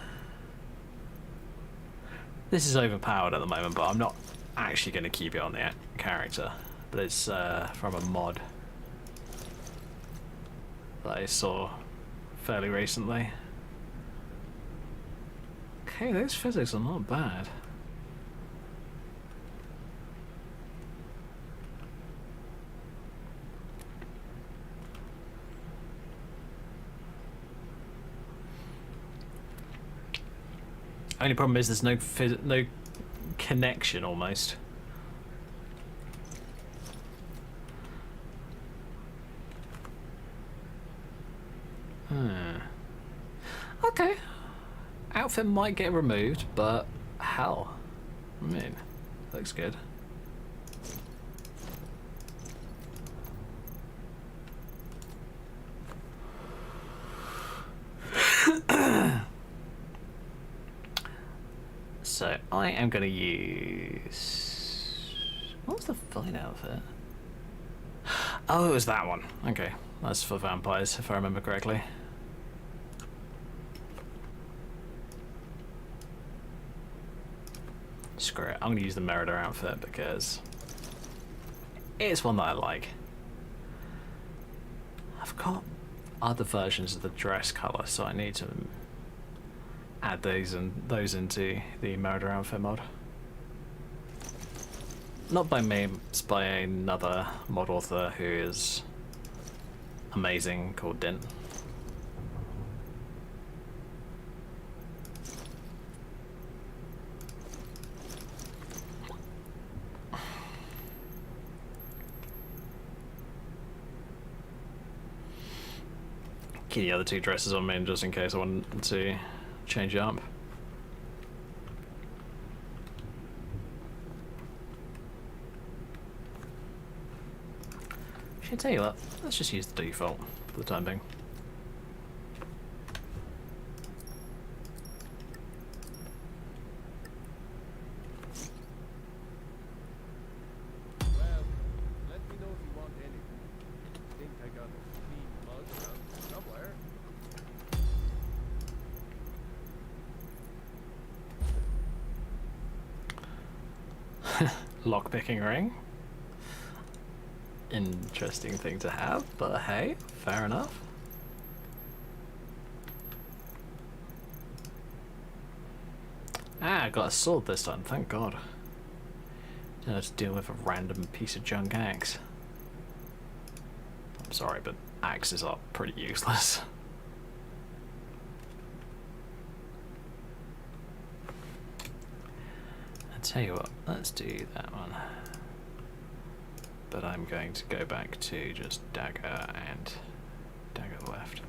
This is overpowered at the moment, but I'm not actually going to keep it on the character. But it's from a mod that I saw fairly recently. Okay, those physics are not bad. Only problem is there's no connection almost. Okay. Outfit might get removed, but hell. I mean, looks good. So I am going to use... What was the fine outfit? Oh, it was that one. Okay, that's for vampires, if I remember correctly. Screw it, I'm going to use the Merida outfit because it's one that I like. I've got other versions of the dress colour, so I need to add those into the Merida outfit mod. Not by me, it's by another mod author who is amazing, called Dint. Keep the other two dresses on me just in case I want to change it up. Should I tell you what? Let's just use the default for the time being. Well, let me know if you want anything. I think I got a clean mug around somewhere. Lockpicking ring. Interesting thing to have, but hey, fair enough. Ah, I got a sword this time, thank God. Didn't have to deal with a random piece of junk axe. I'm sorry, but axes are pretty useless. I tell you what, let's do that one. But I'm going to go back to just dagger and dagger left.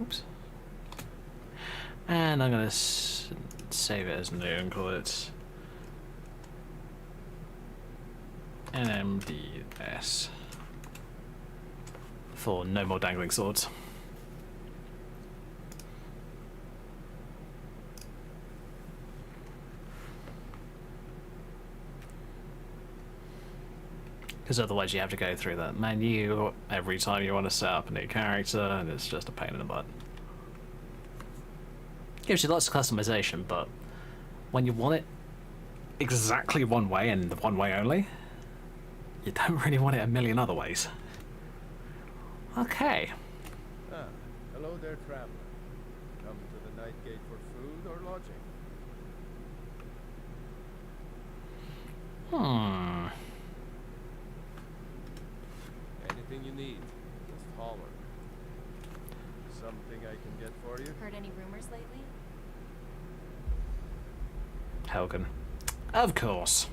Oops. And I'm going to save it as new and call it NMDS for no more dangling swords. Because otherwise you have to go through that menu every time you want to set up a new character, and it's just a pain in the butt. Gives you lots of customization, but when you want it exactly one way and one way only, you don't really want it a million other ways. Okay. Ah, hello there, traveler. Come to the night gate for food or lodging? Anything you need, just holler. Something I can get for you? Heard any rumors lately? Helgen. Of course.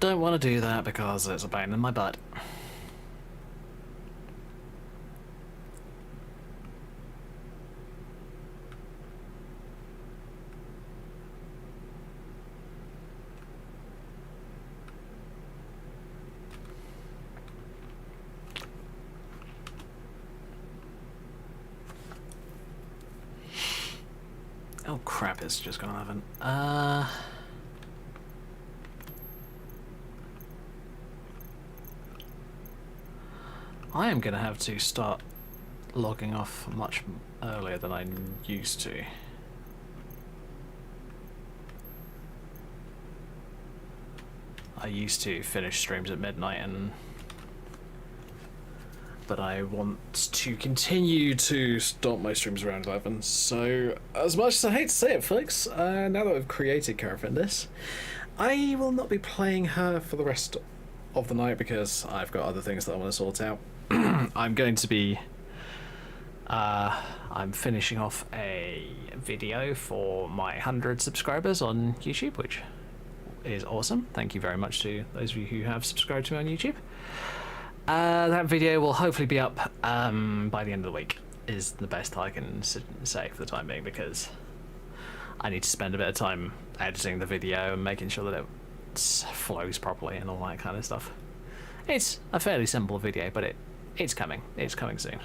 Don't want to do that because it's a pain in my butt. Oh crap, it's just gonna happen. I am gonna have to start logging off much earlier than I used to. I used to finish streams at midnight, but I want to continue to start my streams around 11. So, as much as I hate to say it, folks, now that I've created Carafindis, I will not be playing her for the rest of the night because I've got other things that I want to sort out. I'm going to be... I'm finishing off a video for my 100 subscribers on YouTube, which is awesome. Thank you very much to those of you who have subscribed to me on YouTube. That video will hopefully be up by the end of the week, is the best I can say for the time being, because I need to spend a bit of time editing the video and making sure that it flows properly and all that kind of stuff. It's a fairly simple video, but it's coming. It's coming soon.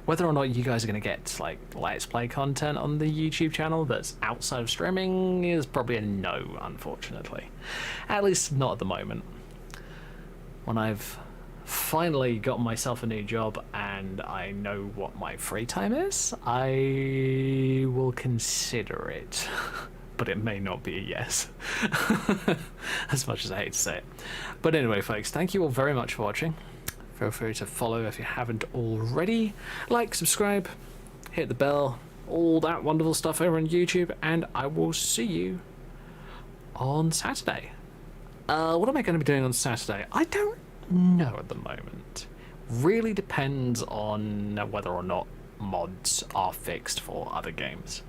Whether or not you guys are going to get like Let's Play content on the YouTube channel that's outside of streaming is probably a no, unfortunately. At least not at the moment. When I've finally got myself a new job and I know what my free time is, I will consider it. But it may not be a yes. As much as I hate to say it. But anyway, folks, thank you all very much for watching. Feel free to follow if you haven't already. Like, subscribe, hit the bell, all that wonderful stuff over on YouTube, and I will see you on Saturday. What am I going to be doing on Saturday? I don't know at the moment. Really depends on whether or not mods are fixed for other games.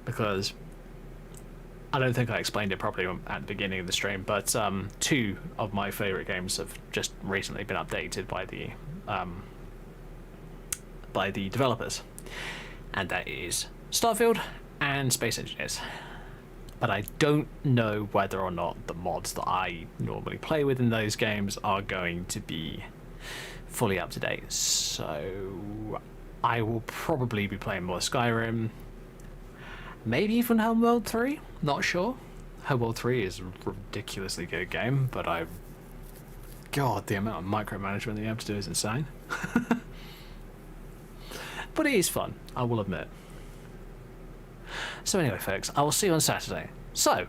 Because I don't think I explained it properly at the beginning of the stream, but 2 of my favourite games have just recently been updated by the developers, and that is Starfield and Space Engineers. But I don't know whether or not the mods that I normally play with in those games are going to be fully up to date. So I will probably be playing more Skyrim. Maybe even Homeworld 3, not sure. Homeworld 3 is a ridiculously good game, but God, the amount of micromanagement that you have to do is insane. But it is fun, I will admit. So anyway, folks, I will see you on Saturday. So,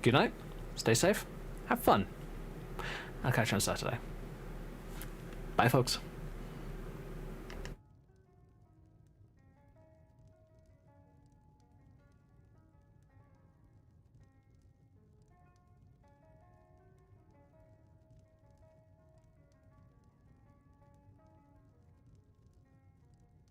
good night, stay safe, have fun. I'll catch you on Saturday. Bye, folks.